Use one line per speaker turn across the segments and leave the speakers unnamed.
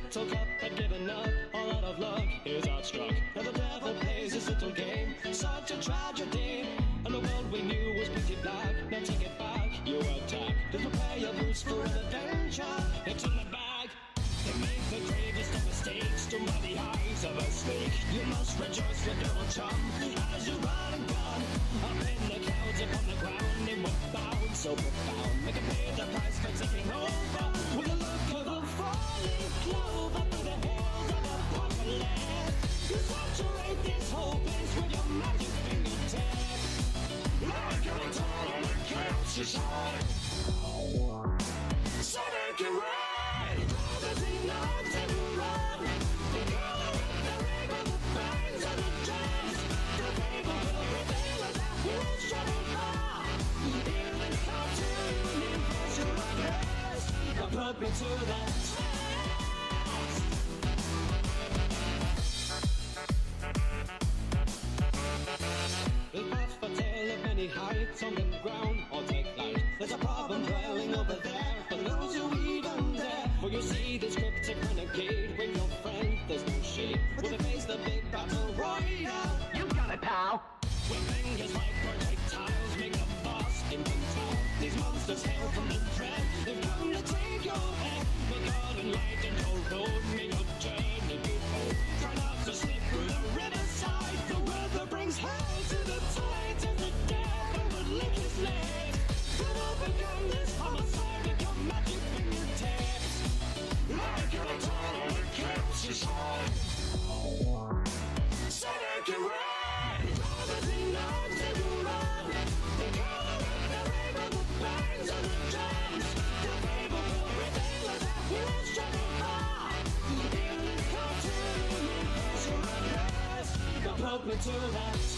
little cup had given up, all out of luck is outstruck. Now the devil plays his little game, such a tragedy. And the world we knew was painted black, now take it back, you attack. To prepare your boots for an adventure, it's in the bag. They make the gravest of mistakes, to run the eyes of a snake. You must rejoice with your own chum, as you run and gun. Up in the clouds, upon the ground, in what bound, so profound. Make a pay the price for taking over, with a look of a falling clover through the hills of apocalypse. You saturate this whole place with your magic fingertip. Like a tunnel that catches on. So make it right. Brothers in arms and run. Together with the ring of the bangs of the drums. The people will prevail as our heroes travel far. In this cartoon universe, you're a mess. Now put me to the test. There's half a tale of many heights on the ground, or take flight. There's a problem dwelling over there, for those who even dare. For you see this cryptic renegade, with your friend, there's no shade. With a face the big battle royale. You got it, pal. With fingers like projectiles, make a boss in control. These monsters hail from the dread, they've come to take your head. May God enlighten your road, may your journey be bold. Try not to slip through the riverside, the weather brings hell to the tides, and the devil would lick his legs. But overcome this homicide with your magic fingertips. Like a tunnel that catches on. So make it right. Brothers in arms and run. Together with the ring of the bangs of the drums. The people will prevail as our heroes travel far. In this cartoon universe, you're a mess. Now put me to that test.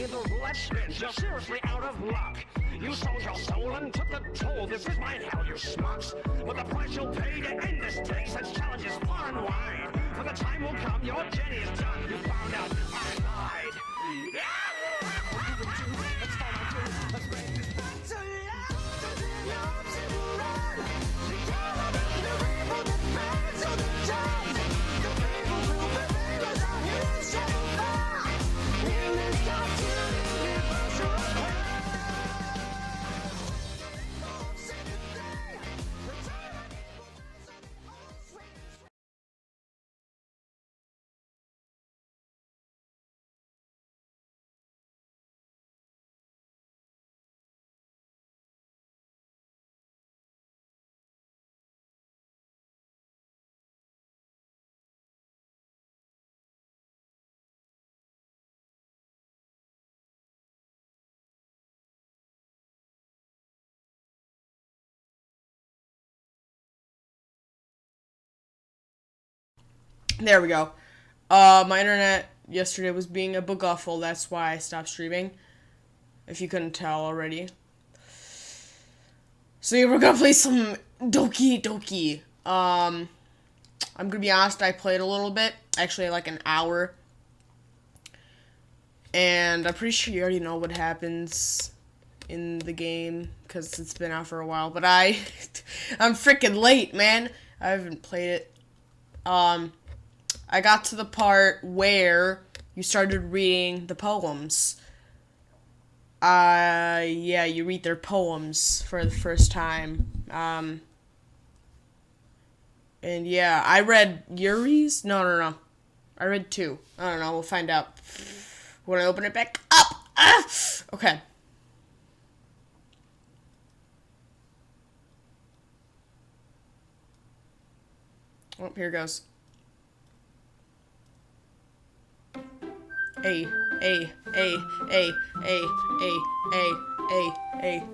The roulette spins, you're seriously out of luck. You sold your soul and took the toll. This is my hell, you schmucks. But the price you'll pay to end this day, such challenges far and wide. For the time will come, your journey is done. You found out I lied. Let's follow through. Let's break this back to life. The arms and run. Together with the ring of the bands of the drums. The people will prevail as our heroes travel far. In this cartoon universe, you're a hell.
There we go. My internet yesterday was being a boogaffle. That's why I stopped streaming. If you couldn't tell already. So yeah, we're gonna play some Doki. I'm gonna be honest, I played a little bit. Actually, like an hour. And I'm pretty sure you already know what happens in the game, because it's been out for a while. But I'm freaking late, man. I haven't played it. I got to the part where you started reading the poems. Yeah, you read their poems for the first time. And yeah, I read Yuri's? No. I read 2. I don't know, we'll find out when I open it back up. Okay. Oh, here goes. A.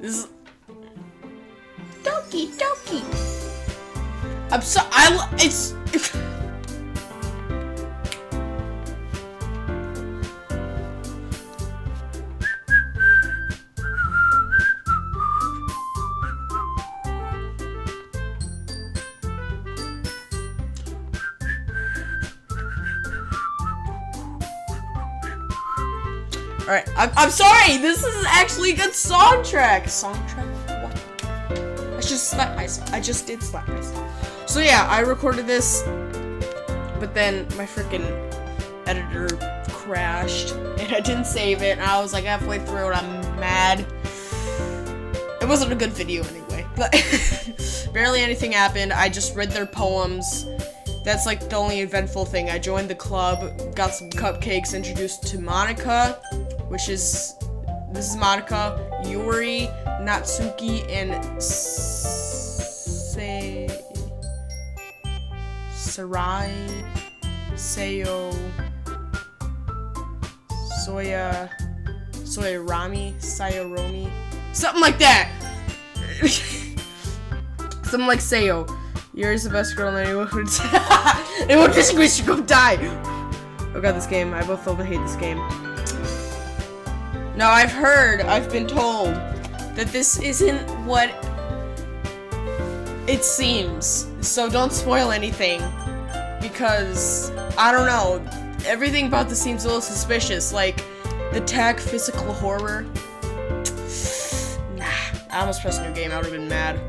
This is Doki. I'm so it's Alright, I'm sorry! This is actually a good song track! What? I just did slap myself. So yeah, I recorded this, but then my freaking editor crashed, and I didn't save it, and I was like halfway through, and I'm mad. It wasn't a good video anyway. But barely anything happened. I just read their poems. That's like the only eventful thing. I joined the club, got some cupcakes, introduced to Monica, this is Monica, Yuri, Natsuki, and Sayoromi, something like that. Something like Sayo. Yuri's the best girl in anyone would anyone disagree should go die. Oh god, this game. I both love and hate this game. Now I've been told that this isn't what it seems. So don't spoil anything. Because, I don't know, everything about this seems a little suspicious. Like, the tag physical horror. Nah, I almost pressed new game. I would have been mad.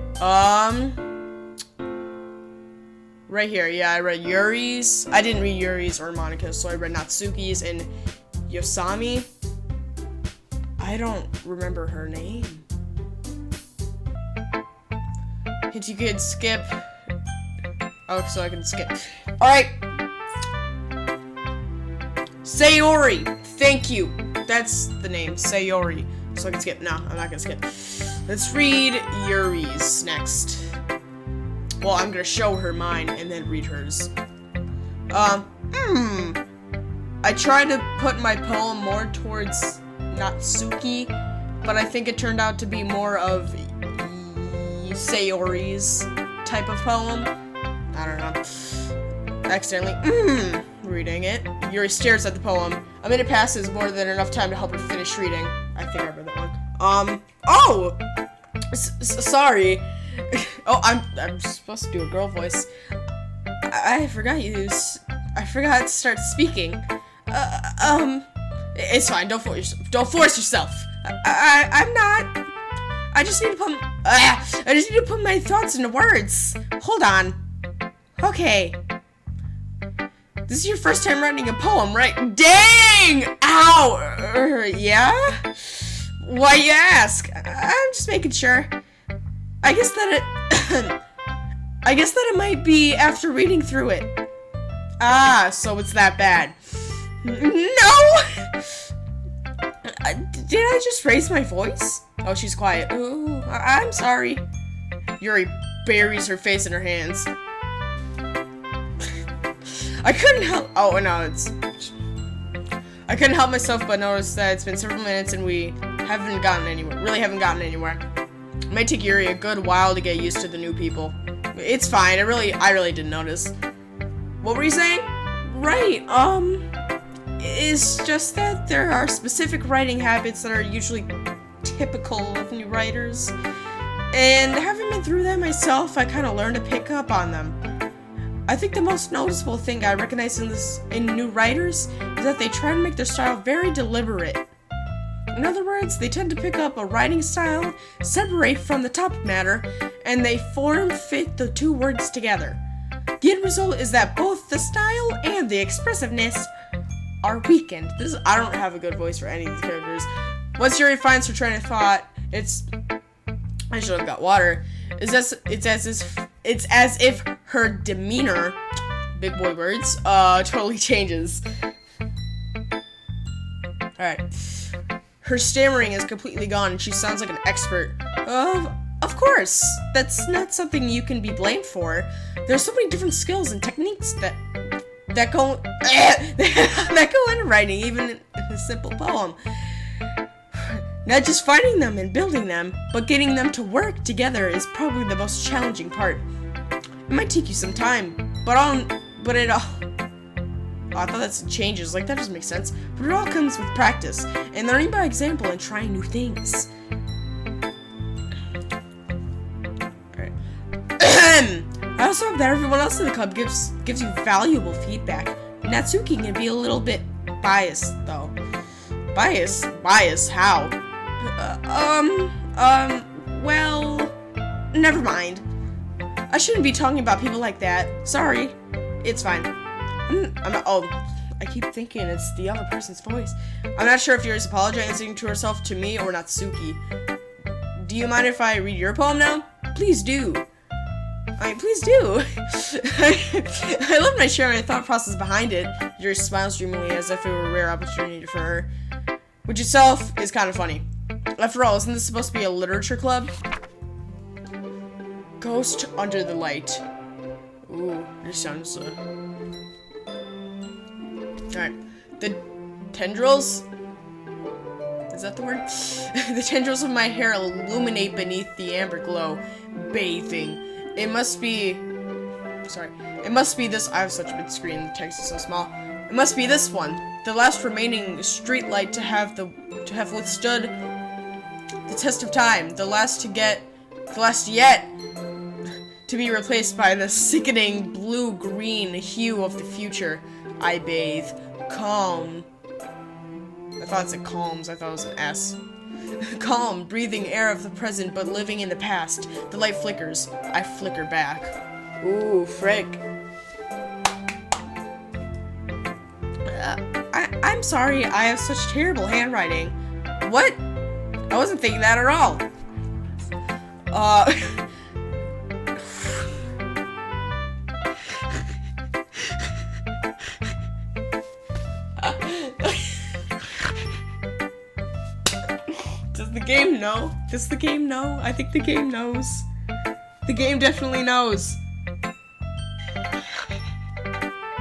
Right here, yeah, I read Yuri's. I didn't read Yuri's or Monica's, so I read Natsuki's and Yosami. I don't remember her name. Hint, you could skip. Oh, so I can skip. Alright. Sayori. Thank you. That's the name. Sayori. So I can skip. No, I'm not gonna skip. Let's read Yuri's next. Well, I'm gonna show her mine and then read hers. I tried to put my poem more towards Natsuki, but I think it turned out to be more of Sayori's type of poem. I don't know. Accidentally, reading it. Yuri stares at the poem. A minute passes, more than enough time to help her finish reading. I think I read that one. Oh! Sorry. Oh, I'm supposed to do a girl voice. I forgot to start speaking. It's fine. Don't force yourself. I'm not. I just need to put my thoughts into words. Hold on. Okay. This is your first time writing a poem, right? Dang! Ow! Yeah? Why you ask? I'm just making sure. I guess that it might be after reading through it. Ah, so it's that bad. No! Did I just raise my voice? Oh, she's quiet. Ooh, I'm sorry. Yuri buries her face in her hands. I couldn't help myself but notice that it's been several minutes and we haven't gotten anywhere. It might take Yuri a good while to get used to the new people. It's fine. I really didn't notice. What were you saying? Right. It's just that there are specific writing habits that are usually typical of new writers. And having been through that myself, I kind of learned to pick up on them. I think the most noticeable thing I recognize in new writers is that they try to make their style very deliberate. In other words, they tend to pick up a writing style, separate from the topic matter, and they fit the two words together. The end result is that both the style and the expressiveness are weakened. I don't have a good voice for any of these characters. Once Yuri finds her train of thought, I should have got water. It's as if her demeanor, big boy words, totally changes. Alright. Her stammering is completely gone and she sounds like an expert. Of course, that's not something you can be blamed for. There's so many different skills and techniques that go into writing, even in a simple poem. Not just finding them and building them, but getting them to work together is probably the most challenging part. It might take you some time, I thought that's changes, like that doesn't make sense. But it all comes with practice, and learning by example and trying new things. Alright. I also hope that everyone else in the club gives you valuable feedback. Natsuki can be a little bit biased, though. Bias? Bias? How? Well, never mind. I shouldn't be talking about people like that. Sorry. It's fine. I keep thinking it's the other person's voice. I'm not sure if Yuri's apologizing to herself to me or Natsuki. Do you mind if I read your poem now? Please do. Please do. I love my sharing my thought process behind it. Yuri smiles dreamily as if it were a rare opportunity for her. Which itself is kind of funny. After all, isn't this supposed to be a literature club? Ghost under the light. Ooh, this sounds, Alright. The tendrils? Is that the word? The tendrils of my hair illuminate beneath the amber glow. Bathing. It must be this. I have such a big screen, the text is so small. It must be this one. The last remaining street light to have withstood the test of time. The last yet to be replaced by the sickening blue-green hue of the future. I bathe. Calm. I thought it said calms. I thought it was an S. Calm, breathing air of the present, but living in the past. The light flickers. I flicker back. Ooh, frick. I'm sorry, I have such terrible handwriting. What? I wasn't thinking that at all. Does the game know? Does the game know? I think the game knows. The game definitely knows.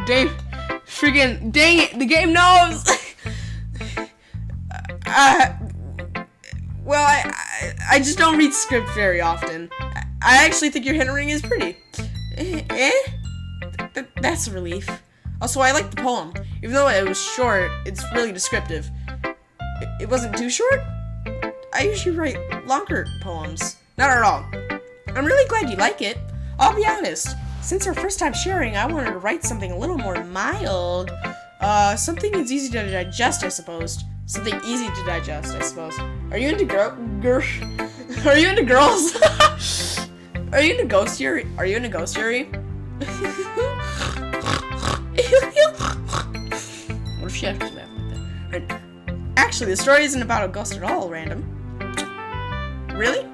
Dang it, the game knows! Well, I just don't read script very often. I actually think your handwriting is pretty. That's a relief. Also, I like the poem. Even though it was short, it's really descriptive. It wasn't too short? I usually write longer poems. Not at all. I'm really glad you like it. I'll be honest. Since our first time sharing, I wanted to write something a little more mild. Something that's easy to digest, I suppose. Something easy to digest, I suppose. Are you into Are you into girls? Are you into ghost Yuri? Are you into ghost Yuri? What if she actually laughed like that? Right. Actually, the story isn't about a ghost at all, random. Really?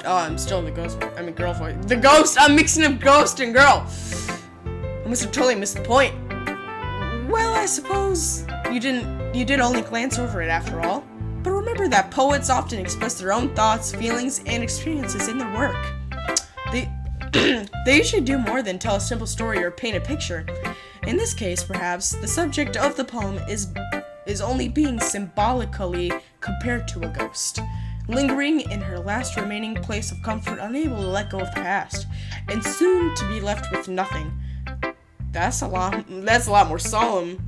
Oh, I'm still in the ghost. I'm in girl voice. The ghost! I'm mixing up ghost and girl! I must have totally missed the point. Well, I suppose you did only glance over it after all. But remember that poets often express their own thoughts, feelings, and experiences in their work. They usually do more than tell a simple story or paint a picture. In this case, perhaps, the subject of the poem is only being symbolically compared to a ghost, lingering in her last remaining place of comfort, unable to let go of the past, and soon to be left with nothing. That's a lot more solemn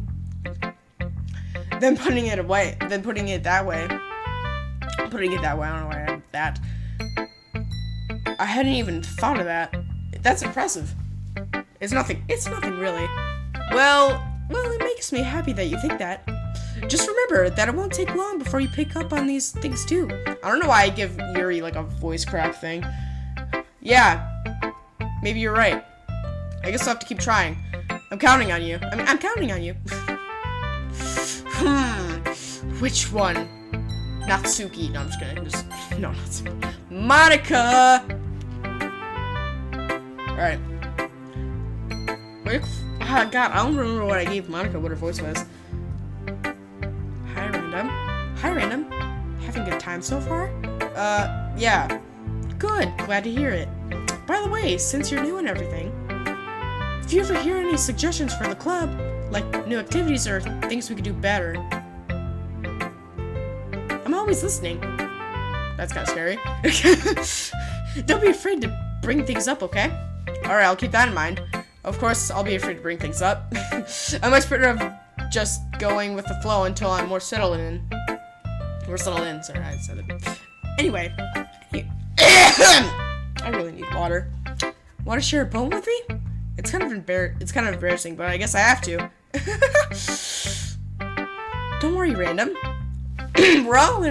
than putting it that way. I don't know why I did that. I hadn't even thought of that. That's impressive. It's nothing really. Well, it makes me happy that you think that. Just remember that it won't take long before you pick up on these things too. I don't know why I give Yuri like a voice crack thing. Yeah, maybe you're right. I guess I'll have to keep trying. I'm counting on you. I'm counting on you. Which one? Natsuki. No, I'm just kidding. No, Natsuki. Monica! Alright. God, I don't remember what I gave Monica, what her voice was. Hi, Random. Hi, Random. Having a good time so far? Yeah. Good. Glad to hear it. By the way, since you're new and everything, if you ever hear any suggestions for the club, like new activities or things we could do better, I'm always listening. That's kind of scary. Don't be afraid to bring things up, okay? Alright, I'll keep that in mind. Of course, I'll be afraid to bring things up. I'm much better of just going with the flow until I'm more settled in. Sorry, I said it. Anyway. I really need water. Want to share a poem with me? It's kind of embarrassing, but I guess I have to. Don't worry, Random. We're all.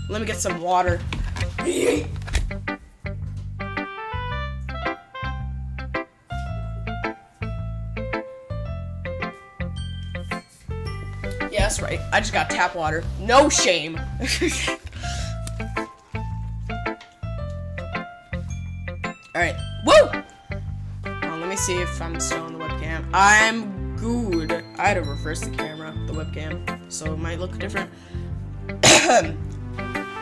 Let me get some water. Yeah, that's right. I just got tap water. No shame. Alright. Woo! Let me see if I'm still on the webcam. I'm good. I had to reverse the camera, the webcam, so it might look different.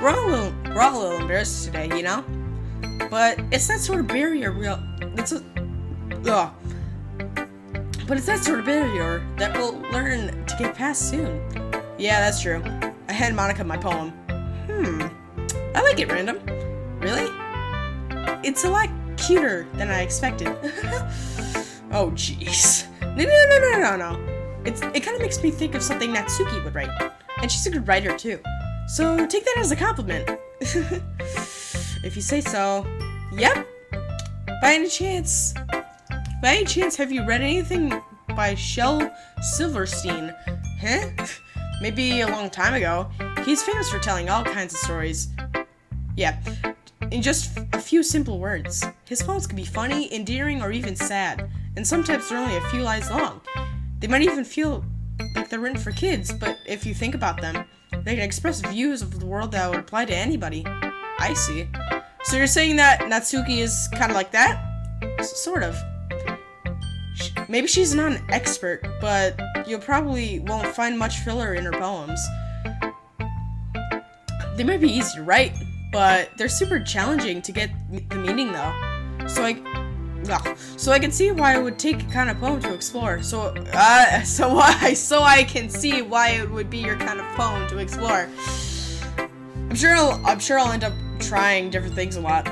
We're all a little embarrassed today, you know? But it's that sort of barrier But it's that sort of barrier that we'll learn to get past soon. Yeah, that's true. I had Monica my poem. I like it, Random. Really? It's a lot cuter than I expected. Oh, jeez. No. It kind of makes me think of something Natsuki would write. And she's a good writer, too. So take that as a compliment. If you say so. Yep. By any chance, have you read anything by Shel Silverstein? Huh? Maybe a long time ago. He's famous for telling all kinds of stories. Yeah, in just a few simple words. His poems can be funny, endearing, or even sad. And sometimes they're only a few lines long. They might even feel like they're written for kids, but if you think about them, they can express views of the world that would apply to anybody. I see. So you're saying that Natsuki is kind of like that? Sort of. Maybe she's not an expert, but you probably won't find much filler in her poems. They might be easy to write, but they're super challenging to get the meaning though. So I can see why it would take a kind of poem to explore. So I can see why it would be your kind of poem to explore. I'm sure I'll end up trying different things a lot.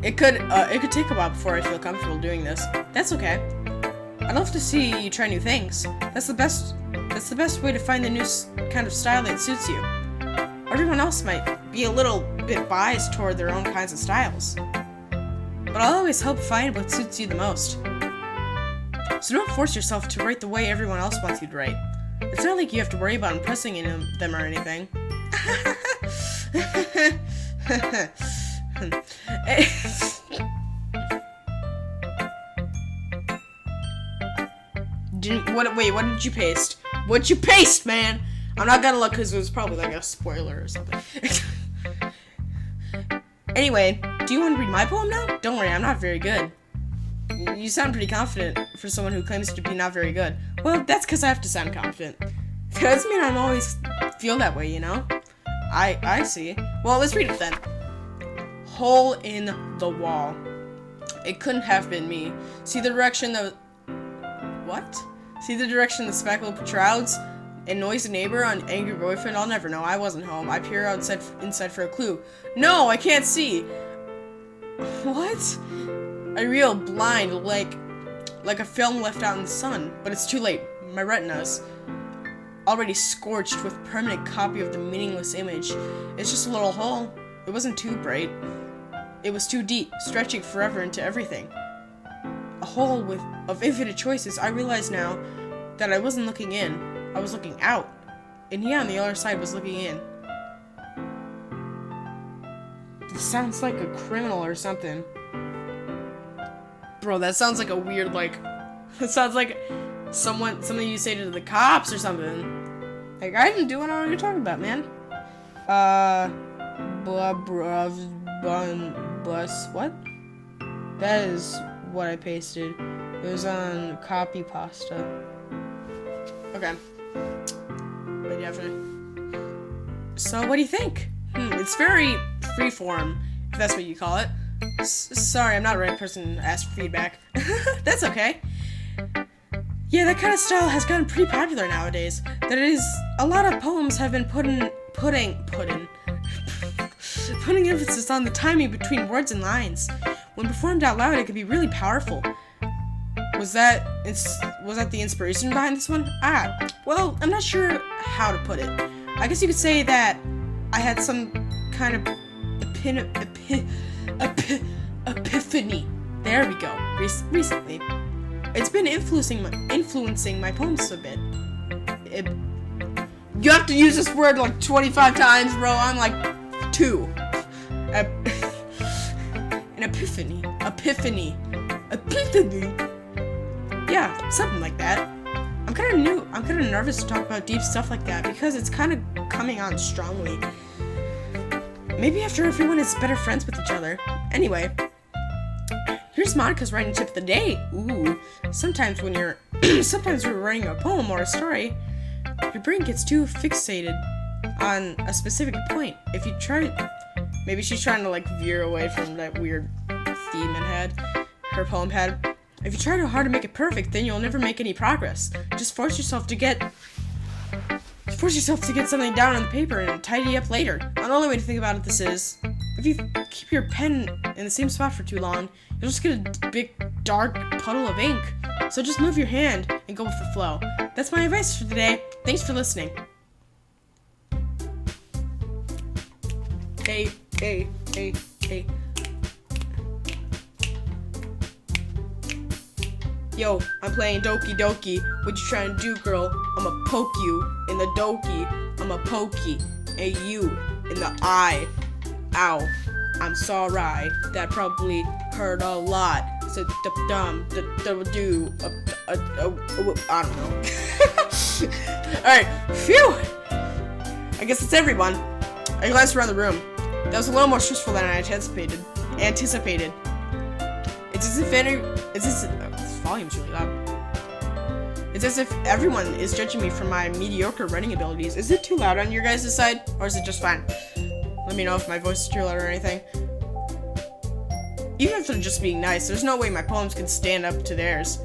It could take a while before I feel comfortable doing this. That's okay. I'd love to see you try new things. That's the best way to find the new kind of style that suits you. Everyone else might be a little bit biased toward their own kinds of styles. But I'll always help find what suits you the most. So don't force yourself to write the way everyone else wants you to write. It's not like you have to worry about impressing them or anything. What did you paste? What'd you paste, man? I'm not gonna look because it was probably like a spoiler or something. Anyway, do you want to read my poem now? Don't worry, I'm not very good. You sound pretty confident for someone who claims to be not very good. Well, that's because I have to sound confident. That doesn't mean I always feel that way, you know? I see. Well, let's read it then. Hole in the wall. It couldn't have been me. See the direction the speckle protrudes? Annoys a neighbor on angry boyfriend? I'll never know. I wasn't home. I peer inside for a clue. No, I can't see. What? I reel blind like a film left out in the sun. But it's too late. My retina's already scorched with permanent copy of the meaningless image. It's just a little hole. It wasn't too bright. It was too deep, stretching forever into everything. A hole of infinite choices. I realize now that I wasn't looking in. I was looking out. And he on the other side was looking in. This sounds like a criminal or something. Bro, that sounds like a weird, it sounds like something you say to the cops or something. Like, I didn't do what I was talking about, man. What? That is what I pasted. It was on copy pasta. Okay. But yeah, so what do you think? It's very freeform, if that's what you call it. Sorry, I'm not the right person to ask for feedback. That's okay. Yeah, that kind of style has gotten pretty popular nowadays. That is, a lot of poems have been putting emphasis on the timing between words and lines. When performed out loud, it can be really powerful. Was that the inspiration behind this one? Well, I'm not sure how to put it. I guess you could say that I had some kind of epiphany. There we go. Recently, it's been influencing my poems a bit. You have to use this word like 25 times, bro. I'm like 2. An epiphany. Yeah, something like that. I'm kind of nervous to talk about deep stuff like that because it's kind of coming on strongly. Maybe after everyone is better friends with each other. Anyway, here's Monica's writing tip of the day. Ooh, sometimes when you're writing a poem or a story, your brain gets too fixated on a specific point. If you try, maybe she's trying to like veer away from that weird theme her poem had. If you try too hard to make it perfect, then you'll never make any progress. Just force yourself to get something down on the paper and tidy up later. The only way to think about it is, if you keep your pen in the same spot for too long, you'll just get a big dark puddle of ink. So just move your hand and go with the flow. That's my advice for today. Thanks for listening. Hey. Yo, I'm playing Doki. What you trying to do, girl? I'ma poke you in the Doki. I'ma poke you in the eye. Ow. I'm sorry. That probably hurt a lot. So I don't know. Alright, phew! I guess it's everyone. I glanced around the room. That was a little more stressful than I anticipated. This volume's really loud. It's as if everyone is judging me for my mediocre writing abilities. Is it too loud on your guys' side? Or is it just fine? Let me know if my voice is too loud or anything. Even if they're just being nice, there's no way my poems can stand up to theirs.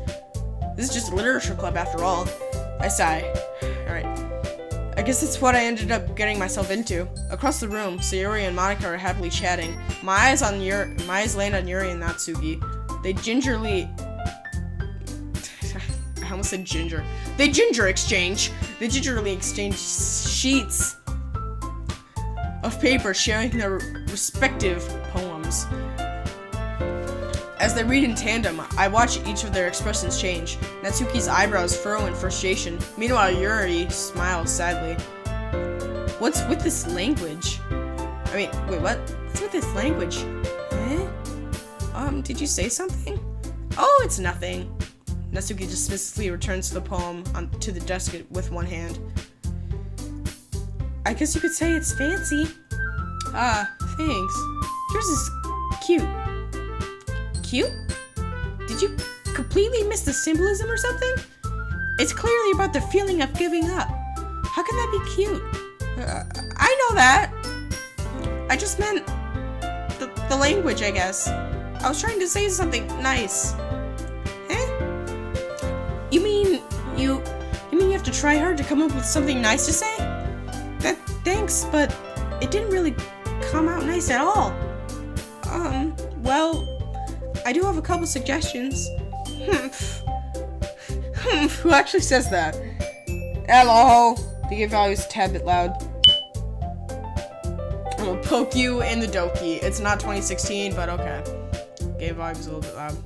This is just a literature club after all. I sigh. Alright. I guess that's what I ended up getting myself into. Across the room, Sayori and Monica are happily chatting. My eyes land on Yuri and Natsuki. They gingerly... I almost said ginger. They gingerly exchange sheets of paper sharing their respective poems. As they read in tandem, I watch each of their expressions change. Natsuki's eyebrows furrow in frustration. Meanwhile, Yuri smiles sadly. What's with this language? Wait, what? What's with this language? Did you say something? Oh, it's nothing. Natsuki dismissively returns the poem to the desk with one hand. I guess you could say it's fancy. Thanks. Yours is cute. Cute? Did you completely miss the symbolism or something? It's clearly about the feeling of giving up. How can that be cute? I know that. I just meant the language, I guess. I was trying to say something nice. You mean you have to try hard to come up with something nice to say? Thanks, but it didn't really come out nice at all. Well, I do have a couple suggestions. Who actually says that? Hello. The game value is a tad bit loud. I'm gonna poke you in the Doki. It's not 2016, but okay. Game volume is a little bit loud.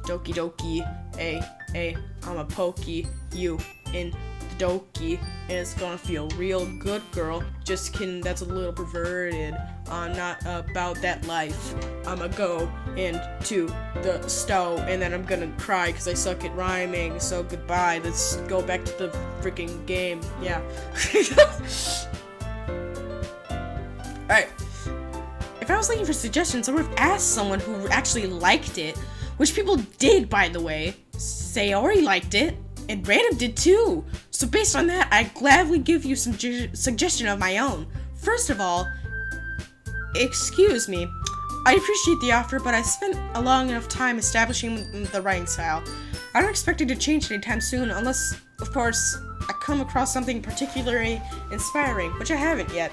Doki, I'ma poke you in the Doki, and it's gonna feel real good, girl. Just kidding, that's a little perverted. I'm not about that life. I'ma go into the stove, and then I'm gonna cry because I suck at rhyming, so goodbye. Let's go back to the freaking game. Yeah. Alright. If I was looking for suggestions, I would have asked someone who actually liked it, which people did, by the way. Sayori liked it, and Random did too. So based on that, I gladly give you some suggestion of my own. First of all, excuse me. I appreciate the offer, but I spent a long enough time establishing the writing style. I don't expect it to change anytime soon, unless, of course, I come across something particularly inspiring, which I haven't yet.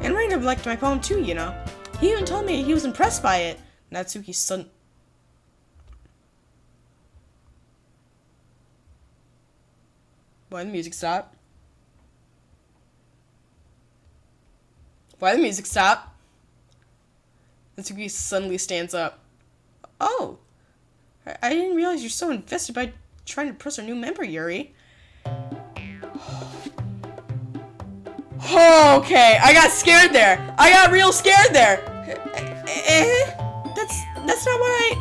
And Random liked my poem too, you know. He even told me he was impressed by it. Natsuki's son. Why the music stop? Why the music stop? Natsuki suddenly stands up. Oh. I didn't realize you're so invested by trying to impress our new member, Yuri. Okay, I got scared there. I got real scared there. That's not what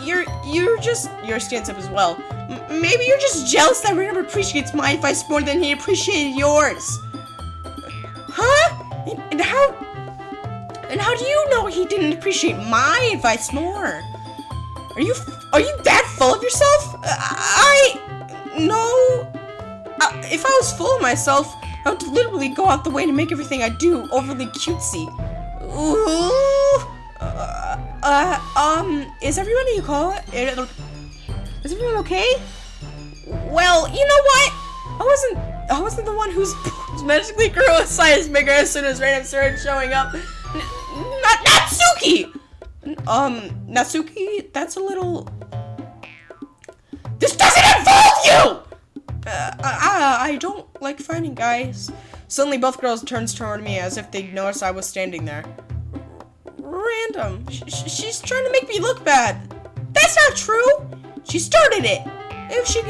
Yuri stands up as well. Maybe you're just jealous that Random appreciates my advice more than he appreciated yours. Huh? And how do you know he didn't appreciate my advice more? Are you that full of yourself? No. If I was full of myself, I would literally go out the way to make everything I do overly cutesy. Ooh. Is everyone you call it? Is everyone okay? Well, you know what? I wasn't the one who's magically grew a size bigger as soon as Random started showing up. Natsuki! Natsuki, that's a little... This doesn't involve you! I don't like fighting, guys. Suddenly, both girls turned toward me as if they'd noticed I was standing there. Random. She's trying to make me look bad. That's not true. She started it. If she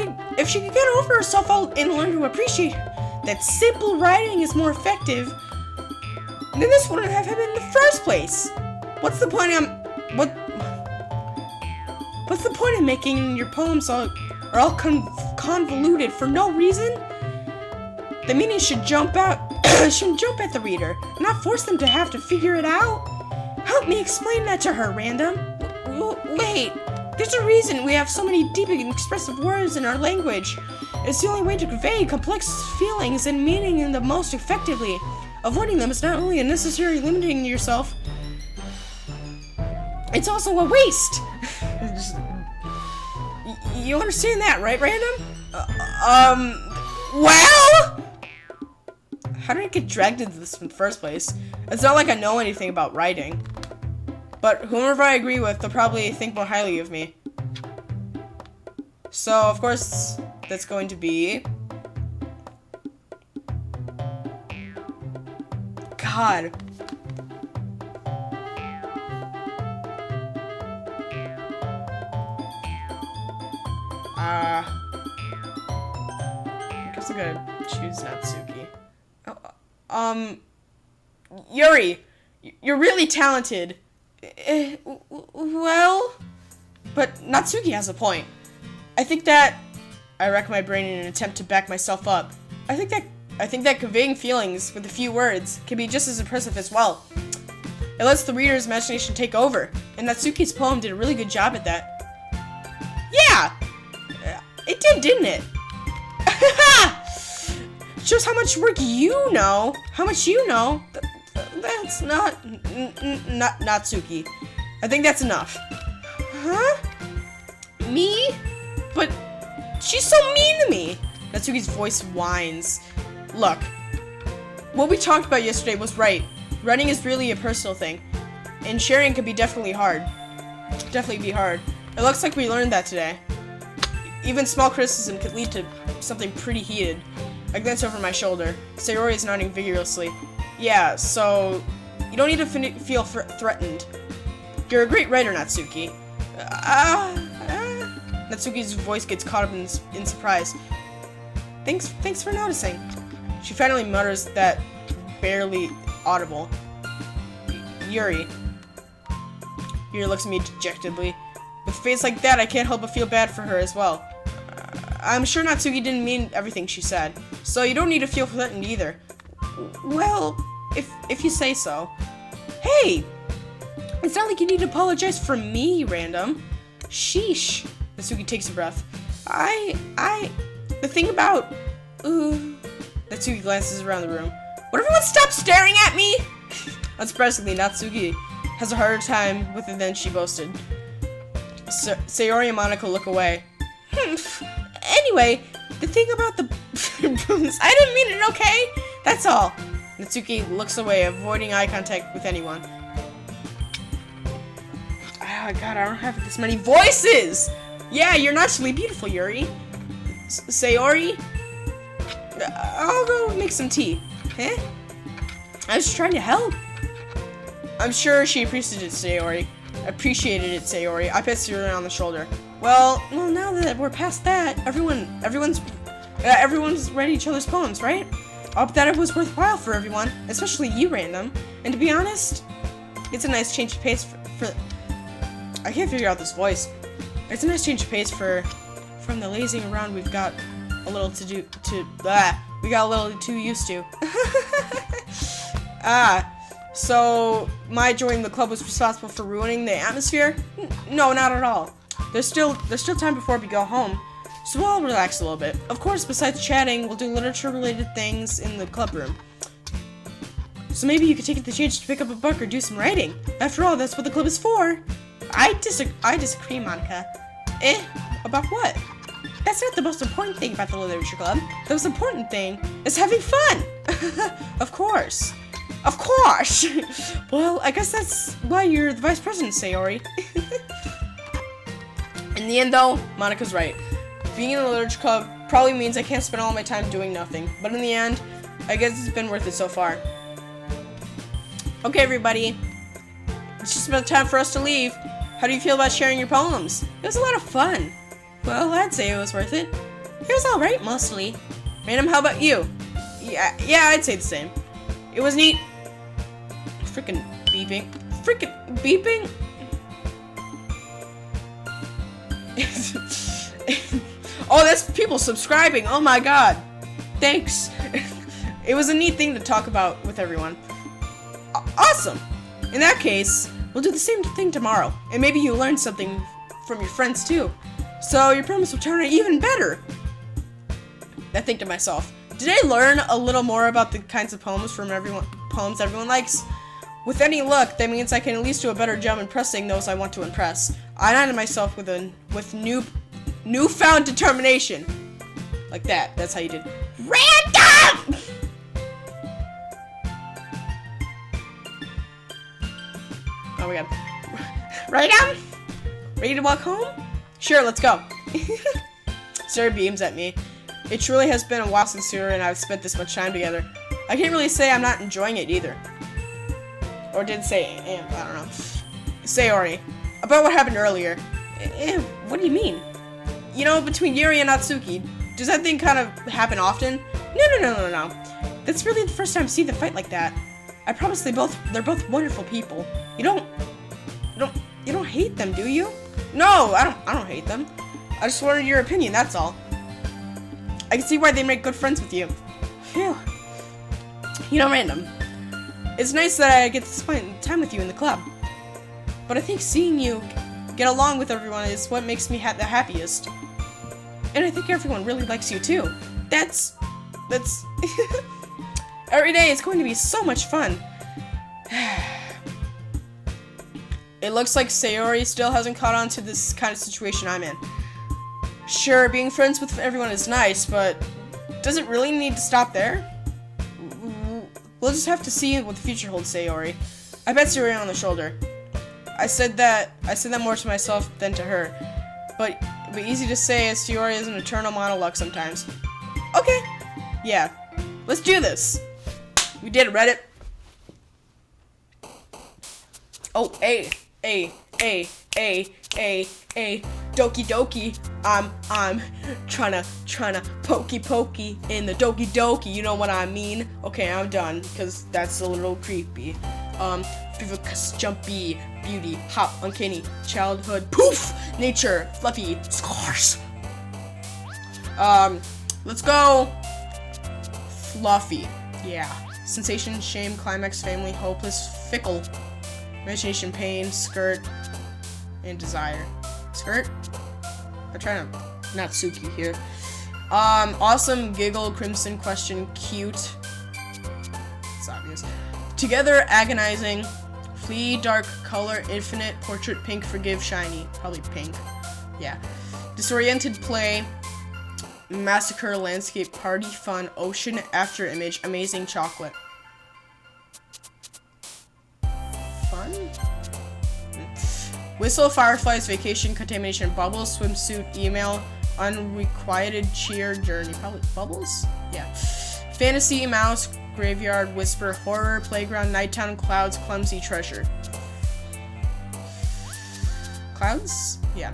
could get over herself and learn to appreciate that simple writing is more effective, then this wouldn't have happened in the first place. What's the point of making your poems all convoluted for no reason? The meaning should jump at the reader, not force them to have to figure it out. Help me explain that to her, Random. Wait, there's a reason we have so many deep and expressive words in our language. It's the only way to convey complex feelings and meaning in the most effectively. Avoiding them is not only unnecessary limiting yourself, it's also a waste. You understand that, right, Random? Well? How did I get dragged into this in the first place? It's not like I know anything about writing. But whomever I agree with, they'll probably think more highly of me. So, of course, that's going to be... God. I guess I'm gonna choose Natsuki. Yuri, you're really talented. Well, but Natsuki has a point. I rack my brain in an attempt to back myself up. I think that conveying feelings with a few words can be just as impressive as well. It lets the reader's imagination take over, and Natsuki's poem did a really good job at that. Yeah! It did, didn't it? Shows how much work you know. How much you know. That's not Natsuki. I think that's enough. Huh? Me? But she's so mean to me. Natsuki's voice whines. Look, what we talked about yesterday was right. Writing is really a personal thing, and sharing can be definitely hard. It looks like we learned that today. Even small criticism could lead to something pretty heated. I glance over my shoulder. Sayori is nodding vigorously. Yeah, so you don't need to feel threatened. You're a great writer, Natsuki. Natsuki's voice gets caught up in surprise. Thanks for noticing. She finally mutters that barely audible. Yuri. Yuri looks at me dejectedly. With a face like that, I can't help but feel bad for her as well. I'm sure Natsuki didn't mean everything she said, so you don't need to feel threatened either. Well, if you say so. Hey! It's not like you need to apologize for me, Random. Sheesh. Natsuki takes a breath. The thing about... Natsuki glances around the room. Would everyone stop staring at me? Unsurprisingly, Natsuki has a harder time with it than she boasted. Sayori and Monaco look away. Anyway, the thing about the brooms, I didn't mean it, okay? That's all. Natsuki looks away, avoiding eye contact with anyone. Oh god, I don't have this many voices! Yeah, you're naturally beautiful, Yuri. Sayori? I'll go make some tea. Huh? I was trying to help. I'm sure she appreciated Sayori. Appreciated it, Sayori. I pat Sayori on the shoulder. Well, now that we're past that, everyone's read each other's poems, right? I hope that it was worthwhile for everyone, especially you, Random. And to be honest, it's a nice change of pace for I can't figure out this voice. It's a nice change of pace from the lazing around we've got a little we got a little too used to. So my joining the club was responsible for ruining the atmosphere? No, not at all. There's still time before we go home, so we'll all relax a little bit. Of course, besides chatting, we'll do literature-related things in the club room. So maybe you could take the chance to pick up a book or do some writing. After all, that's what the club is for. I disagree, Monica. About what? That's not the most important thing about the literature club. The most important thing is having fun. Of course. Of course. Well, I guess that's why you're the vice president, Sayori. In the end, though, Monica's right. Being in the literature club probably means I can't spend all my time doing nothing. But in the end, I guess it's been worth it so far. Okay, everybody. It's just about time for us to leave. How do you feel about sharing your poems? It was a lot of fun. Well, I'd say it was worth it. It was alright, mostly. Random, how about you? Yeah, I'd say the same. It was neat. Frickin' beeping. Oh, that's people subscribing. Oh my god. Thanks. It was a neat thing to talk about with everyone. Awesome. In that case, we'll do the same thing tomorrow. And maybe you learn something from your friends too. So your promise will turn out even better. I think to myself, did I learn a little more about the kinds of poems everyone likes? With any luck, that means I can at least do a better job impressing those I want to impress. I nodded myself with newfound determination. Like that. That's how you did. Random! Oh my god. Random? Ready to walk home? Sure, let's go. Sarah beams at me. It truly has been a while since Sarah and I have spent this much time together. I can't really say I'm not enjoying it either. Or did say, I don't know. Sayori, about what happened earlier. What do you mean? You know, between Yuri and Natsuki, does that thing kind of happen often? No. That's really the first time I've seen them fight like that. I promise they're both wonderful people. You don't hate them, do you? No, I don't hate them. I just wanted your opinion, that's all. I can see why they make good friends with you. Phew. You know, Random, it's nice that I get to spend time with you in the club. But I think seeing you get along with everyone is what makes me the happiest. And I think everyone really likes you too. That's... Every day is going to be so much fun. It looks like Sayori still hasn't caught on to this kind of situation I'm in. Sure, being friends with everyone is nice, but does it really need to stop there? We'll just have to see what the future holds, Sayori. I bet Sayori on the shoulder. I said that more to myself than to her. But easy to say as Sayori is an eternal monologue sometimes. Okay. Yeah. Let's do this. We did it, Reddit. Oh, hey, Doki Doki. I'm tryna pokey in the Doki Doki. You know what I mean? Okay, I'm done because that's a little creepy. Frivolous, jumpy, beauty, hop, uncanny, childhood, poof, nature, fluffy, scars. Let's go. Fluffy. Yeah. Sensation, shame, climax, family, hopeless, fickle. Imagination, pain, skirt, and desire. Skirt? I'm trying to Natsuki here. Awesome, giggle, crimson, question, cute. It's obvious. Together, agonizing. Flee, dark, color, infinite, portrait, pink, forgive, shiny. Probably pink. Yeah. Disoriented, play. Massacre, landscape, party, fun, ocean, after image, amazing, chocolate. Fun? Whistle, fireflies, vacation, contamination, bubbles, swimsuit, email, unrequited cheer, journey. Probably bubbles? Yeah. Fantasy, mouse, graveyard, whisper, horror, playground, nighttime, clouds, clumsy, treasure. Clouds? Yeah.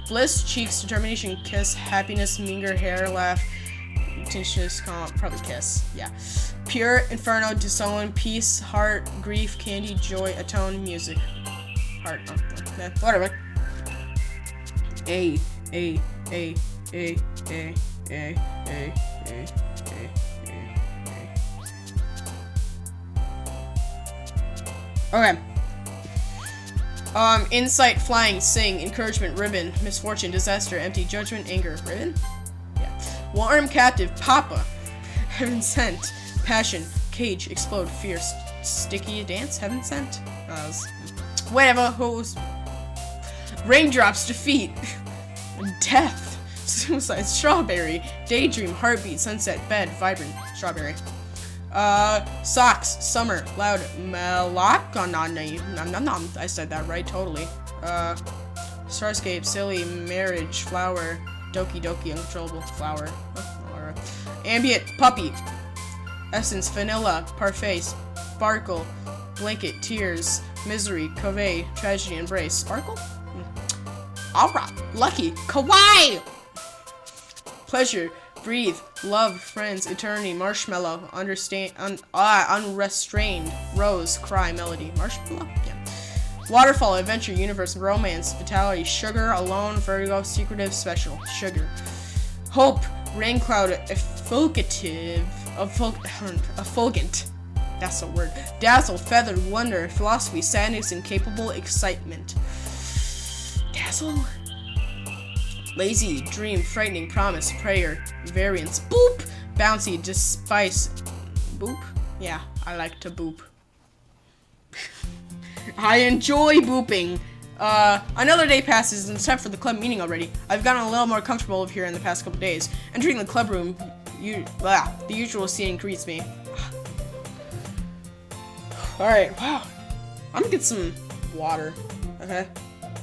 Bliss, cheeks, determination, kiss, happiness, meager hair, laugh, tenacious, probably kiss. Yeah. Pure, inferno, disown, peace, heart, grief, candy, joy, atone, music. Heart. Oh, whatever. A. Okay. Insight, flying, sing, encouragement, ribbon, misfortune, disaster, empty, judgment, anger, ribbon? Yeah. Warm, captive, papa, heaven sent, passion, cage, explode, fierce, sticky, dance, heaven sent? Whatever, who's raindrops, defeat, death, suicide, strawberry, daydream, heartbeat, sunset, bed, vibrant, strawberry. Socks, summer, loud, melon, I said that right, totally. Starscape, silly, marriage, flower, Doki, uncontrollable, flower, ambient, puppy, essence, vanilla, parfait, sparkle, blanket, tears, misery, cove, tragedy, embrace, sparkle? Aura, lucky, kawaii, pleasure, breathe, love, friends, eternity, marshmallow, unrestrained, rose, cry, melody, marshmallow, yeah. Waterfall, adventure, universe, romance, vitality, sugar, alone, vertigo, secretive, special, sugar. Hope, rain cloud, effulgent, that's a word. Dazzle, feathered, wonder, philosophy, sadness, incapable, excitement. Dazzle? Lazy, dream, frightening, promise, prayer, variance, boop, bouncy, despise, boop? Yeah, I like to boop. I enjoy booping. Another day passes and it's time for the club meeting already. I've gotten a little more comfortable here in the past couple days. Entering the club room, the usual scene greets me. Alright, wow. I'm gonna get some water, okay?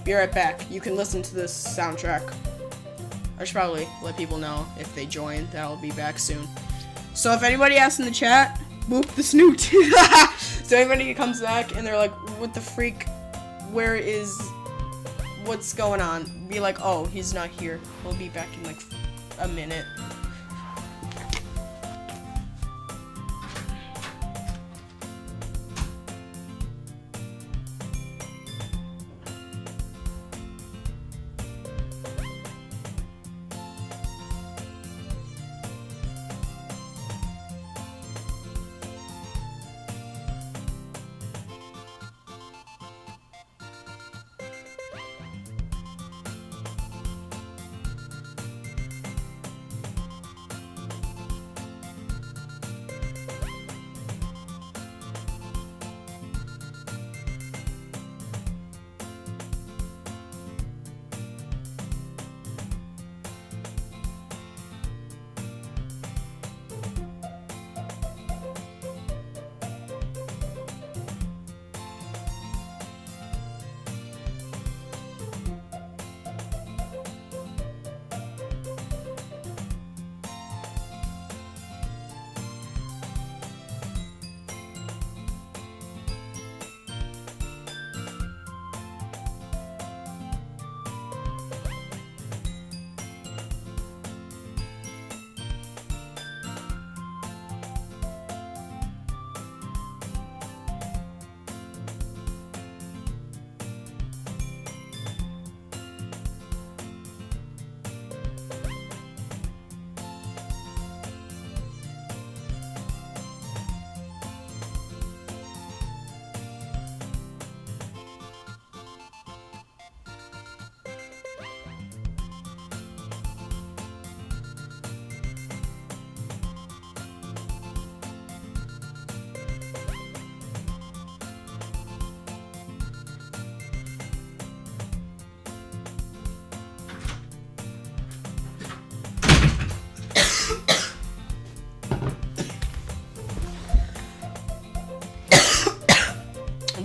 Be right back. You can listen to this soundtrack. I should probably let people know if they join that I'll be back soon. So if anybody asks in the chat, boop the snoot. So anybody comes back and they're like, what the freak? What's going on? Be like, oh, he's not here. He'll be back in like a minute.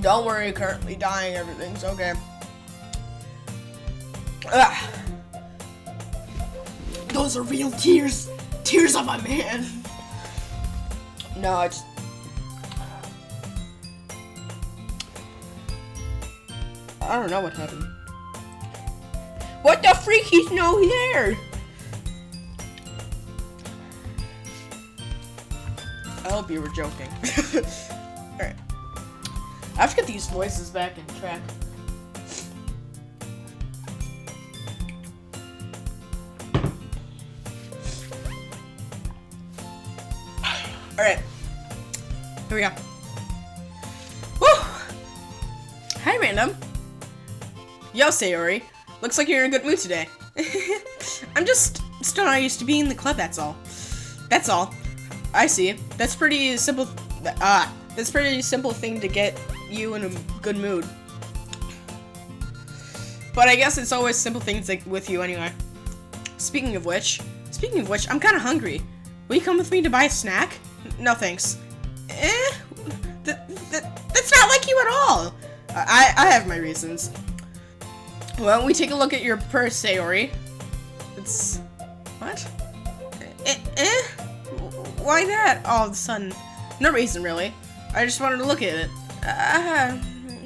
Don't worry, currently dying, everything's okay. Ugh. Those are real tears. Tears of a man. No, I just... I don't know what happened. What the freak? He's no there. I hope you were joking. Alright. I have to get these voices back in track. Alright. Here we go. Woo! Hi, Random. Yo, Sayori. Looks like you're in a good mood today. I'm just still not used to being in the club, that's all. That's all. I see. That's pretty simple. That's pretty simple thing to get you in a good mood. But I guess it's always simple things like with you anyway. Speaking of which, I'm kind of hungry. Will you come with me to buy a snack? No thanks. That's not like you at all. I have my reasons. Why don't we take a look at your purse, Sayori? It's... what? Why that all of a sudden? No reason, really. I just wanted to look at it.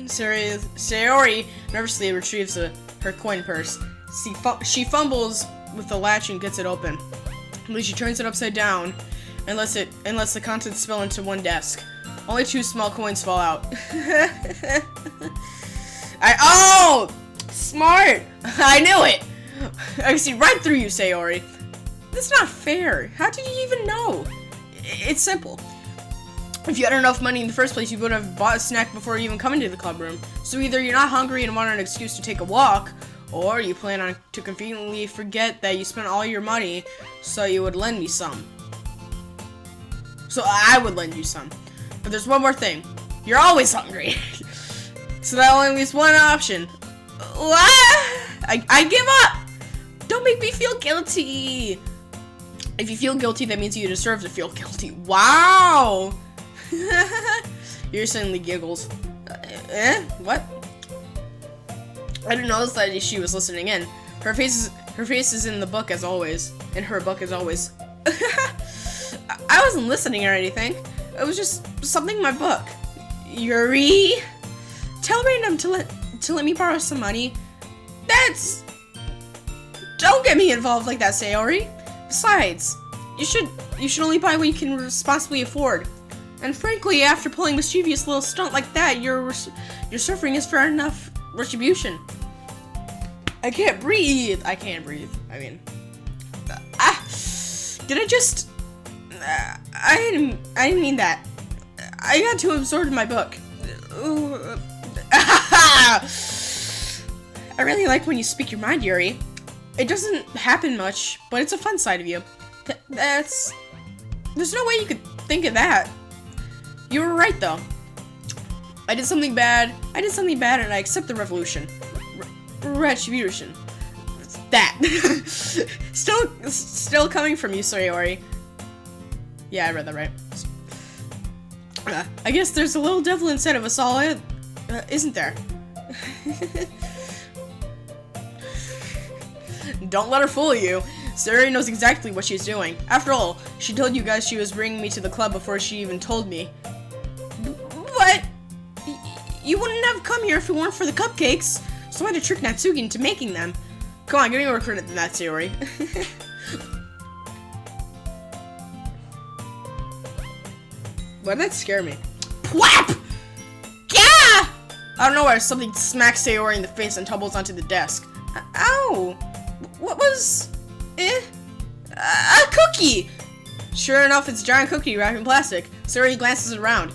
Sayori nervously retrieves her coin purse. She fumbles with the latch and gets it open. Then she turns it upside down and lets the contents spill into one desk. Only 2 small coins fall out. Oh! Smart! I knew it! I can see right through you, Sayori. That's not fair. How did you even know? It's simple. If you had enough money in the first place, you would have bought a snack before you even come into the club room. So either you're not hungry and want an excuse to take a walk, or you plan on to conveniently forget that you spent all your money, so you would lend me some. So I would lend you some. But there's one more thing. You're always hungry. So that only leaves one option. I give up! Don't make me feel guilty! If you feel guilty, that means you deserve to feel guilty. Wow! You're suddenly giggles. What? I didn't notice that she was listening in. Her face is in the book as always. In her book as always. I wasn't listening or anything. It was just something in my book. Yuri? Tell Random to let me borrow some money. Don't get me involved like that, Sayori. Besides, you should only buy what you can responsibly afford. And frankly, after pulling a mischievous little stunt like that, your suffering is fair enough retribution. I can't breathe. I mean, did I just? I didn't mean that. I got too absorbed in my book. I really like when you speak your mind, Yuri. It doesn't happen much, but it's a fun side of you. There's no way you could think of that. You were right, though. I did something bad, and I accept the revolution. Retribution. That. Still coming from you, Sayori. Yeah, I read that right. I guess there's a little devil inside of us all, isn't there? Don't let her fool you. Sayori knows exactly what she's doing. After all, she told you guys she was bringing me to the club before she even told me. But you wouldn't have come here if it weren't for the cupcakes. So I had to trick Natsuki into making them. Come on, give me more credit than that, Sayori. Why did that scare me? Pwap! Yeah! Out of nowhere, something smacks Sayori in the face and tumbles onto the desk. Ow! What was... a cookie! Sure enough, it's a giant cookie wrapped in plastic. Sayori glances around.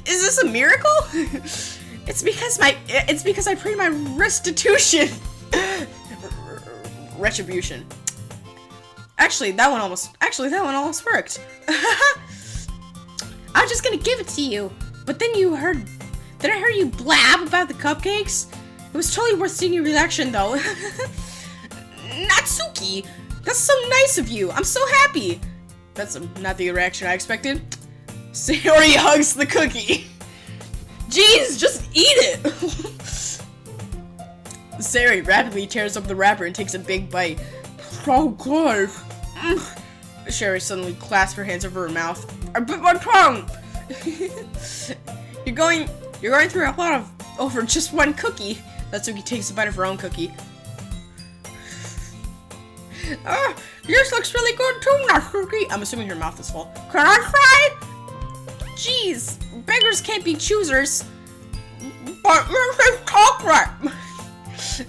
Is this a miracle? It's because I prayed my restitution. Retribution. Actually, that one almost worked. I was just gonna give it to you, but then I heard you blab about the cupcakes. It was totally worth seeing your reaction, though. Natsuki, that's so nice of you. I'm so happy. That's not the reaction I expected. Sayori hugs the cookie. Jeez, just eat it. Sayori rapidly tears up the wrapper and takes a big bite. Oh god. Sayori suddenly clasps her hands over her mouth. I bit my tongue. You're going through a lot over just one cookie. Natsuki takes a bite of her own cookie. Yours looks really good too, Natsuki. I'm assuming her mouth is full. Can I try? Jeez, beggars can't be choosers. But yours is chocolate.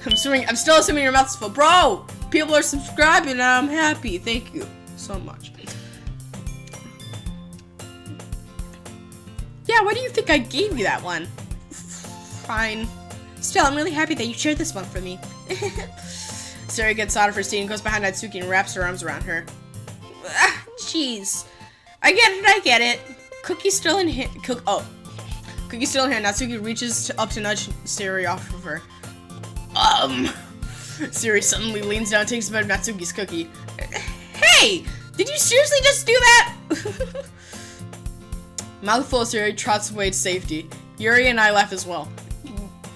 I'm still assuming your mouth is full. Bro, people are subscribing and I'm happy. Thank you so much. Yeah, why do you think I gave you that one? Fine. Still, I'm really happy that you shared this one for me. Sari gets out of her seat and goes behind Natsuki and wraps her arms around her. Jeez. I get it. Cookie's still in here. Cookie's still in here. Natsuki reaches up to nudge Sari off of her. Sari suddenly leans down and takes a bite of Natsuki's cookie. Hey! Did you seriously just do that? Mouthful of Sari trots away to safety. Yuri and I laugh as well.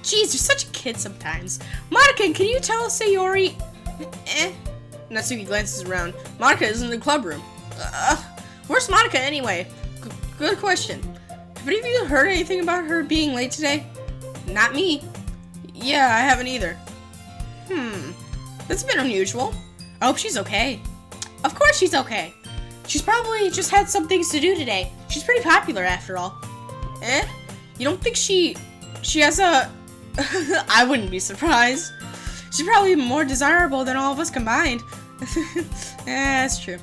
Jeez, you're such a kid sometimes. Monica, can you tell us Sayori? Natsuki glances around. Monica is in the club room. Where's Monica anyway? Good question. Have any of you heard anything about her being late today? Not me. Yeah, I haven't either. That's a bit unusual. I hope she's okay. Of course she's okay. She's probably just had some things to do today. She's pretty popular after all. You don't think she has a... I wouldn't be surprised. She's probably more desirable than all of us combined. That's true.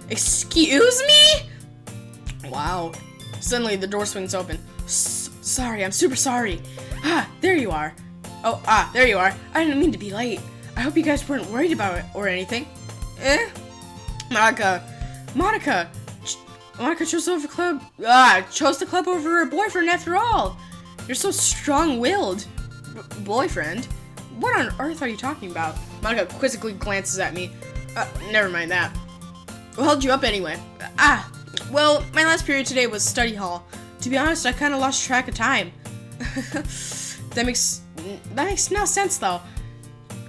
Excuse me? Wow. Suddenly, the door swings open. Sorry, I'm super sorry. There you are. There you are. I didn't mean to be late. I hope you guys weren't worried about it or anything. Monica chose the club over her boyfriend after all. You're so strong-willed. Boyfriend? What on earth are you talking about? Monica quizzically glances at me. Never mind that. What held you up anyway? Well, my last period today was study hall. To be honest, I kind of lost track of time. That makes no sense, though.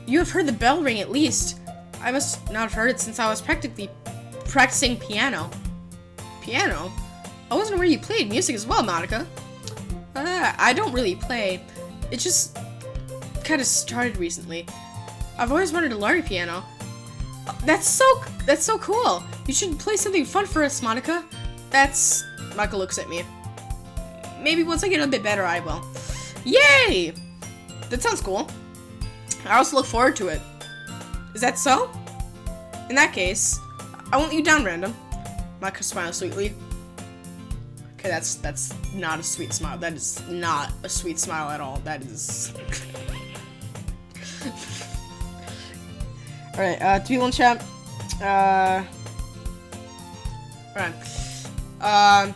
You have heard the bell ring at least. I must not have heard it since I was practicing piano. Piano? I wasn't aware you played music as well, Monica. I don't really play. It just kind of started recently. I've always wanted to learn piano. That's so cool. You should play something fun for us, Monica. Monica looks at me. Maybe once I get a bit better, I will. Yay! That sounds cool. I also look forward to it. Is that so? In that case, I won't let you down, Random. Monica smiles sweetly. Okay, that's not a sweet smile. That is not a sweet smile at all. That is... Alright, to people in chat. Alright. I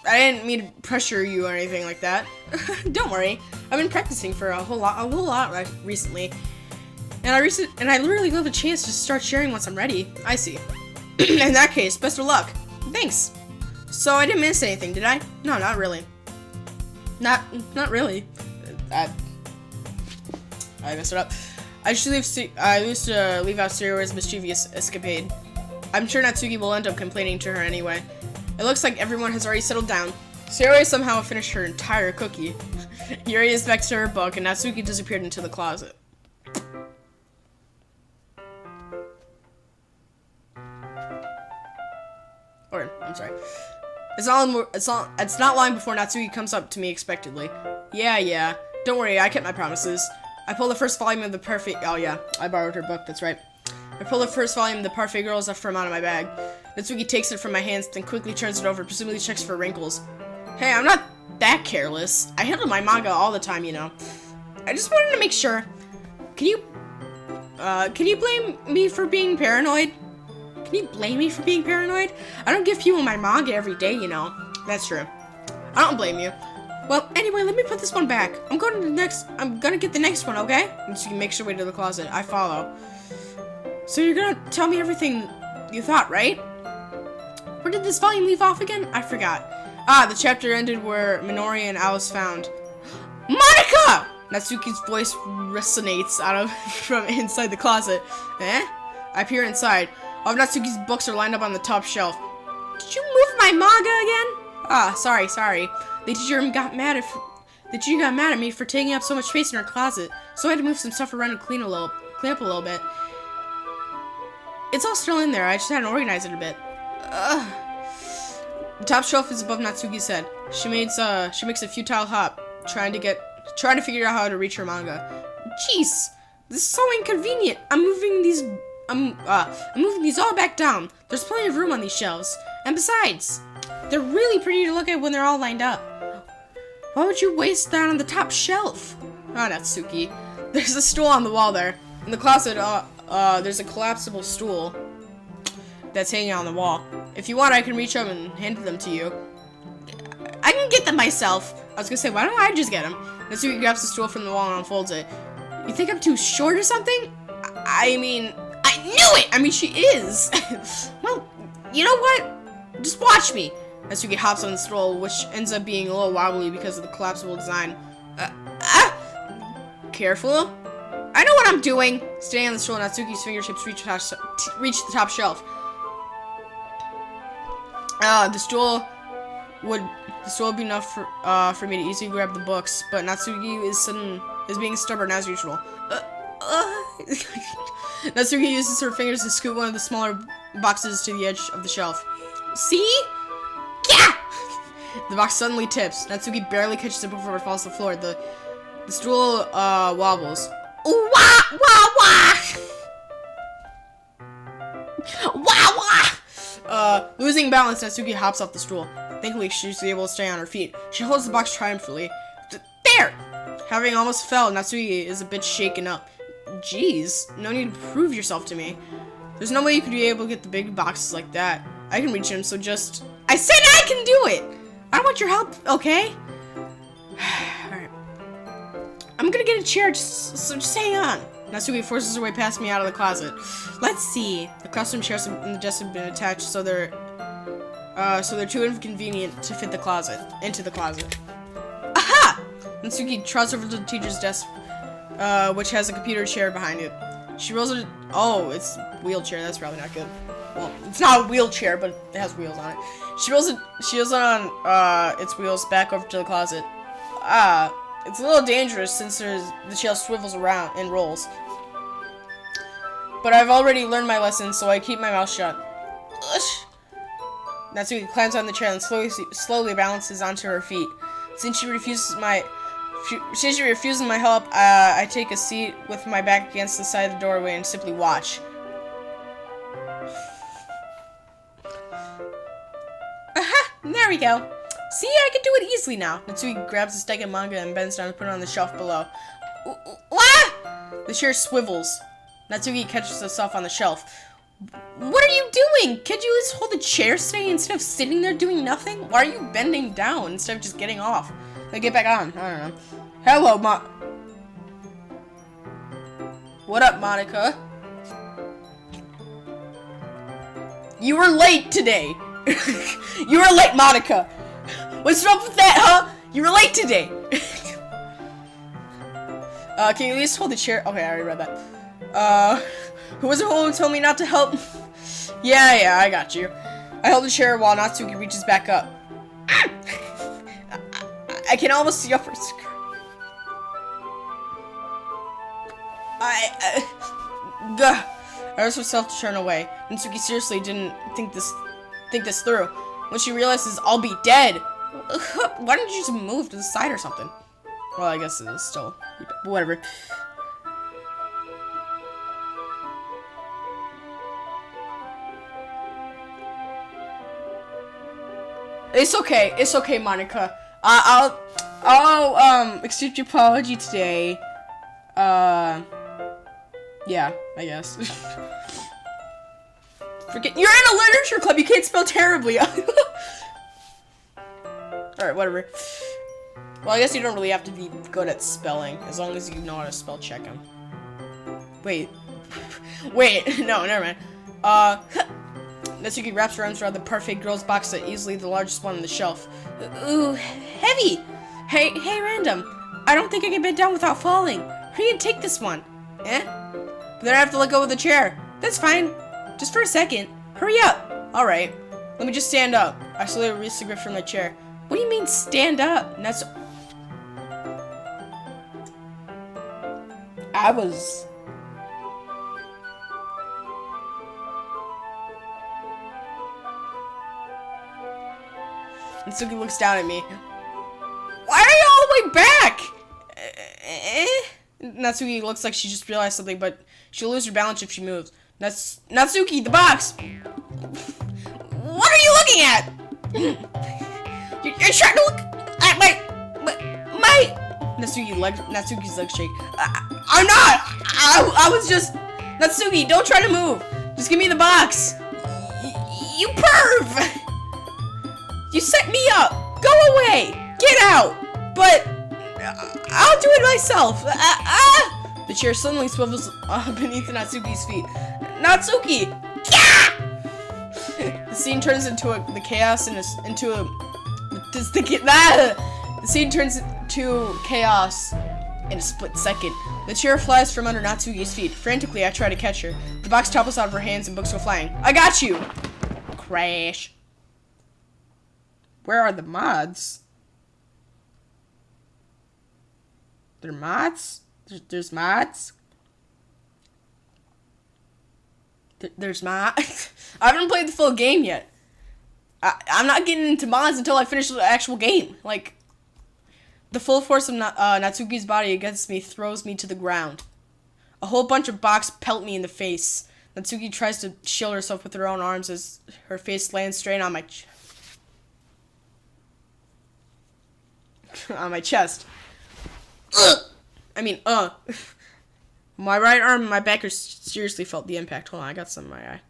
didn't mean to pressure you or anything like that. Don't worry. I've been practicing for a whole lot recently. And I really love a chance to start sharing once I'm ready. I see. In that case, best of luck. Thanks. So I didn't miss anything, did I? No, not really. Not really. I messed it up. I used to leave out Sayori's mischievous escapade. I'm sure Natsuki will end up complaining to her anyway. It looks like everyone has already settled down. Sayori somehow finished her entire cookie. Yuri is back to her book, and Natsuki disappeared into the closet. Or, I'm sorry. It's not long before Natsuki comes up to me expectedly. Yeah. Don't worry, I kept my promises. I pulled the first volume of the Perfect... Oh, yeah. I borrowed her book, that's right. I pulled the first volume of the Parfait Girls from out of my bag. Natsuki takes it from my hands, then quickly turns it over, presumably checks for wrinkles. Hey, I'm not that careless. I handle my manga all the time, you know. I just wanted to make sure. Can you blame me for being paranoid? Can you blame me for being paranoid? I don't give people my manga every day, you know. That's true. I don't blame you. Well, anyway, let me put this one back. I'm gonna get the next one, okay? Natsuki makes her way to the closet. I follow. So you're gonna tell me everything you thought, right? Where did this volume leave off again? I forgot. The chapter ended where Minori and Alice found Monica! Natsuki's voice resonates from inside the closet. I peer inside. All of Natsuki's books are lined up on the top shelf. Did you move my manga again? Sorry. The teacher got mad at me for taking up so much space in her closet, so I had to move some stuff around and clean up a little bit. It's all still in there. I just hadn't organized it a bit. Ugh. The top shelf is above Natsuki's head. She makes a futile hop, trying to figure out how to reach her manga. Jeez, this is so inconvenient. I'm moving these all back down. There's plenty of room on these shelves, and besides, they're really pretty to look at when they're all lined up. Why would you waste that on the top shelf? Ah, Natsuki. There's a stool on the wall there. In the closet, there's a collapsible stool that's hanging on the wall. If you want, I can reach up and hand them to you. I can get them myself. I was gonna say, why don't I just get them? Natsuki grabs the stool from the wall and unfolds it. You think I'm too short or something? I mean, I knew it! I mean, she is. Well, you know what? Just watch me. Natsuki hops on the stool, which ends up being a little wobbly because of the collapsible design. Careful. I know what I'm doing. Staying on the stool, Natsuki's fingertips reach the top shelf. The stool would be enough for me to easily grab the books, but Natsuki is being stubborn as usual. Natsuki uses her fingers to scoot one of the smaller boxes to the edge of the shelf. See? Yeah! The box suddenly tips. Natsuki barely catches it before it falls to the floor. The stool wobbles. Wah wah wah! Wah wah! Losing balance, Natsuki hops off the stool. Thankfully, she's able to stay on her feet. She holds the box triumphantly. There! Having almost fell, Natsuki is a bit shaken up. Jeez, no need to prove yourself to me. There's no way you could be able to get the big boxes like that. I can reach him, so just... I said I can do it! I don't want your help, okay? Alright. I'm gonna get a chair, so just hang on. Natsuki forces her way past me out of the closet. Let's see. The custom chairs in the desk have been attached, so they're too inconvenient to fit into the closet. Aha! Natsuki trots over to the teacher's desk, which has a computer chair behind it. She rolls it. Oh, it's a wheelchair. That's probably not good. Well, it's not a wheelchair, but it has wheels on it. She rolls it on its wheels back over to the closet. It's a little dangerous since the shelf swivels around and rolls. But I've already learned my lesson, so I keep my mouth shut. Ush. Natsuki climbs on the chair and slowly balances onto her feet. Since she refuses my help, I take a seat with my back against the side of the doorway and simply watch. Aha! There we go. See, I can do it easily now. Natsuki grabs a stack of manga and bends down to put it on the shelf below. The chair swivels. Natsuki catches herself on the shelf. What are you doing? Can't you just hold the chair steady instead of sitting there doing nothing? Why are you bending down instead of just getting off? Like, get back on. I don't know. Hello, What up, Monica? You were late today. You were late, Monica. What's up with that, huh? You were late today. Can you at least hold the chair? Okay, I already read that. Who was it who told me not to help? Yeah, I got you. I hold the chair while Natsuki reaches back up. I can almost see up her skirt. I forced myself to turn away. Natsuki seriously didn't think this through. When she realizes I'll be dead. Why didn't you just move to the side or something? Well, I guess it is still... whatever. It's okay, Monica. I'll accept your apology today. Yeah, I guess. Forget you're in a literature club. You can't spell terribly. All right, whatever. Well, I guess you don't really have to be good at spelling as long as you know how to spell check them. Wait, no, never mind. Natsuki wraps her arms around the parfait girl's box, that easily the largest one on the shelf. Ooh, heavy. Hey, random. I don't think I can bend down without falling. Hurry and take this one. Eh? But then I have to let go of the chair. That's fine. Just for a second. Hurry up. All right. Let me just stand up. I slowly release the grip from my chair. What do you mean stand up? And that's... Natsuki looks down at me. Why are you all the way back? Natsuki looks like she just realized something, but she'll lose her balance if she moves. Natsuki, the box! What are you looking at? You're trying to look at my Natsuki's legs shake. I'm not! I was just... Natsuki, don't try to move! Just give me the box! You perv! You set me up! Go away! Get out! But... I'll do it myself! The chair suddenly swivels beneath Natsuki's feet. Natsuki! The scene turns into the chaos and the scene turns to chaos in a split second. The chair flies from under Natsuki's feet. Frantically, I try to catch her. The box topples out of her hands and books go flying. I got you! Crash. Where are the mods? They're mods? There's mods? There's mods? I haven't played the full game yet. I'm not getting into mods until I finish the actual game. Like, the full force of Natsuki's body against me throws me to the ground. A whole bunch of box pelt me in the face. Natsuki tries to shield herself with her own arms as her face lands straight on my on my chest. My right arm and my back are seriously felt the impact. Hold on, I got some in my eye.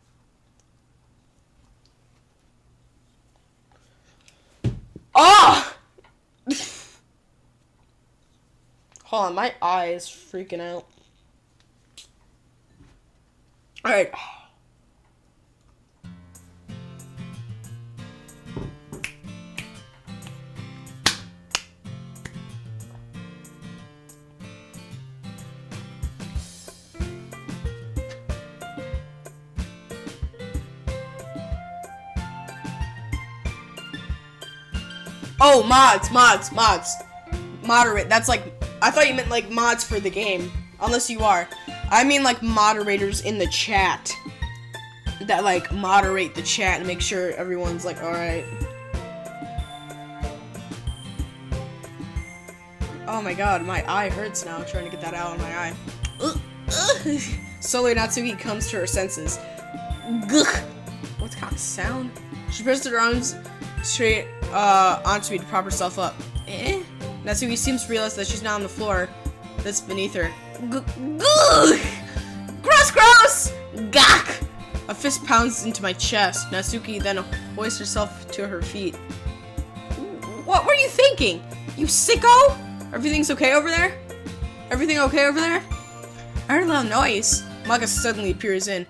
Oh! Hold on, my eye is freaking out. Alright. Oh, mods. Moderate. That's like, I thought you meant like mods for the game. Unless you are. I mean like moderators in the chat. That like moderate the chat and make sure everyone's like, alright. Oh my god, my eye hurts now trying to get that out of my eye. Slowly Natsuki comes to her senses. Gugh. What kind of sound? She presses her arms straight onto me to prop herself up. Natsuki seems to realize that she's not on the floor that's beneath her. Gross! Gak! A fist pounds into my chest. Natsuki then hoists herself to her feet. What were you thinking? You sicko? Everything's okay over there? Everything okay over there? I heard a loud noise. Manga suddenly appears in.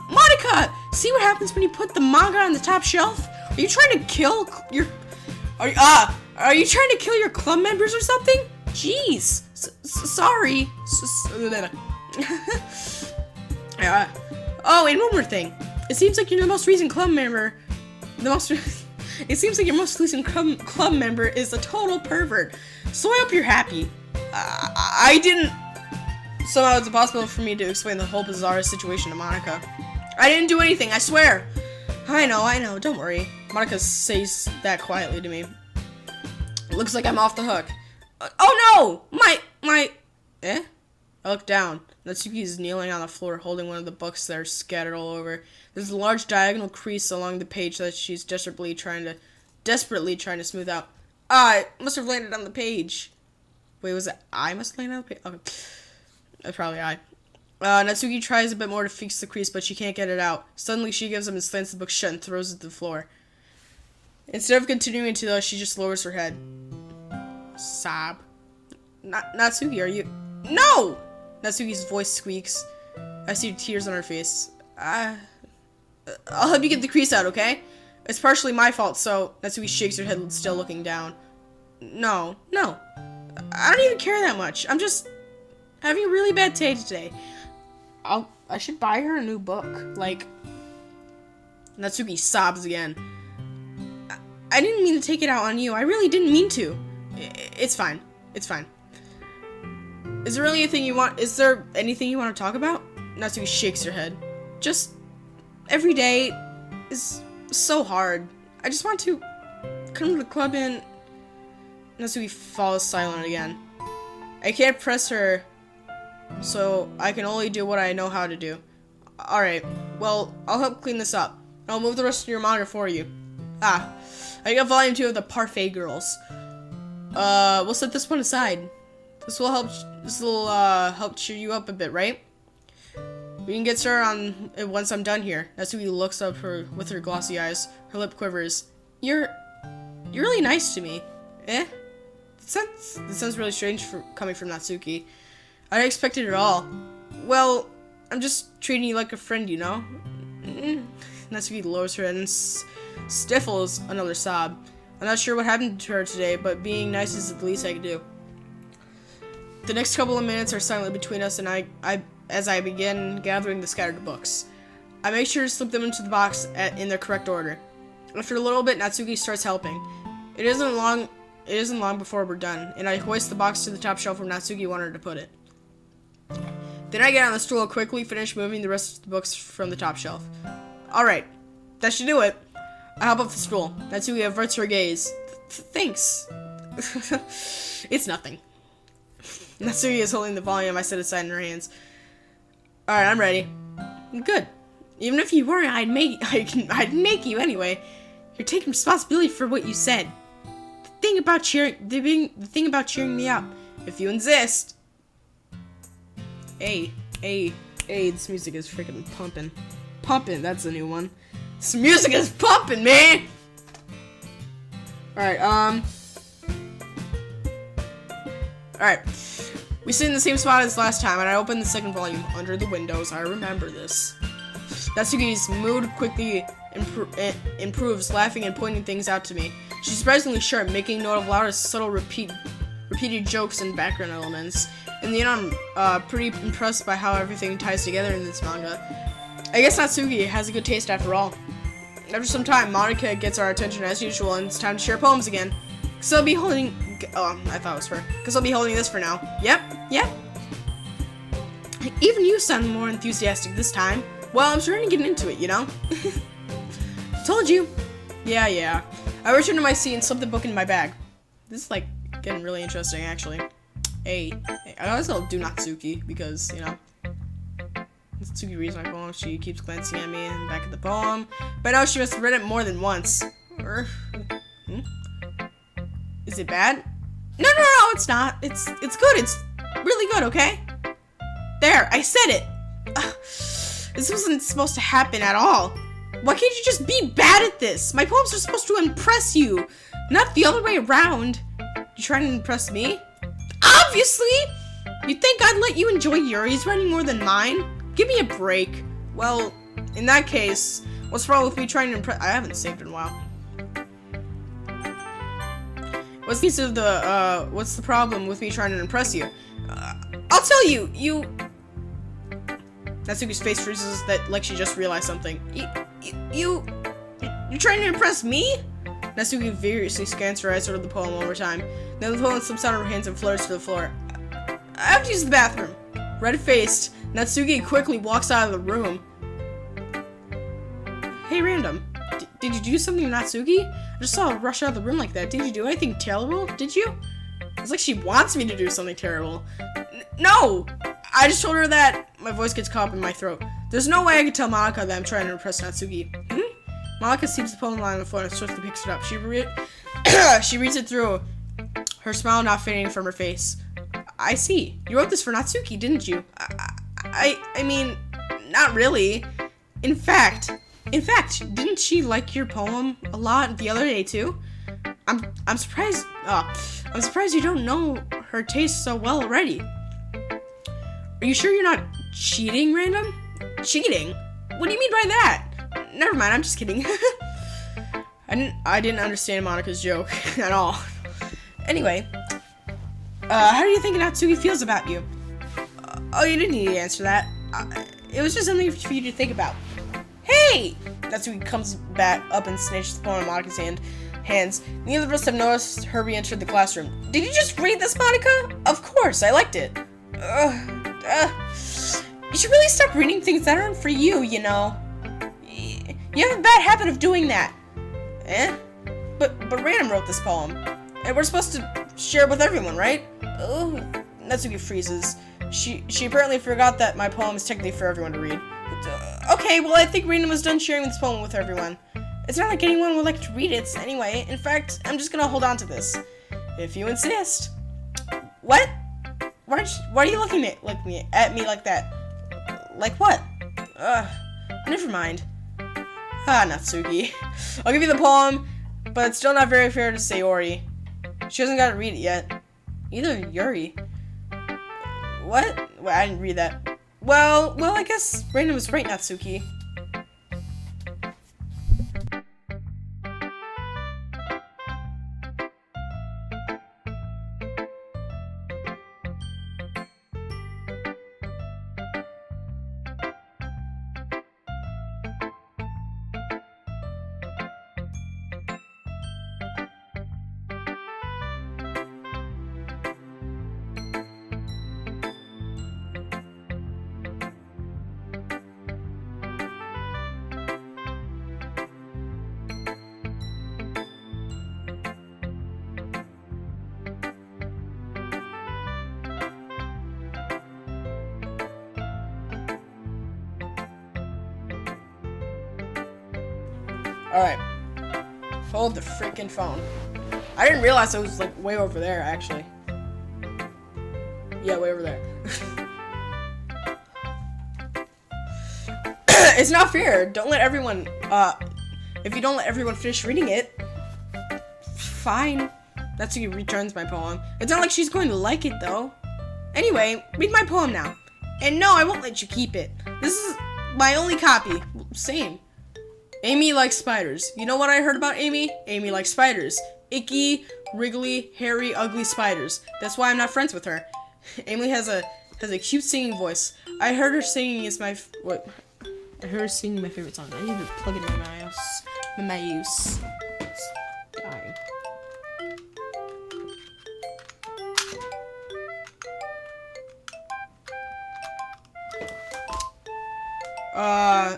Monica! See what happens when you put the manga on the top shelf? Are you trying to kill your... Are you trying to kill your club members or something? Jeez. Sorry. Oh, and one more thing. It seems like you're the most recent club member. It seems like your most recent club member is a total pervert. So I hope you're happy. I didn't... Somehow it's impossible for me to explain the whole bizarre situation to Monica. I didn't do anything, I swear. I know, don't worry. Monica says that quietly to me. Looks like I'm off the hook. Oh no! My... I look down. Natsuki is kneeling on the floor holding one of the books that are scattered all over. There's a large diagonal crease along the page that she's desperately trying to smooth out. It must have landed on the page. Wait, was it I must have landed on the page? Okay. That's probably I. Natsuki tries a bit more to fix the crease, but she can't get it out. Suddenly, she gives up and slams the book shut and throws it to the floor. Instead of continuing to though, she just lowers her head. Sob. Natsuki, are you... No! Natsuki's voice squeaks. I see tears on her face. I'll help you get the crease out, okay? It's partially my fault, so... Natsuki shakes her head, still looking down. No. I don't even care that much. I'm just having a really bad day today. I should buy her a new book. Like... Natsuki sobs again. I didn't mean to take it out on you. I really didn't mean to. It's fine. Is there really anything you want? Is there anything you want to talk about? Natsuki shakes her head. Just every day is so hard. I just want to come to the club and Natsuki falls silent again. I can't press her, so I can only do what I know how to do. Alright, well, I'll help clean this up. I'll move the rest of your manga for you. I got volume 2 of the Parfait Girls. We'll set this one aside. This will help cheer you up a bit, right? We can get started on it once I'm done here. Natsuki looks up with her glossy eyes. Her lip quivers. You're really nice to me. This sounds really strange coming from Natsuki. I didn't expect it at all. Well, I'm just treating you like a friend, you know? Natsuki lowers her head and stifles another sob. I'm not sure what happened to her today, but being nice is the least I can do. The next couple of minutes are silent between us, and as I begin gathering the scattered books. I make sure to slip them into the box in their correct order. After a little bit, Natsuki starts helping. It isn't long before we're done, and I hoist the box to the top shelf where Natsuki wanted to put it. Then I get on the stool and quickly finish moving the rest of the books from the top shelf. Alright, that should do it. I hop off the stool. Natsuki averts her gaze. Thanks. It's nothing. Natsuki is holding the volume I set aside in her hands. Alright, I'm ready. Good. Even if you weren't, I'd make you anyway. You're taking responsibility for what you said. The thing about cheering me up. If you insist. Hey, this music is freaking pumping. Pumping, that's a new one. This music is pumping, man! Alright, Alright. We sit in the same spot as last time, and I open the second volume under the windows. I remember this. Natsuki's mood quickly improves, laughing and pointing things out to me. She's surprisingly sharp, making note of loud, subtle, repeated jokes and background elements. In the end, I'm pretty impressed by how everything ties together in this manga. I guess Natsuki has a good taste after all. After some time, Monica gets our attention as usual, and it's time to share poems again. Cause I'll be holding. Oh, I thought it was her. Cause I'll be holding this for now. Yep. Even you sound more enthusiastic this time. Well, I'm starting to get into it, you know? Told you. Yeah. I return to my seat and slip the book in my bag. This is, like, getting really interesting, actually. Hey. I always will do Natsuki, because, you know. Natsuki reads my poem. She keeps glancing at me and back at the poem. But I know she must have read it more than once. Is it bad? No, it's not. It's good. It's really good, okay? There, I said it. This wasn't supposed to happen at all. Why can't you just be bad at this? My poems are supposed to impress you, not the other way around. You trying to impress me? Obviously! You think I'd let you enjoy Yuri's writing more than mine? Give me a break. Well, in that case, what's wrong with me trying to impress? I haven't saved in a while. What's the problem with me trying to impress you? I'll tell you. Natsuki's face freezes like she just realized something. You're trying to impress me? Natsuki vigorously scans her eyes over the poem one more time. Then the poem slips out of her hands and flutters to the floor. I have to use the bathroom. Red-faced, Natsuki quickly walks out of the room. Hey, random. Did you do something to Natsuki? I just saw her rush out of the room like that. Did you do anything terrible? Did you? It's like she wants me to do something terrible. No! I just told her that. My voice gets caught up in my throat. There's no way I could tell Monica that I'm trying to impress Natsuki. Monica sees the poem line on the floor and swiftly picks it up. She reads it through, her smile not fading from her face. I see. You wrote this for Natsuki, didn't you? I mean, not really. In fact, didn't she like your poem a lot the other day too? I'm surprised. I'm surprised you don't know her taste so well already. Are you sure you're not cheating, random? Cheating? What do you mean by that? Never mind, I'm just kidding. I didn't understand Monica's joke at all. Anyway, how do you think Natsuki feels about you? Oh, you didn't need to answer that. It was just something for you to think about. Hey! Natsuki comes back up and snatches the poem in Monica's hands. Neither of us have noticed her re-enter the classroom. Did you just read this, Monica? Of course, I liked it. You should really stop reading things that aren't for you, you know. You have a bad habit of doing that. But Random wrote this poem, and we're supposed to share it with everyone, right? Oh, Natsuki freezes. She apparently forgot that my poem is technically for everyone to read. Okay, well, I think Random was done sharing this poem with everyone. It's not like anyone would like to read it anyway. In fact, I'm just gonna hold on to this, if you insist. What? Why are you looking at me like that? Like what? Never mind. Natsuki. I'll give you the poem, but it's still not very fair to Sayori. She hasn't got to read it yet. Either Yuri. What? Wait, I didn't read that. Well, I guess Random was right, Natsuki. Alright. Hold the freaking phone. I didn't realize it was, like, way over there, actually. Yeah, way over there. It's not fair. Don't let everyone, if you don't let everyone finish reading it, fine. That's who returns my poem. It's not like she's going to like it, though. Anyway, read my poem now. And no, I won't let you keep it. This is my only copy. Same. Amy likes spiders. You know what I heard about Amy? Amy likes spiders. Icky, wriggly, hairy, ugly spiders. That's why I'm not friends with her. Amy has a cute singing voice. I heard her singing I heard her singing my favorite song. I need to plug it in my mouse. It's dying.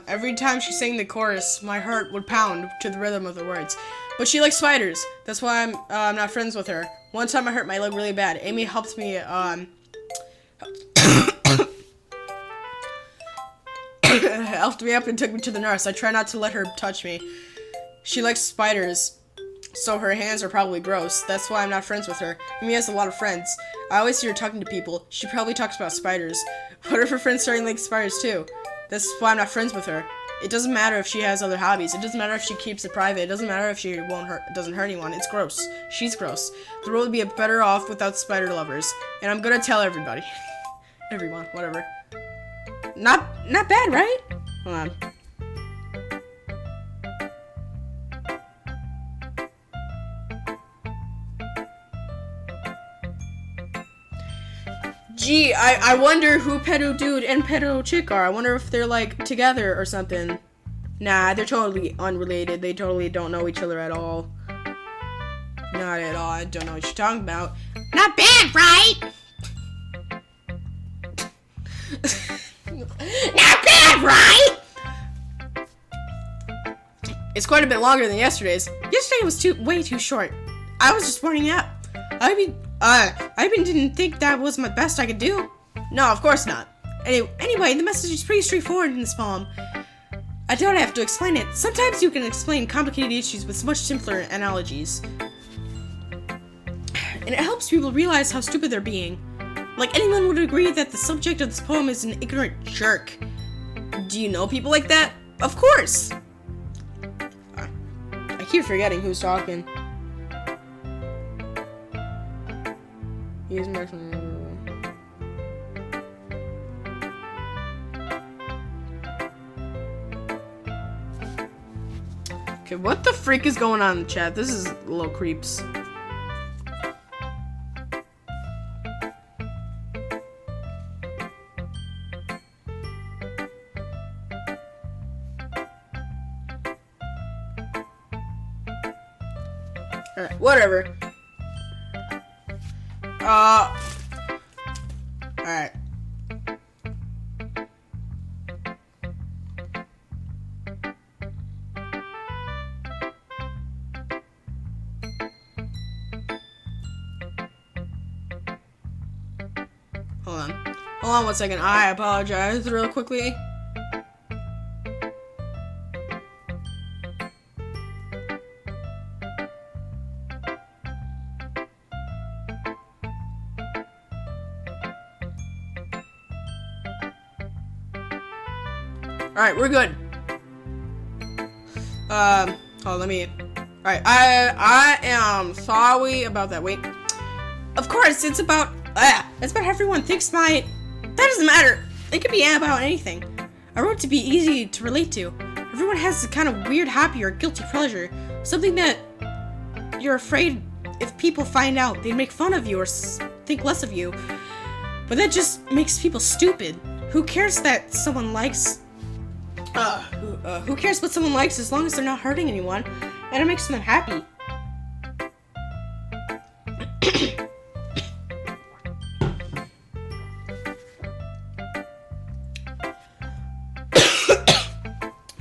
Every time she sang the chorus, my heart would pound to the rhythm of the words. But she likes spiders. That's why I'm not friends with her. One time I hurt my leg really bad. Amy helped me, helped me up and took me to the nurse. I try not to let her touch me. She likes spiders, so her hands are probably gross. That's why I'm not friends with her. Amy has a lot of friends. I always see her talking to people. She probably talks about spiders. What if her friends starting like spiders too? That's why I'm not friends with her. It doesn't matter if she has other hobbies. It doesn't matter if she keeps it private. It doesn't matter if she doesn't hurt anyone. It's gross. She's gross. The world would be better off without spider lovers. And I'm gonna tell everybody. Everyone, whatever. Not bad, right? Hold on. Gee, I wonder who Pedo Dude and Pedo Chick are. I wonder if they're, like, together or something. Nah, they're totally unrelated. They totally don't know each other at all. Not at all. I don't know what you're talking about. Not bad, right? Not bad, right? It's quite a bit longer than yesterday's. Yesterday was way too short. I was just warming up. I didn't think that was my best I could do. No, of course not. Anyway, the message is pretty straightforward in this poem. I don't have to explain it. Sometimes you can explain complicated issues with much simpler analogies. And it helps people realize how stupid they're being. Like, anyone would agree that the subject of this poem is an ignorant jerk. Do you know people like that? Of course! I keep forgetting who's talking. Okay, what the freak is going on in the chat? This is low creeps. Alright, whatever. Alright. Hold on. Hold on 1 second. I apologize real quickly. Alright, we're good. Oh, let me... Alright, I am sorry about that. Wait. Of course, it's about everyone thinks my... That doesn't matter. It could be about anything. I wrote to be easy to relate to. Everyone has a kind of weird happy or guilty pleasure. Something that you're afraid if people find out, they'd make fun of you or think less of you. But that just makes people stupid. Who cares that someone likes... who cares what someone likes as long as they're not hurting anyone and it makes them happy?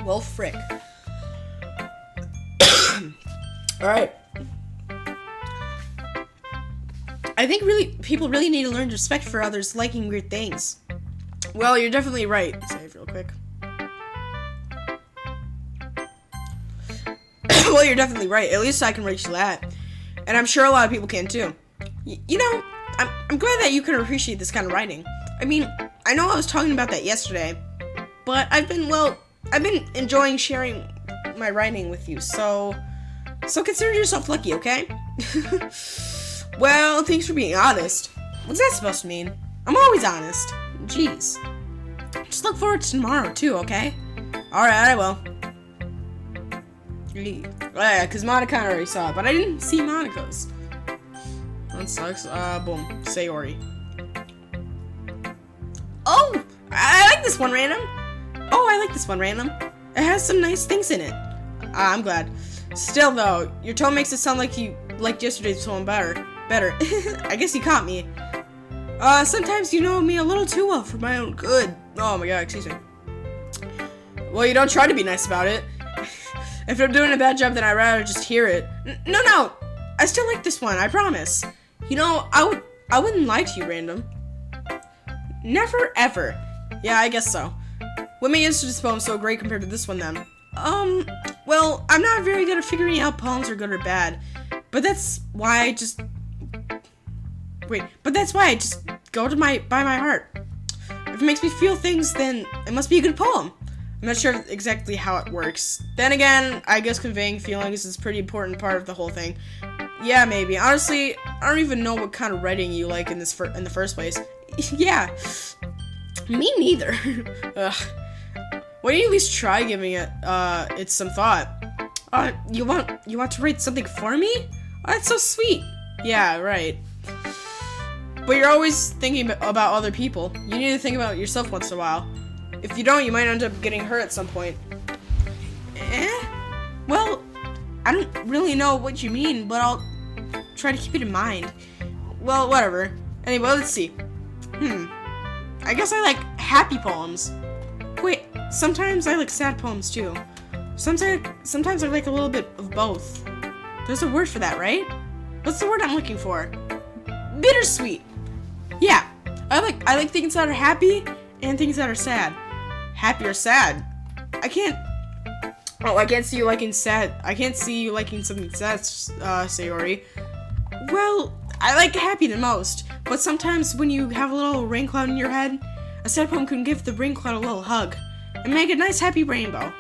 Well, frick. Alright. I think people really need to learn respect for others liking weird things. Well, you're definitely right. Save real quick. Well, you're definitely right. At least I can reach that. And I'm sure a lot of people can too. You know, I'm glad that you can appreciate this kind of writing. I mean, I know I was talking about that yesterday, but I've been enjoying sharing my writing with you, so consider yourself lucky, okay? Well, thanks for being honest. What's that supposed to mean? I'm always honest. Jeez. Just look forward to tomorrow too, okay? Alright, I will. Yeah, because Monica already saw it, but I didn't see Monica's. That sucks. Boom. Sayori. Oh! I like this one, Random. Oh, I like this one, Random. It has some nice things in it. I'm glad. Still, though, your tone makes it sound like you liked yesterday's tone better. I guess you caught me. Sometimes you know me a little too well for my own good. Oh my god, excuse me. Well, you don't try to be nice about it. If I'm doing a bad job, then I'd rather just hear it. No. I still like this one, I promise. You know, I wouldn't lie to you, Random. Never, ever. Yeah, I guess so. What made yesterday's poem so great compared to this one, then? Well, I'm not very good at figuring out poems are good or bad. But that's why I just... go by my heart. If it makes me feel things, then it must be a good poem. I'm not sure exactly how it works. Then again, I guess conveying feelings is a pretty important part of the whole thing. Yeah, maybe. Honestly, I don't even know what kind of writing you like in the first place. Yeah, me neither. Ugh. Why don't you at least try giving it some thought? You want to write something for me? Oh, that's so sweet. Yeah, right. But you're always thinking about other people. You need to think about yourself once in a while. If you don't, you might end up getting hurt at some point. Well, I don't really know what you mean, but I'll try to keep it in mind. Well, whatever. Anyway, let's see. I guess I like happy poems. Wait, sometimes I like sad poems too. Sometimes I like a little bit of both. There's a word for that, right? What's the word I'm looking for? Bittersweet. Yeah, I like things that are happy and things that are sad. Happy or sad. I can't see you liking sad. I can't see you liking something sad, Sayori. Well, I like happy the most, but sometimes when you have a little rain cloud in your head, a sad poem can give the rain cloud a little hug and make a nice happy rainbow.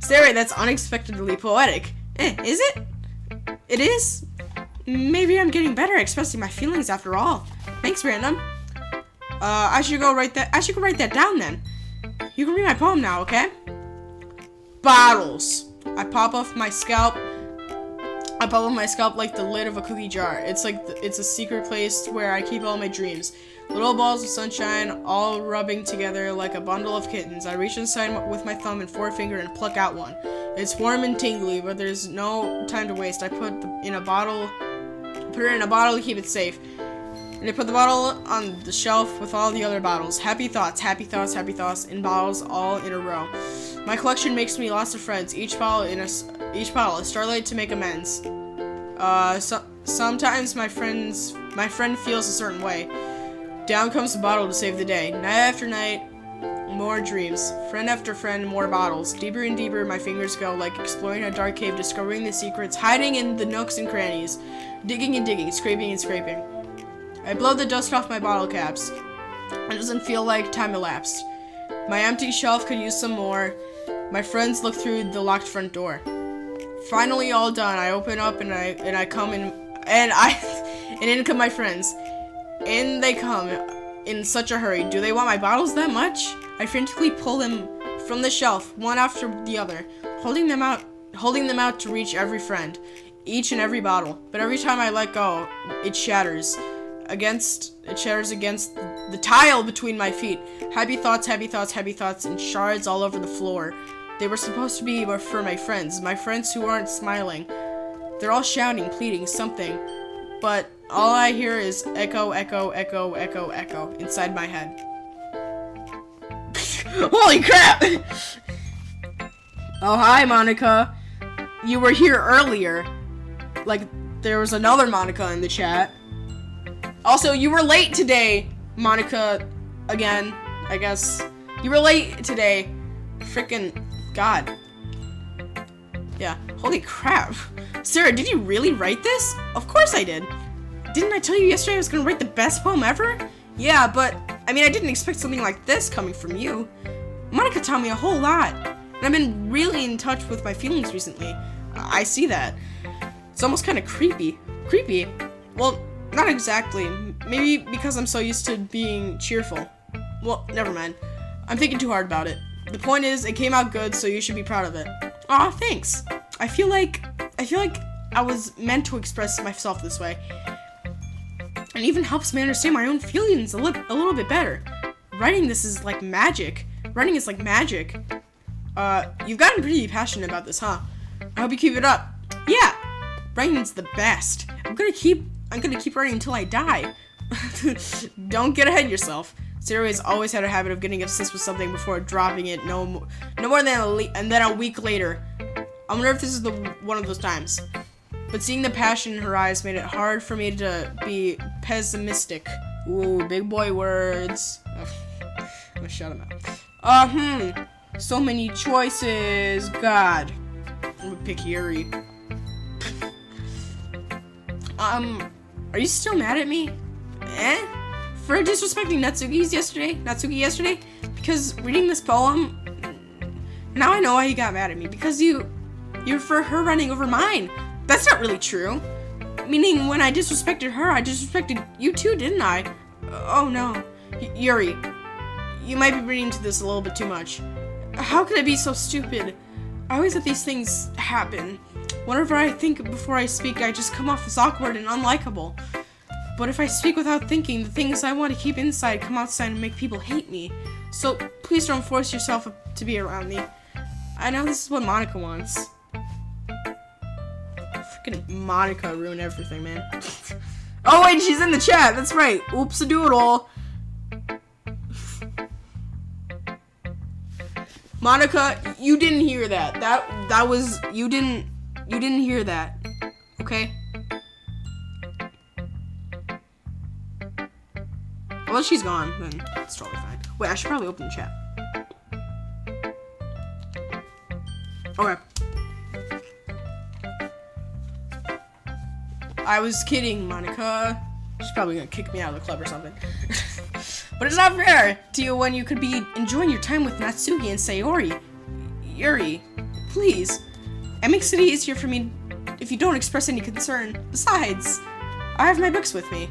Sayori, that's unexpectedly poetic. Is it? It is? Maybe I'm getting better at expressing my feelings after all. Thanks, Random. I should go write that down then. You can read my poem now, okay? Bottles. I pop off my scalp like the lid of a cookie jar. It's a secret place where I keep all my dreams. Little balls of sunshine, all rubbing together like a bundle of kittens. I reach inside with my thumb and forefinger and pluck out one. It's warm and tingly, but there's no time to waste. I put it in a bottle to keep it safe. And I put the bottle on the shelf with all the other bottles. Happy thoughts, in bottles all in a row. My collection makes me lots of friends. Each bottle a starlight to make amends. Sometimes my friend feels a certain way. Down comes the bottle to save the day. Night after night, more dreams. Friend after friend, more bottles. Deeper and deeper my fingers go, like exploring a dark cave, discovering the secrets, hiding in the nooks and crannies. Digging and digging, scraping and scraping. I blow the dust off my bottle caps. It doesn't feel like time elapsed. My empty shelf could use some more. My friends look through the locked front door. Finally all done. I open up and I come in and in come my friends. In they come in such a hurry. Do they want my bottles that much? I frantically pull them from the shelf, one after the other, holding them out to reach every friend, each and every bottle. But every time I let go, it shatters against the tile between my feet. Happy thoughts, happy thoughts, happy thoughts, and shards all over the floor. They were supposed to be for my friends who aren't smiling. They're all shouting, pleading, something. But all I hear is echo, echo, echo, echo, echo inside my head. Holy crap! Oh, hi, Monica. You were here earlier. Like, there was another Monica in the chat. Also, you were late today, Monica, again, I guess. You were late today. Frickin' God. Yeah, holy crap. Sarah, did you really write this? Of course I did. Didn't I tell you yesterday I was gonna write the best poem ever? Yeah, but, I mean, I didn't expect something like this coming from you. Monica taught me a whole lot, and I've been really in touch with my feelings recently. I see that. It's almost kind of creepy. Creepy? Well, not exactly. Maybe because I'm so used to being cheerful. Well, never mind. I'm thinking too hard about it. The point is, it came out good, so you should be proud of it. Aw, thanks. I feel like I was meant to express myself this way. It even helps me understand my own feelings a little bit better. Writing this is like magic. Writing is like magic. You've gotten pretty passionate about this, huh? I hope you keep it up. Yeah, writing's the best. I'm gonna keep writing until I die. Don't get ahead of yourself. Sarah has always had a habit of getting obsessed with something before dropping it no more than a week later. I wonder if this is one of those times. But seeing the passion in her eyes made it hard for me to be pessimistic. Ooh, big boy words. I'm gonna shut him out. So many choices. God. I'm gonna pick Yuri. Are you still mad at me? For disrespecting Natsuki yesterday? Because reading this poem, now I know why you got mad at me. Because you're for her running over mine. That's not really true. Meaning, when I disrespected her, I disrespected you too, didn't I? Oh no. Yuri, you might be reading into this a little bit too much. How could I be so stupid? I always let these things happen. Whenever I think before I speak, I just come off as awkward and unlikable. But if I speak without thinking, the things I want to keep inside come outside and make people hate me. So please don't force yourself to be around me. I know this is what Monica wants. Freaking Monica ruined everything, man. Oh wait, she's in the chat. That's right. Oops-a-doodle. Monica, you didn't hear that. That was you didn't hear that. Okay? Well, she's gone, then it's totally fine. Wait, I should probably open the chat. Okay. I was kidding, Monica. She's probably gonna kick me out of the club or something. But it's not fair to you when you could be enjoying your time with Natsuki and Sayori. Yuri, please. It makes it easier for me if you don't express any concern. Besides, I have my books with me.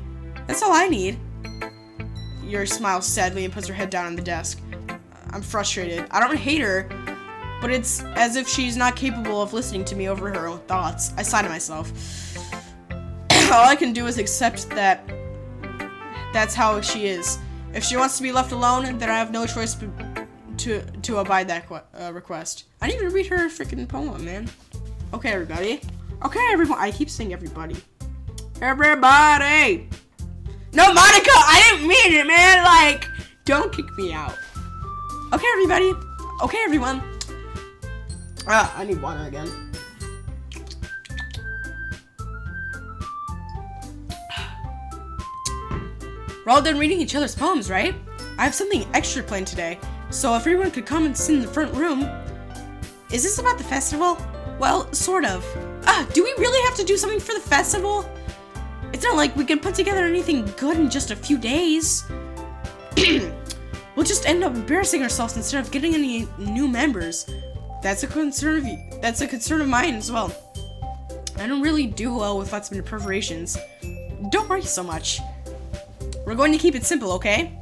That's all I need. Yuri smiles sadly and puts her head down on the desk. I'm frustrated. I don't hate her, but it's as if she's not capable of listening to me over her own thoughts. I sigh to myself. All I can do is accept that that's how she is. If she wants to be left alone, then I have no choice but to abide that request. I need to read her freaking poem, man. Okay, everybody. Okay, everyone. I keep saying everybody. Everybody! No, Monica! I didn't mean it, man! Like, don't kick me out. Okay, everybody. Okay, everyone. I need water again. we're all done reading each other's poems, right? I have something extra planned today, so if everyone could come and sit in the front room. Is this about the festival? Well, sort of. Do we really have to do something for the festival? It's not like we can put together anything good in just a few days. We'll just end up embarrassing ourselves instead of getting any new members. That's a concern of mine as well. I don't really do well with lots of preparations. Don't worry so much. We're going to keep it simple, okay?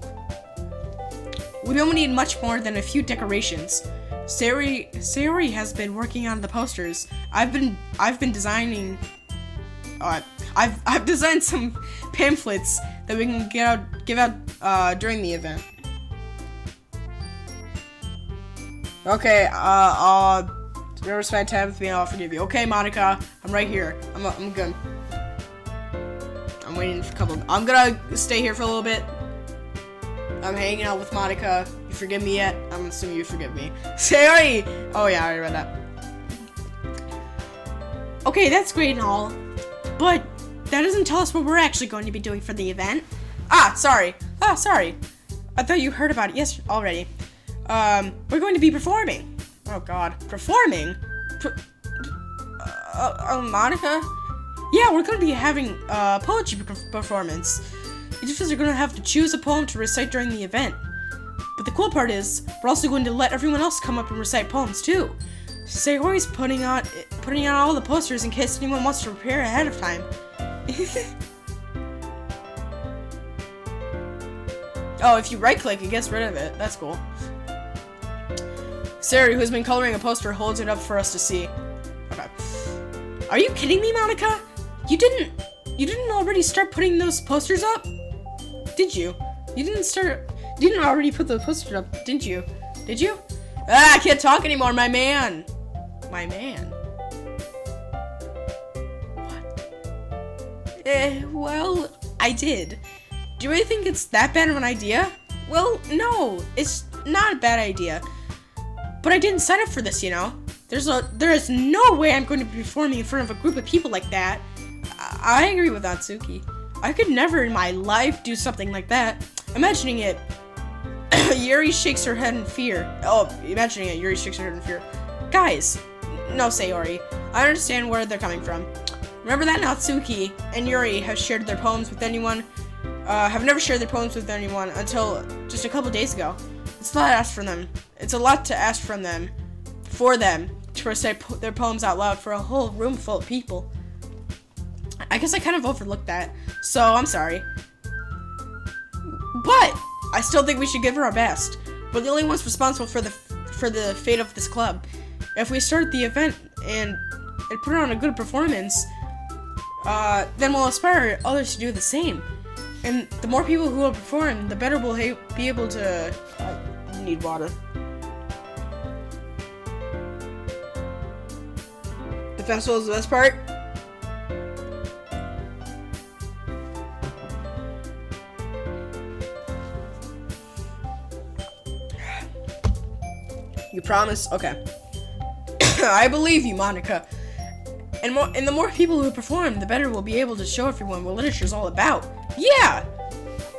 We don't need much more than a few decorations. Sayori has been working on the posters. I've been designing. I've designed some pamphlets that we can give out during the event. Okay, never spend time with me, I'll forgive you. Okay, Monica, I'm right here. I'm good. I'm waiting for a couple. I'm gonna stay here for a little bit. I'm hanging out with Monica. You forgive me yet? I'm assuming you forgive me. Sayori! Oh yeah, I already read that. Okay, that's great and all, but that doesn't tell us what we're actually going to be doing for the event. Sorry. I thought you heard about it already. We're going to be performing. Oh god, performing? Monica? Yeah, we're going to be having a poetry performance. Each of us are going to have to choose a poem to recite during the event. But the cool part is, we're also going to let everyone else come up and recite poems too. Sayori's putting out all the posters in case anyone wants to prepare ahead of time. Oh, if you right-click, it gets rid of it. That's cool. Sayori, who's been coloring a poster, holds it up for us to see. Okay. Are you kidding me, Monica? You didn't already start putting those posters up? Did you? You didn't already put the posters up, didn't you? Did you? I can't talk anymore, my man. My man. What? Well, I did. Do you really think it's that bad of an idea? Well, no, it's not a bad idea. But I didn't sign up for this, you know? There is no way I'm going to be performing in front of a group of people like that. I agree with Atsuki. I could never in my life do something like that. Imagining it, Yuri shakes her head in fear. Oh, imagining it, Yuri shakes her head in fear. Guys, no, Sayori. I understand where they're coming from. Remember that Natsuki and Yuri have shared their poems with anyone? Have never shared their poems with anyone until just a couple days ago. It's a lot to ask from them. It's a lot to ask from them, for them to recite their poems out loud for a whole room full of people. I guess I kind of overlooked that, so I'm sorry. But I still think we should give her our best. We're the only ones responsible for the fate of this club. If we start the event and put on a good performance, then we'll inspire others to do the same. And the more people who will perform, the better we'll be able to. I need water. The festival is the best part. You promise? Okay. I believe you, Monica. And the more people who perform, the better we'll be able to show everyone what literature's all about. Yeah!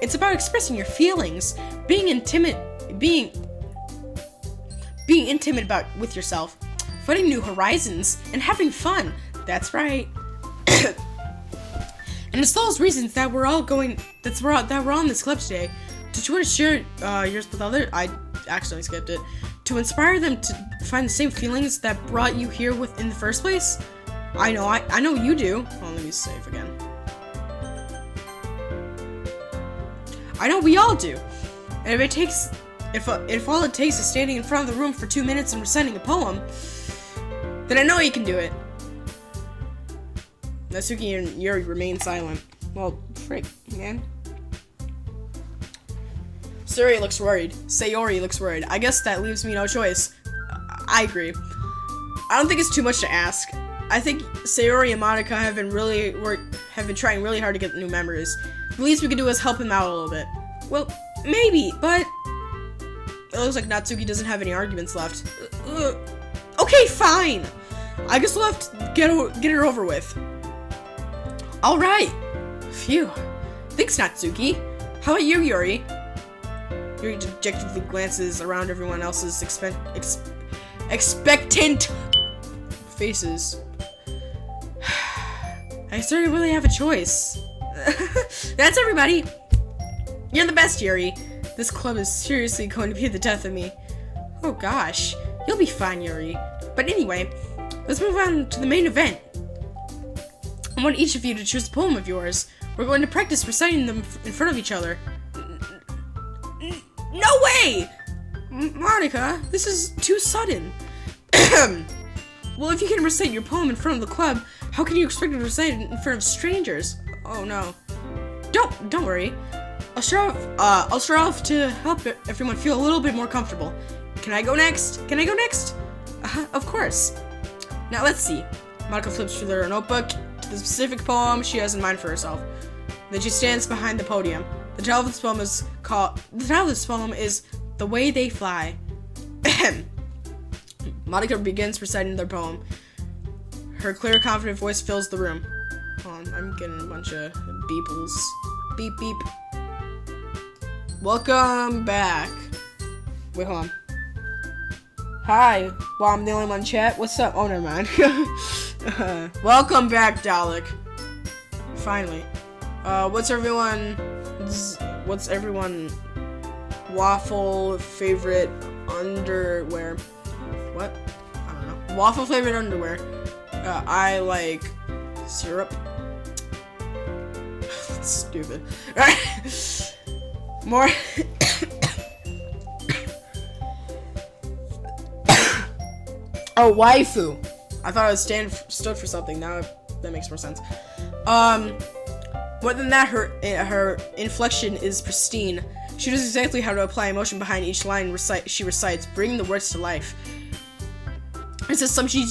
It's about expressing your feelings, being intimate with yourself, finding new horizons, and having fun. That's right. And it's those reasons that we're all on this club today. Did you want to share yours with others? I accidentally skipped it. To inspire them to find the same feelings that brought you here in the first place? I know you do. Oh, let me save again. I know we all do. And if all it takes is standing in front of the room for 2 minutes and reciting a poem, then I know you can do it. Natsuki and Yuri remain silent. Well, frick, man. Sayori looks worried. I guess that leaves me no choice. I agree. I don't think it's too much to ask. I think Sayori and Monica have been trying really hard to get new members. The least we can do is help him out a little bit. Well, maybe, but it looks like Natsuki doesn't have any arguments left. Okay, fine. I guess we'll have to get her over with. All right. Phew. Thanks, Natsuki. How about you, Yuri? Yuri dejectedly glances around everyone else's expectant faces. I certainly really have a choice. That's everybody. You're the best, Yuri. This club is seriously going to be the death of me. Oh gosh, you'll be fine, Yuri. But anyway, let's move on to the main event. I want each of you to choose a poem of yours. We're going to practice reciting them in front of each other. No way! Monica, this is too sudden. Well, if you can recite your poem in front of the club, how can you expect to recite it in front of strangers? Oh no. Don't worry. I'll start off to help everyone feel a little bit more comfortable. Can I go next? Of course. Now let's see. Monica flips through her notebook to the specific poem she has in mind for herself. Then she stands behind the podium. The title of this poem is The Way They Fly. Monica begins reciting their poem. Her clear, confident voice fills the room. Hold on, I'm getting a bunch of beeples. Beep, beep. Welcome back. Wait, hold on. Hi. Well, I'm the only one in chat. What's up? Oh, never mind. Welcome back, Dalek. Finally. What's everyone waffle favorite underwear? What? I don't know. Waffle flavored underwear. I like syrup. That's stupid. Alright. More. Oh, waifu. I thought it stood for something. Now that makes more sense. More than that, her inflection is pristine. She knows exactly how to apply emotion behind each line she recites, bringing the words to life. Is this something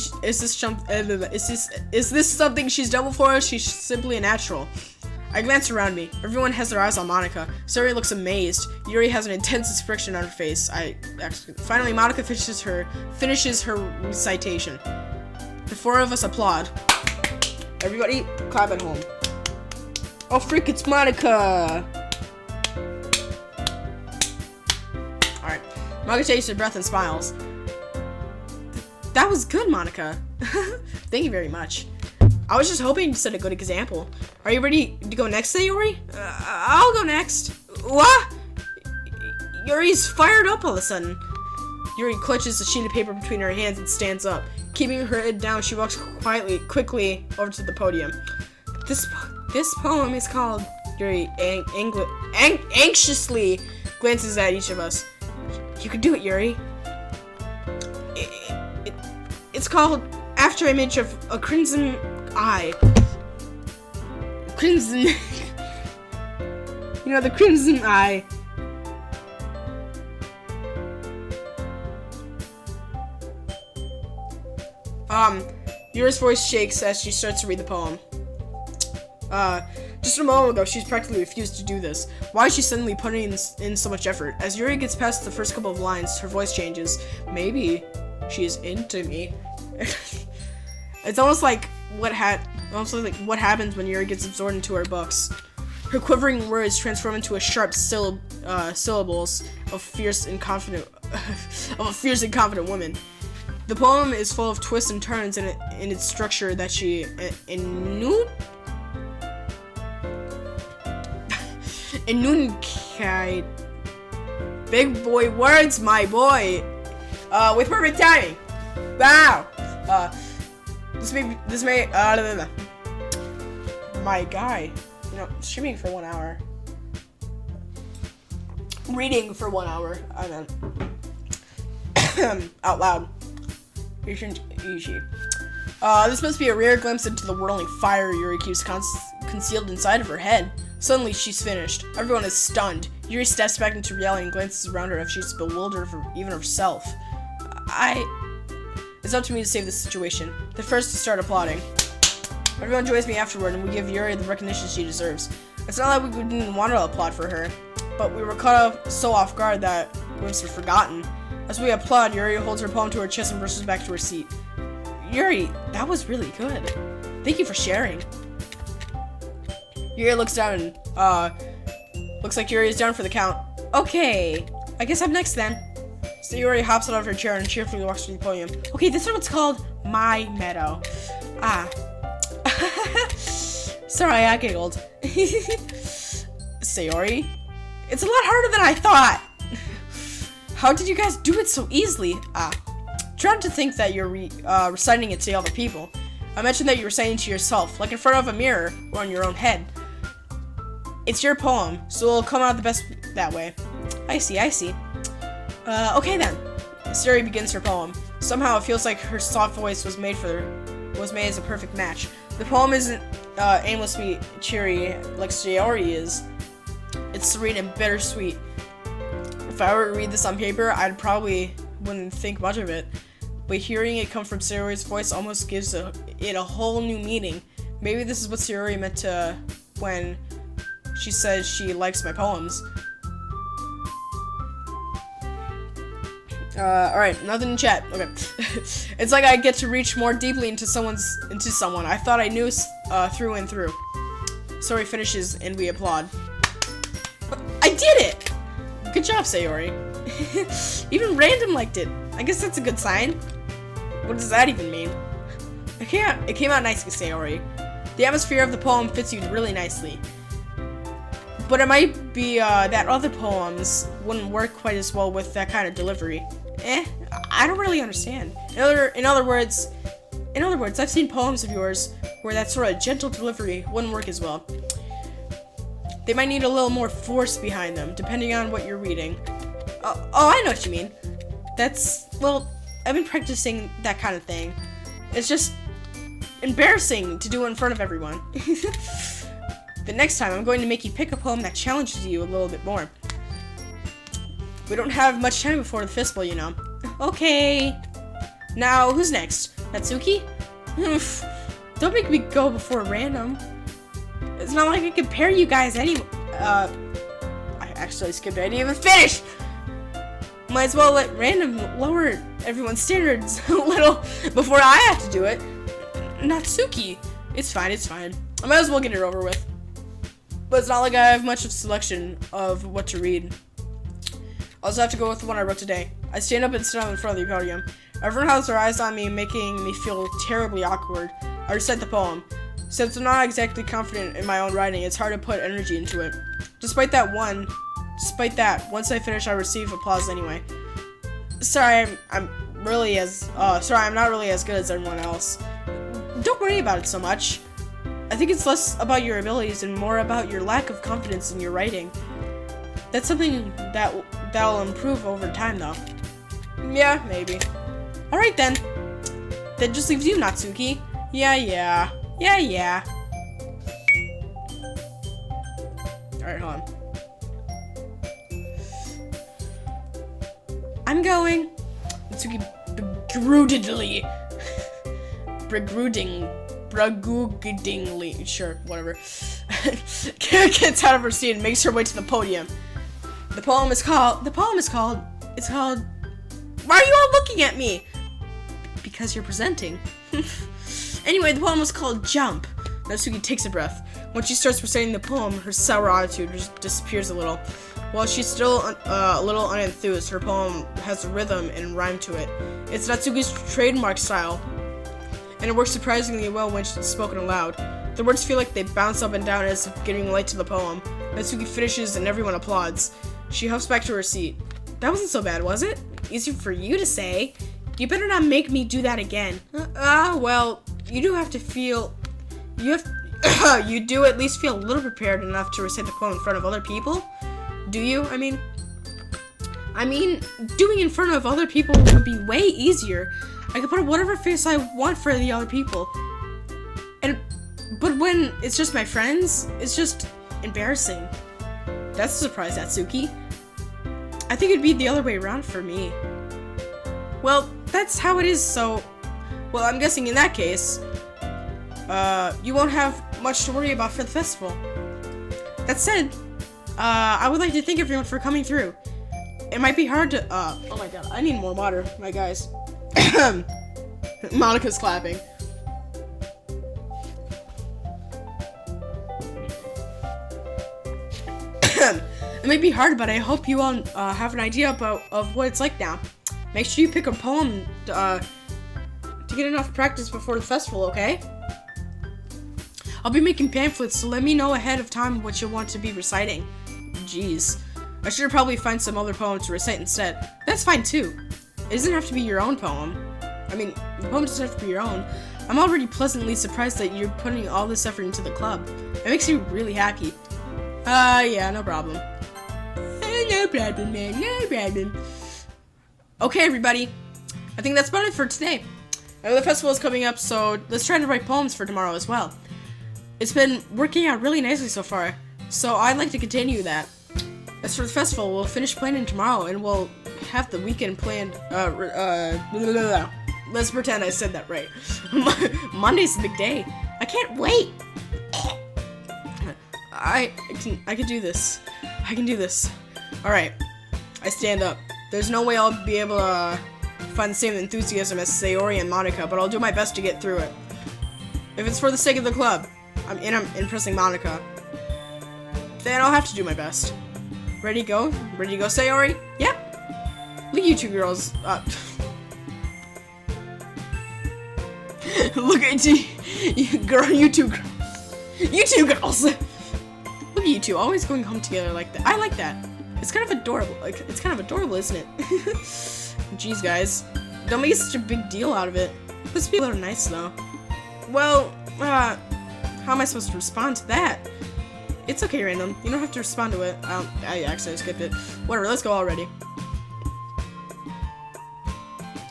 she's done before? She's simply a natural. I glance around me. Everyone has their eyes on Monica. Suri looks amazed. Yuri has an intense expression on her face. Finally, Monica finishes her recitation. The four of us applaud. Everybody, clap at home. Oh freak, it's Monica! Alright. Monica takes her breath and smiles. That was good, Monica. Thank you very much. I was just hoping to set a good example. Are you ready to go next, Yuri? I'll go next. What? Yuri's fired up all of a sudden. Yuri clutches a sheet of paper between her hands and stands up. Keeping her head down, she walks quickly over to the podium. This poem is called... Yuri anxiously glances at each of us. You can do it, Yuri. It's called After Image of a Crimson Eye. Crimson... You know, the Crimson Eye. Yuri's voice shakes as she starts to read the poem. Just a moment ago, she's practically refused to do this. Why is she suddenly putting in so much effort? As Yuri gets past the first couple of lines, her voice changes. Maybe she's into me. It's almost like what happens when Yuri gets absorbed into her books. Her quivering words transform into a sharp syllables of fierce and confident woman. The poem is full of twists and turns in its structure that she enunciate. Big boy words, my boy. With perfect timing. Wow. This may my guy, streaming for 1 hour. Reading for 1 hour, I meant. Out loud. This must be a rare glimpse into the whirling fire Yuri keeps concealed inside of her head. Suddenly, she's finished. Everyone is stunned. Yuri steps back into reality and glances around her as she's bewildered even herself. It's up to me to save this situation. The first to start applauding. Everyone joins me afterward, and we give Yuri the recognition she deserves. It's not like we didn't want to applaud for her, but we were caught so off guard that we must have forgotten. As we applaud, Yuri holds her palm to her chest and brushes back to her seat. Yuri, that was really good. Thank you for sharing. Yuri looks down and Looks like Yuri is down for the count. Okay, I guess I'm next then. So Yuri hops out of her chair and cheerfully walks to the podium. Okay, this is what's called My Meadow. Ah. Sorry, I giggled. Sayori, it's a lot harder than I thought. How did you guys do it so easily? Trying to think that you're reciting it to other people. I mentioned that you were saying to yourself, like in front of a mirror or on your own head. It's your poem, so it'll come out the best that way. I see. Okay then. Sayori begins her poem. Somehow it feels like her soft voice was made as a perfect match. The poem isn't aimlessly cheery like Sayori is. It's serene and bittersweet. If I were to read this on paper, I'd probably wouldn't think much of it. But hearing it come from Sayori's voice almost gives it a whole new meaning. Maybe this is what Sayori meant to when she says she likes my poems. Alright, nothing in chat. Okay. It's like I get to reach more deeply into someone I thought I knew through and through. Sayori finishes and we applaud. I did it! Good job, Sayori. Even Random liked it. I guess that's a good sign. What does that even mean? It came out nicely, Sayori. The atmosphere of the poem fits you really nicely. But it might be that other poems wouldn't work quite as well with that kind of delivery. I don't really understand. In other words, I've seen poems of yours where that sort of gentle delivery wouldn't work as well. They might need a little more force behind them, depending on what you're reading. Oh, I know what you mean. Well, I've been practicing that kind of thing. It's just embarrassing to do it in front of everyone. The next time, I'm going to make you pick a poem that challenges you a little bit more. We don't have much time before the festival, you know. Okay. Now, who's next? Natsuki? Oof. Don't make me go before Random. It's not like I can compare you guys anyway. I actually skipped it. I didn't even finish! Might as well let Random lower everyone's standards a little before I have to do it. Natsuki. It's fine. I might as well get it over with. But it's not like I have much of a selection of what to read. I'll just have to go with the one I wrote today. I stand up and sit down in front of the podium. Everyone has their eyes on me, making me feel terribly awkward. I recite the poem. Since I'm not exactly confident in my own writing, it's hard to put energy into it. Despite that, once I finish, I receive applause anyway. Sorry, I'm not really as good as everyone else. Don't worry about it so much. I think it's less about your abilities and more about your lack of confidence in your writing. That's something that'll improve over time, though. Yeah, maybe. Alright then. That just leaves you, Natsuki. Yeah. Alright, hold on. I'm going. Natsuki begrudgingly, sure, whatever. Gets out of her seat and makes her way to the podium. The poem is called, why are you all looking at me? Because you're presenting. Anyway, the poem was called Jump. Natsuki takes a breath. When she starts reciting the poem, her sour attitude just disappears a little. While she's still a little unenthused, her poem has a rhythm and rhyme to it. It's Natsuki's trademark style, and it works surprisingly well when she's spoken aloud. The words feel like they bounce up and down as if giving light to the poem. Natsuki finishes and everyone applauds. She hops back to her seat. That wasn't so bad, was it? Easy for you to say. You better not make me do that again. Well, you do have to feel... you do at least feel a little prepared enough to recite the poem in front of other people? Do you? I mean, doing in front of other people would be way easier. I could put up whatever face I want for the other people. But when it's just my friends, it's just embarrassing. That's a surprise, Natsuki. I think it'd be the other way around for me. Well, that's how it is, so... Well, I'm guessing in that case, you won't have much to worry about for the festival. That said, I would like to thank everyone for coming through. It might be hard to, oh my god, I need more water, my guys. Monica's clapping. It may be hard, but I hope you all have an idea of what it's like now. Make sure you pick a poem to get enough practice before the festival, okay? I'll be making pamphlets, so let me know ahead of time what you'll want to be reciting. Jeez. I should probably find some other poem to recite instead. That's fine too. It doesn't have to be your own poem. I mean, the poem doesn't have to be your own. I'm already pleasantly surprised that you're putting all this effort into the club. It makes me really happy. Yeah, no problem. No problem, man, no problem. Okay, everybody. I think that's about it for today. I know the festival is coming up, so let's try to write poems for tomorrow as well. It's been working out really nicely so far, so I'd like to continue that. As for the festival, we'll finish planning tomorrow, and we'll have the weekend planned, Let's pretend I said that right. Monday's the big day. I can't wait. I can do this. I can do this. Alright. I stand up. There's no way I'll be able to find the same enthusiasm as Sayori and Monica, but I'll do my best to get through it. If it's for the sake of the club, I'm impressing Monica, then I'll have to do my best. Ready to go? Ready to go, Sayori? Yep. Look at you two girls. Look at you, girl. You two girls. You two girls. Look at you two, always going home together like that. I like that. It's kind of adorable. Like, it's kind of adorable, isn't it? Jeez, guys, don't make such a big deal out of it. Those people are nice, though. Well, how am I supposed to respond to that? It's okay, Random. You don't have to respond to it. I actually skipped it. Whatever, let's go already.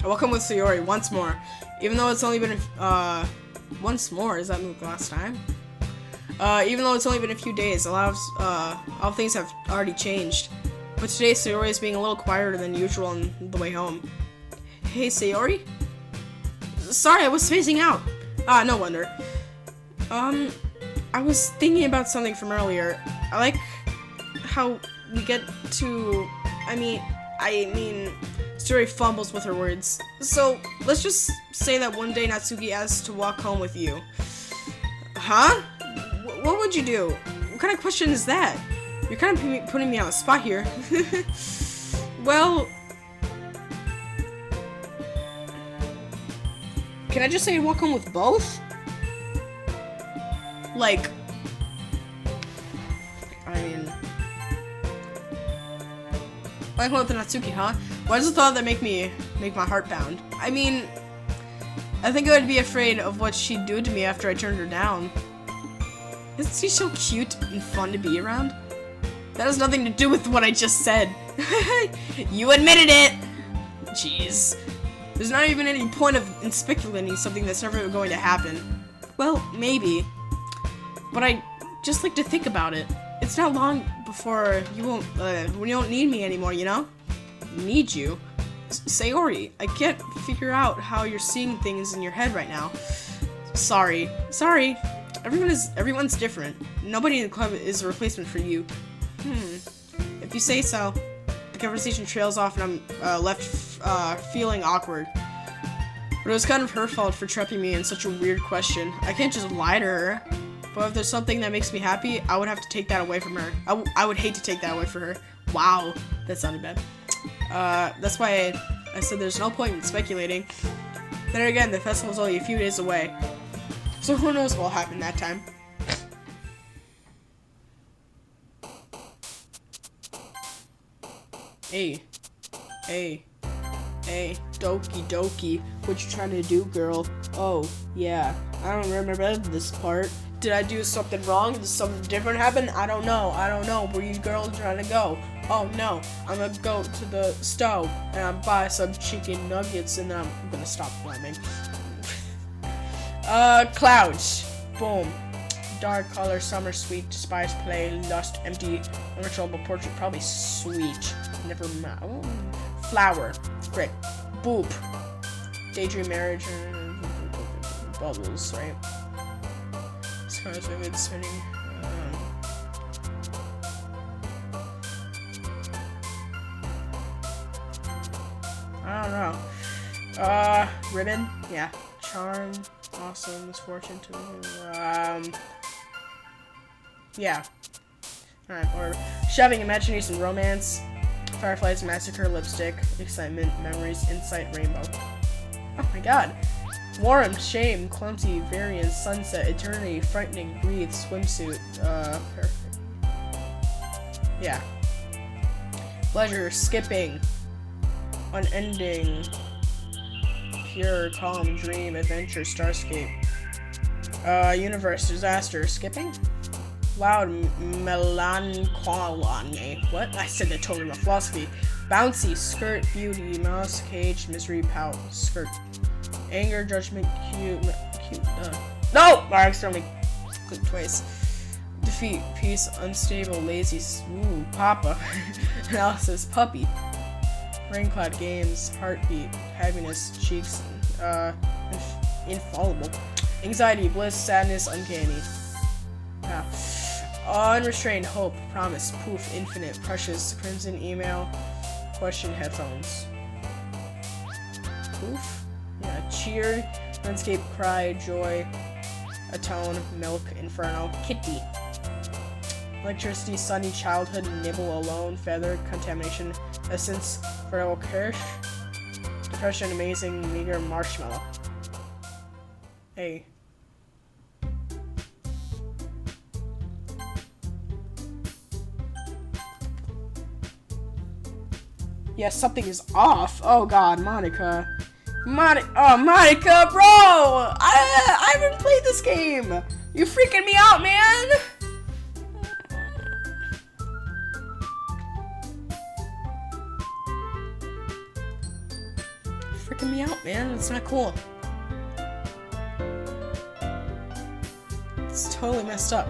Welcome with Sayori once more. Even though it's only been, once more, is that the last time? Even though it's only been a few days, a lot of things have already changed. But today, Sayori is being a little quieter than usual on the way home. Hey, Sayori? Sorry, I was spacing out. No wonder. I was thinking about something from earlier. I like how we get to, I mean, Sayori fumbles with her words. So, let's just say that one day Natsuki asks to walk home with you. Huh? What would you do? What kind of question is that? You're kind of putting me on the spot here. Well, can I just say walk home with both? Like, I mean, walk home with Natsuki, huh? Why does the thought that make my heart pound? I mean, I think I would be afraid of what she'd do to me after I turned her down. Isn't she so cute and fun to be around? That has nothing to do with what I just said. You admitted it! Jeez. There's not even any point in speculating something that's never going to happen. Well, maybe. But I just like to think about it. It's not long before when you won't need me anymore, you know? Need you? Sayori, I can't figure out how you're seeing things in your head right now. Sorry. Everyone's different. Nobody in the club is a replacement for you. If you say so. The conversation trails off and I'm left feeling awkward. But it was kind of her fault for trapping me in such a weird question. I can't just lie to her. But if there's something that makes me happy, I would have to take that away from her. I would hate to take that away from her. Wow, that sounded bad. That's why I said there's no point in speculating. Then again, the festival's only a few days away. So who knows what will happen that time. Hey, Doki, what you trying to do, girl? Oh, yeah, I don't remember this part. Did I do something wrong? Did something different happen? I don't know. Where you girls trying to go? Oh no, I'm gonna go to the stove and I'll buy some chicken nuggets and then I'm gonna stop filming. Clouds. Boom. Dark color, summer, sweet, despise, play, lust, empty, uncontrollable portrait, probably sweet. Never mind. Oh. Flower. Frick. Boop. Daydream marriage. Bubbles, right? Scars, vivid, spinning. I don't know. Ribbon? Yeah. Charm. Awesome. Misfortune to yeah. Alright, or shoving, imagination, romance, fireflies, massacre, lipstick, excitement, memories, insight, rainbow. Oh my god. Warm, shame, clumsy, variance, sunset, eternity, frightening, breathe, swimsuit, perfect. Yeah. Pleasure, skipping, unending, pure, calm, dream, adventure, starscape. Universe, disaster, skipping? Loud, melancholy. What? I said that totally wrong. Philosophy. Bouncy, skirt, beauty, mouse, cage, misery, pout, skirt. Anger, judgment, cute. No! I accidentally clicked twice. Defeat, peace, unstable, lazy, ooh, papa. Analysis, puppy. Raincloud, games, heartbeat, happiness, cheeks, infallible. Anxiety, bliss, sadness, uncanny. Unrestrained, hope, promise, poof, infinite, precious, crimson, email, question, headphones. Poof? Yeah, cheer, landscape, cry, joy, atone, milk, inferno, kitty. Electricity, sunny, childhood, nibble, alone, feather, contamination, essence, fertile, kirsch, depression, amazing, meager, marshmallow. Hey. Yeah, something is off. Oh god, Monica. Monica, bro! I haven't played this game! You freaking me out, man! Freaking me out, man. It's not cool. It's totally messed up.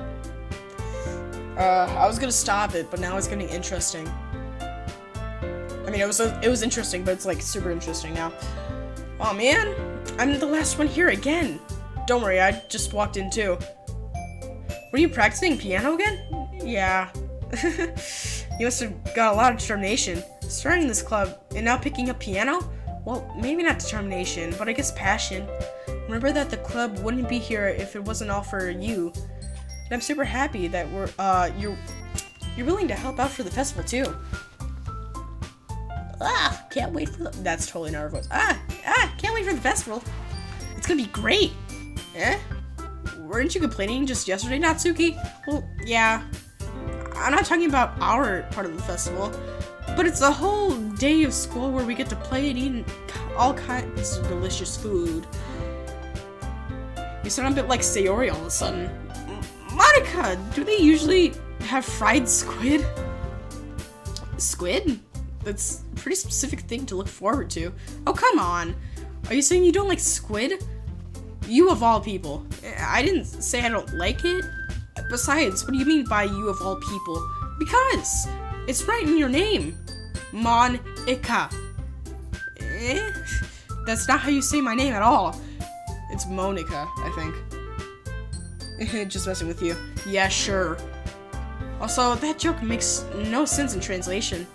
I was gonna stop it, but now it's getting interesting. I mean, it was interesting, but it's like super interesting now. Oh man, I'm the last one here again. Don't worry, I just walked in too. Were you practicing piano again? Yeah. You must have got a lot of determination. Starting this club and now picking up piano? Well, maybe not determination, but I guess passion. Remember that the club wouldn't be here if it wasn't all for you. And I'm super happy that you're willing to help out for the festival too. Can't wait for the— That's totally not our voice. Can't wait for the festival. It's gonna be great. Eh? Weren't you complaining just yesterday, Natsuki? Well, yeah. I'm not talking about our part of the festival, but it's a whole day of school where we get to play and eat all kinds of delicious food. You sound a bit like Sayori all of a sudden. Monica, do they usually have fried squid? Squid? That's a pretty specific thing to look forward to. Oh, come on. Are you saying you don't like squid? You of all people. I didn't say I don't like it. Besides, what do you mean by you of all people? Because it's right in your name. Monica. That's not how you say my name at all. It's Monica, I think. Just messing with you. Yeah, sure. Also, that joke makes no sense in translation.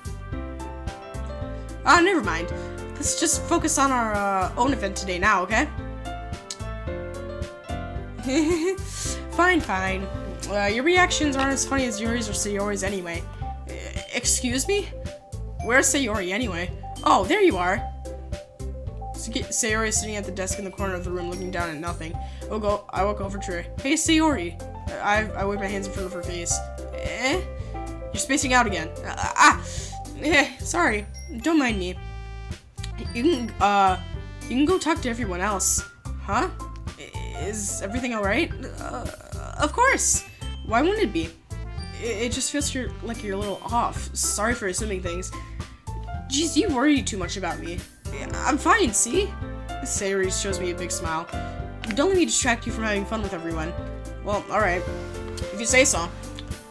Never mind. Let's just focus on our own event today now, okay? Fine. Your reactions aren't as funny as Yuri's or Sayori's anyway. Excuse me? Where's Sayori anyway? Oh, there you are. Sayori is sitting at the desk in the corner of the room looking down at nothing. I walk over to her. Hey, Sayori. I wave my hands in front of her face. You're spacing out again. Sorry. Don't mind me. You can go talk to everyone else. Huh? Is everything alright? Of course. Why wouldn't it be? It just feels like you're a little off. Sorry for assuming things. Jeez, you worry too much about me. I'm fine, see? Sayori shows me a big smile. Don't let me distract you from having fun with everyone. Well, alright. If you say so.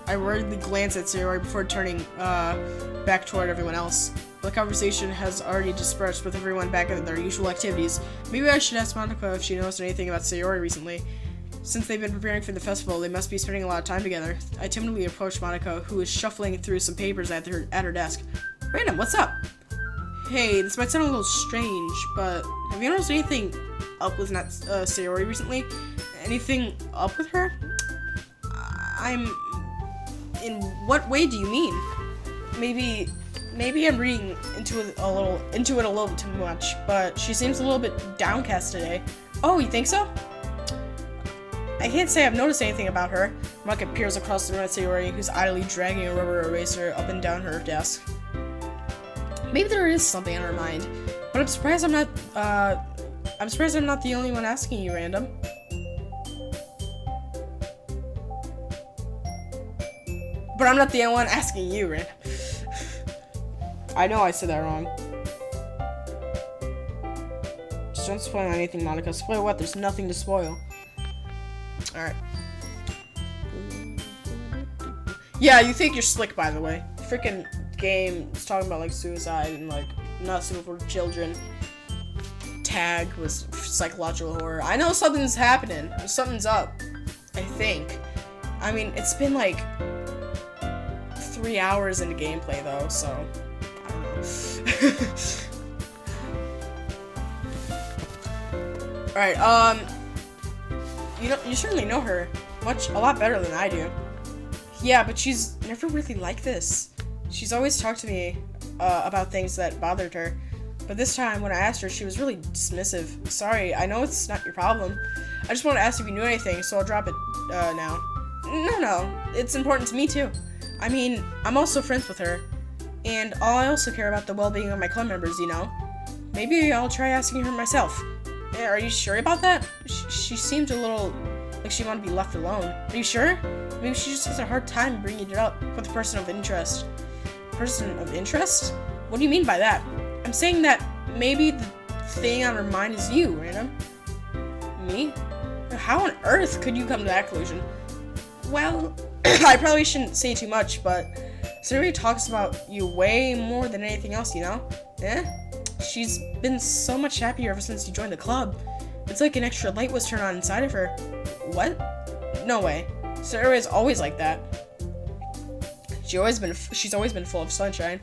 I worriedly glance at Sayori before turning back toward everyone else. The conversation has already dispersed with everyone back at their usual activities. Maybe I should ask Monica if she knows anything about Sayori recently. Since they've been preparing for the festival, they must be spending a lot of time together. I timidly approached Monica, who was shuffling through some papers at her desk. Random, what's up? Hey, this might sound a little strange, but have you noticed anything up with Sayori recently? Anything up with her? In what way do you mean? Maybe I'm reading into it a little too much, but she seems a little bit downcast today. Oh, you think so? I can't say I've noticed anything about her. Maka peers across the room at Sayori, who's idly dragging a rubber eraser up and down her desk. Maybe there is something on her mind, but I'm surprised I'm not the only one asking you, Random. But I'm not the only one asking you, Random. I know I said that wrong. Just don't spoil anything, Monica. Spoil what? There's nothing to spoil. Alright. Yeah, you think you're slick, by the way. Freaking game is talking about, like, suicide and, like, not suitable for children. Tag was psychological horror. I know something's happening. Something's up. I think. I mean, it's been, like, 3 hours into gameplay, though, so... I don't know. Alright, you certainly know her a lot better than I do. Yeah, but she's never really like this. She's always talked to me about things that bothered her. But this time, when I asked her, she was really dismissive. Sorry, I know it's not your problem. I just want to ask if you knew anything, so I'll drop it now. No, it's important to me too. I mean, I'm also friends with her. And I also care about the well-being of my club members, you know? Maybe I'll try asking her myself. Are you sure about that? She seemed a little like she wanted to be left alone. Are you sure? Maybe she just has a hard time bringing it up with a person of interest. Person of interest? What do you mean by that? I'm saying that maybe the thing on her mind is you, Random. Me? How on earth could you come to that conclusion? Well, I probably shouldn't say too much, but Sayori talks about you way more than anything else, you know? She's been so much happier ever since you joined the club. It's like an extra light was turned on inside of her. What? No way. Sayori is always like that. She's always been full of sunshine.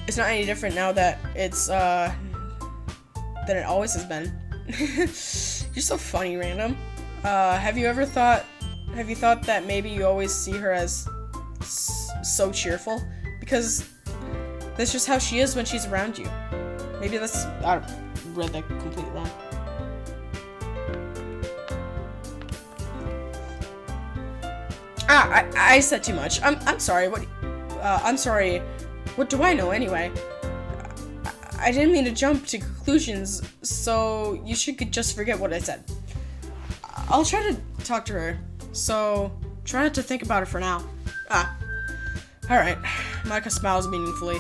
It's not any different now that it's than it always has been. You're so funny, Random. Have you thought that maybe you always see her as so cheerful? Because that's just how she is when she's around you. Maybe I read that completely wrong. I said too much. I'm sorry. I'm sorry. What do I know anyway? I didn't mean to jump to conclusions, so you should just forget what I said. I'll try to talk to her, so try not to think about it for now. Alright. Monica smiles meaningfully.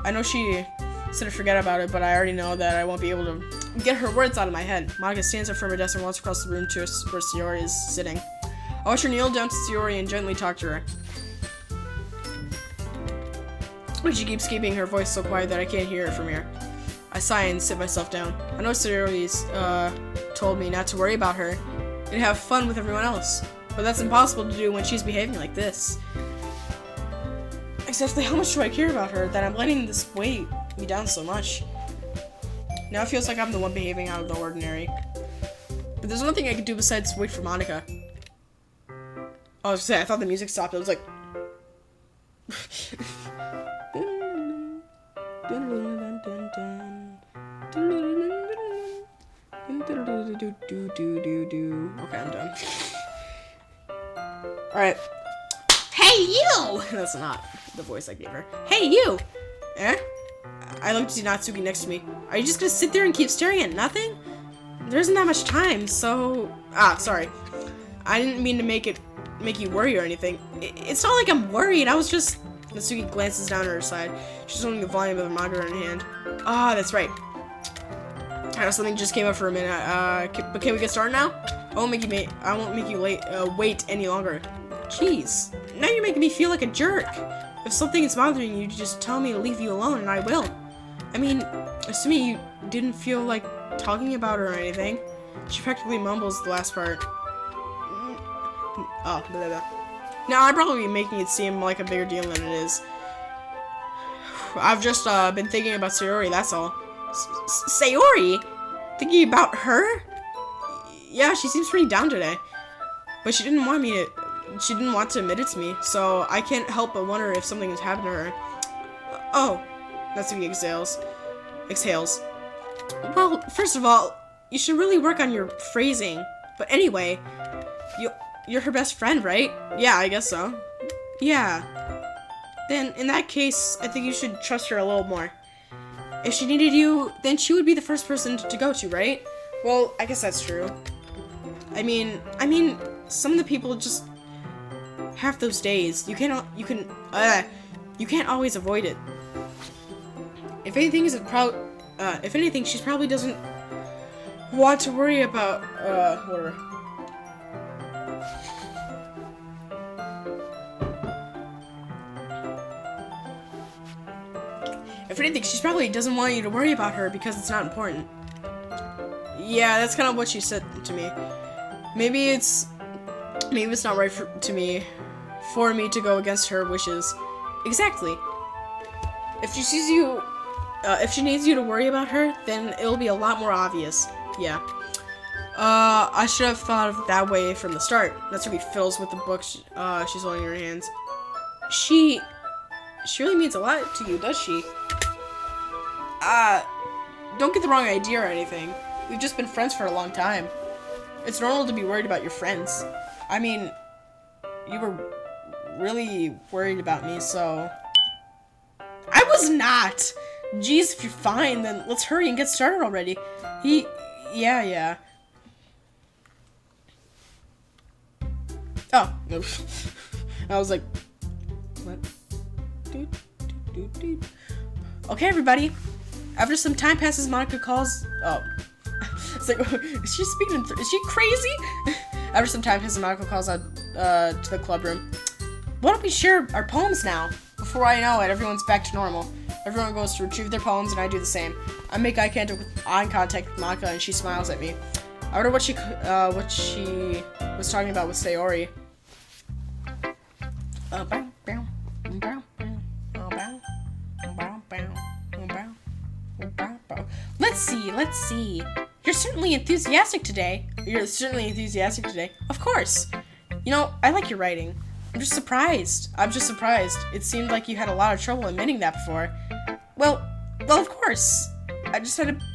I know she said to forget about it, but I already know that I won't be able to get her words out of my head. Monica stands up from her desk and walks across the room to where Sayori is sitting. I watch her kneel down to Sayori and gently talk to her. But she keeps keeping her voice so quiet that I can't hear it from here. I sigh and sit myself down. I know Sayori's told me not to worry about her and have fun with everyone else, but that's impossible to do when she's behaving like this. Exactly how much do I care about her that I'm letting this weigh me down so much? Now it feels like I'm the one behaving out of the ordinary. But there's nothing I can do besides wait for Monica. I was saying, I thought the music stopped. I was like... Okay, I'm done. Alright. Hey, you! That's not the voice I gave her. Hey, you! I looked to see Natsuki next to me. Are you just gonna sit there and keep staring at nothing? There isn't that much time, so... sorry. I didn't mean to make you worry or anything. It's not like I'm worried, I was just... Natsuki glances down at her side. She's holding the volume of the manga in her hand. That's right. I know something just came up for a minute. But can we get started now? I won't make you wait any longer. Jeez. Now you're making me feel like a jerk. If something is bothering you, just tell me to leave you alone and I will. I mean, assuming you didn't feel like talking about her or anything. She practically mumbles the last part. Blah, blah. Now, I'd probably be making it seem like a bigger deal than it is. I've just been thinking about Sayori, that's all. Sayori? Thinking about her? Yeah, she seems pretty down today. But she didn't want me to she didn't want to admit it to me, so I can't help but wonder if something has happened to her. Oh, Natsuki exhales. Well, first of all, you should really work on your phrasing. But anyway, you're her best friend, right? Yeah, I guess so. Yeah. Then, in that case, I think you should trust her a little more. If she needed you, then she would be the first person to go to, right? Well, I guess that's true. I mean, some of the people just have those days. You can't always avoid it. If anything, she probably doesn't want to worry about, whatever. If anything, she probably doesn't want you to worry about her because it's not important. Yeah, that's kind of what she said to me. Maybe it's not right for me to go against her wishes. Exactly. If she sees you, if she needs you to worry about her, then it'll be a lot more obvious. Yeah. I should have thought of it that way from the start. Natsuki fiddles with the book she's holding in her hands. She really means a lot to you, does she? Don't get the wrong idea or anything. We've just been friends for a long time. It's normal to be worried about your friends. I mean, you were really worried about me, so... I was not! Geez, if you're fine, then let's hurry and get started already. Yeah. Oh. I was like... What? Okay, everybody. After some time passes, Monica calls... Oh. It's like, is she speaking? Is she crazy? After some time passes, Monica calls out to the club room. Why don't we share our poems now? Before I know it, everyone's back to normal. Everyone goes to retrieve their poems, and I do the same. I make eye contact with Monica, and she smiles at me. I wonder what she was talking about with Sayori. Let's see. You're certainly enthusiastic today. Of course. You know, I like your writing. I'm just surprised. It seemed like you had a lot of trouble admitting that before. Well, of course. I just had to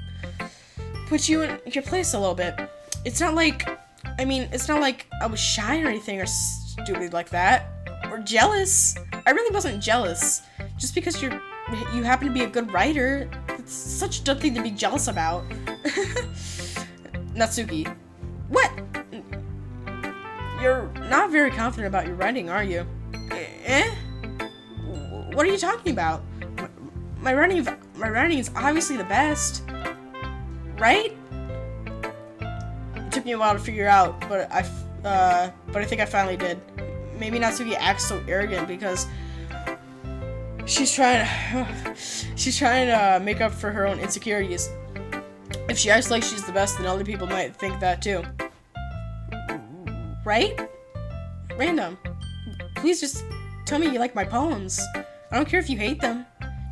put you in your place a little bit. It's not like I was shy or anything or stupid like that. Or jealous. I really wasn't jealous. Just because you happen to be a good writer, it's such a dumb thing to be jealous about. Natsuki. What? You're not very confident about your writing, are you? What are you talking about? My writing is obviously the best, right? It took me a while to figure out, but I think I finally did. Maybe Natsuki acts so arrogant because she's trying to make up for her own insecurities. If she acts like she's the best, then other people might think that too. Right? Random. Please just tell me you like my poems. I don't care if you hate them.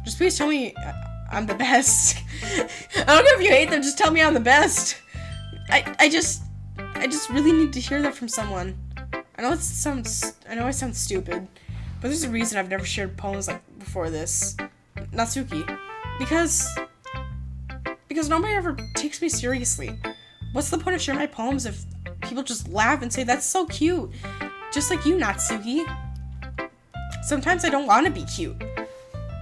Just please tell me I'm the best. I don't care if you hate them, just tell me I'm the best. I just really need to hear that from someone. I know I sound stupid, but there's a reason I've never shared poems like before this. Natsuki. Because nobody ever takes me seriously. What's the point of sharing my poems if people just laugh and say, that's so cute? Just like you, Natsuki. Sometimes I don't want to be cute,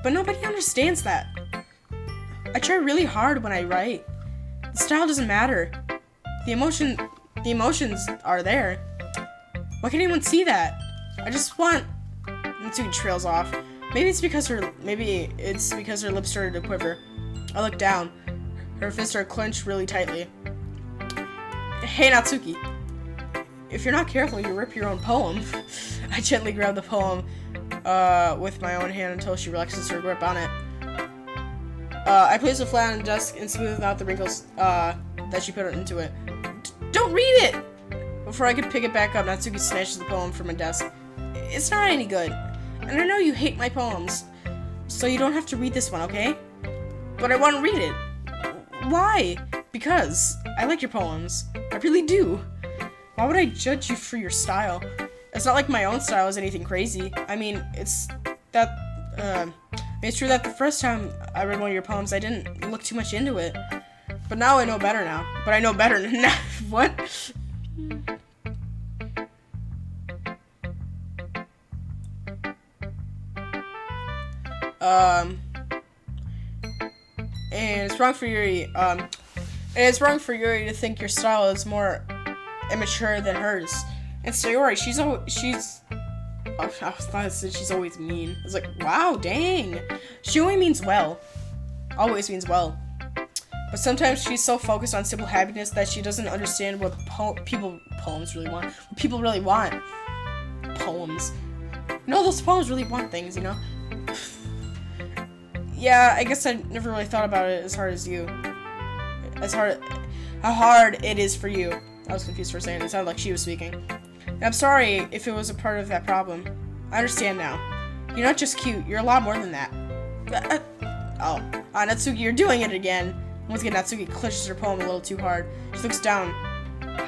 but nobody understands that. I try really hard when I write. The style doesn't matter. The emotions are there. Why can't anyone see that? I just want... Natsuki trails off. Maybe it's because her lips started to quiver. I look down. Her fists are clenched really tightly. Hey, Natsuki. If you're not careful, you rip your own poem. I gently grab the poem with my own hand until she relaxes her grip on it. I place it flat on the desk and smooth out the wrinkles that she put into it. Don't read it! Before I could pick it back up, Natsuki snatches the poem from my desk. It's not any good. And I know you hate my poems, so you don't have to read this one, okay? But I want to read it. Why? Because I like your poems. I really do. Why would I judge you for your style? It's not like my own style is anything crazy. I mean, it's that. It's true that the first time I read one of your poems, I didn't look too much into it. But now I know better now. But I know better now. What? And it's wrong for Yuri. And it's wrong for Yuri to think your style is more immature than hers. And Sayori, she's. Oh, I thought it said she's always mean. I was like, wow, dang. She only means well. Always means well. But sometimes she's so focused on simple happiness that she doesn't understand what poems really want. What people really want. Poems. No, those poems really want things, you know? Yeah, I guess I never really thought about it as hard as you. How hard it is for you. I was confused for a second. It sounded like she was speaking. And I'm sorry if it was a part of that problem. I understand now. You're not just cute. You're a lot more than that. Natsuki, you're doing it again. Once again, Natsuki clutches her poem a little too hard. She looks down,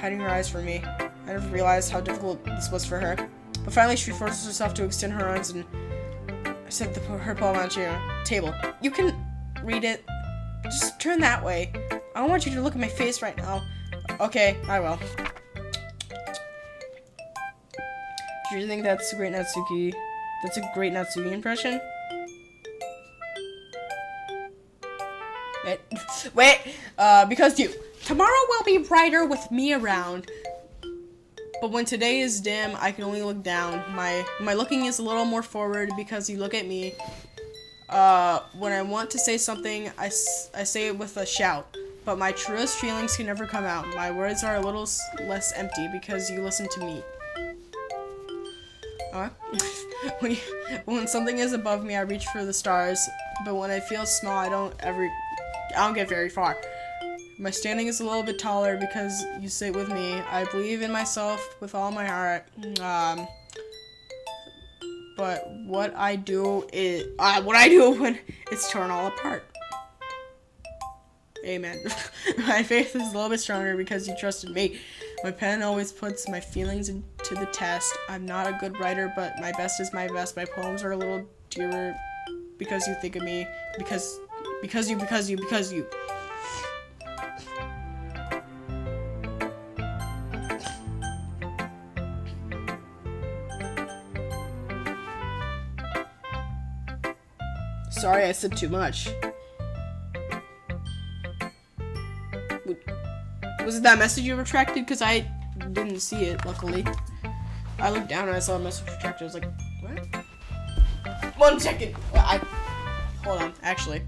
hiding her eyes from me. I never realized how difficult this was for her. But finally, she forces herself to extend her arms and set her poem on the table. You can read it. Just turn that way. I don't want you to look at my face right now. Okay, I will. Do you think that's a great Natsuki? That's a great Natsuki impression? Wait, because tomorrow will be brighter with me around. But when today is dim, I can only look down. My looking is a little more forward because you look at me. When I want to say something, I say it with a shout. But my truest feelings can never come out. My words are a little less empty because you listen to me. When something is above me, I reach for the stars. But when I feel small, I don't get very far. My standing is a little bit taller because you sit with me. I believe in myself with all my heart. But what I do when it's torn all apart. Amen. My faith is a little bit stronger because you trusted me. My pen always puts my feelings into the test. I'm not a good writer, but my best is my best. My poems are a little dearer because you think of me. Because you. Sorry, I said too much. Was it that message you retracted? Because I didn't see it, luckily. I looked down and I saw a message retracted. I was like, what? 1 second. Hold on, actually.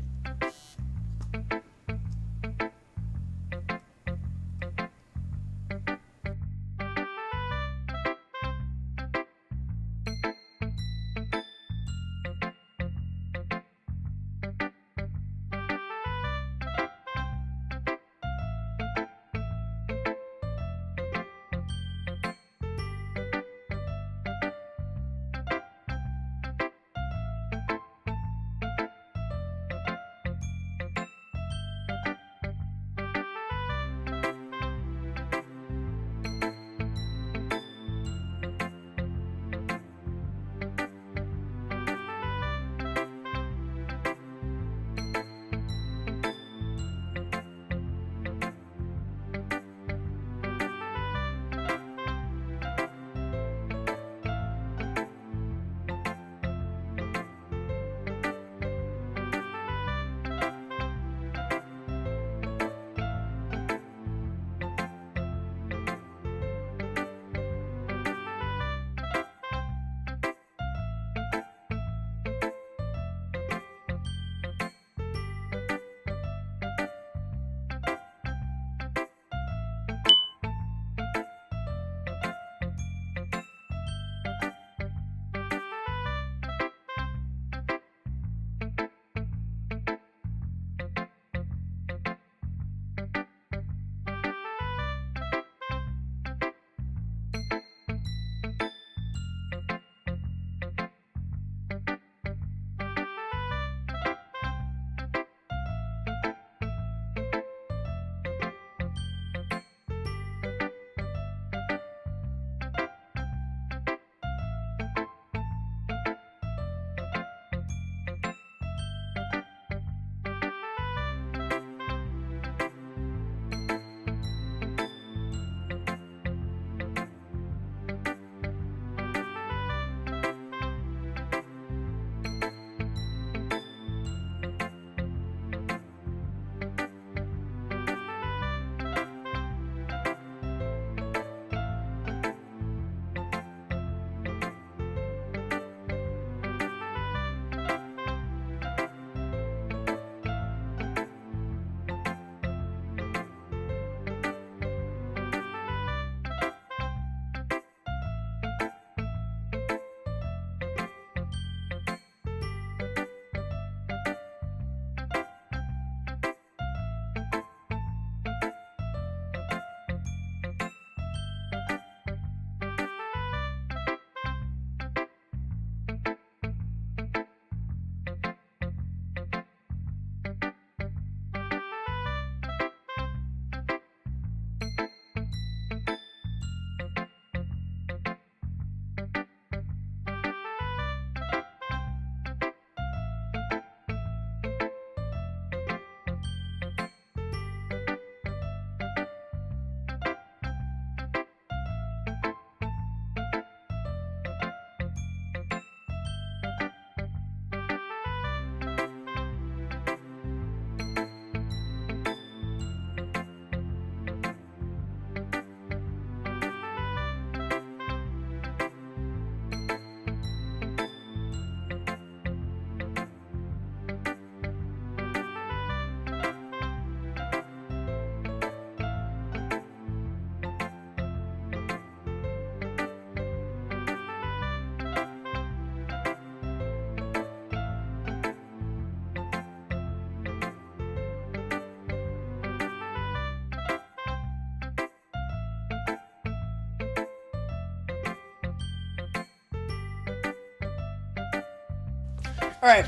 Alright.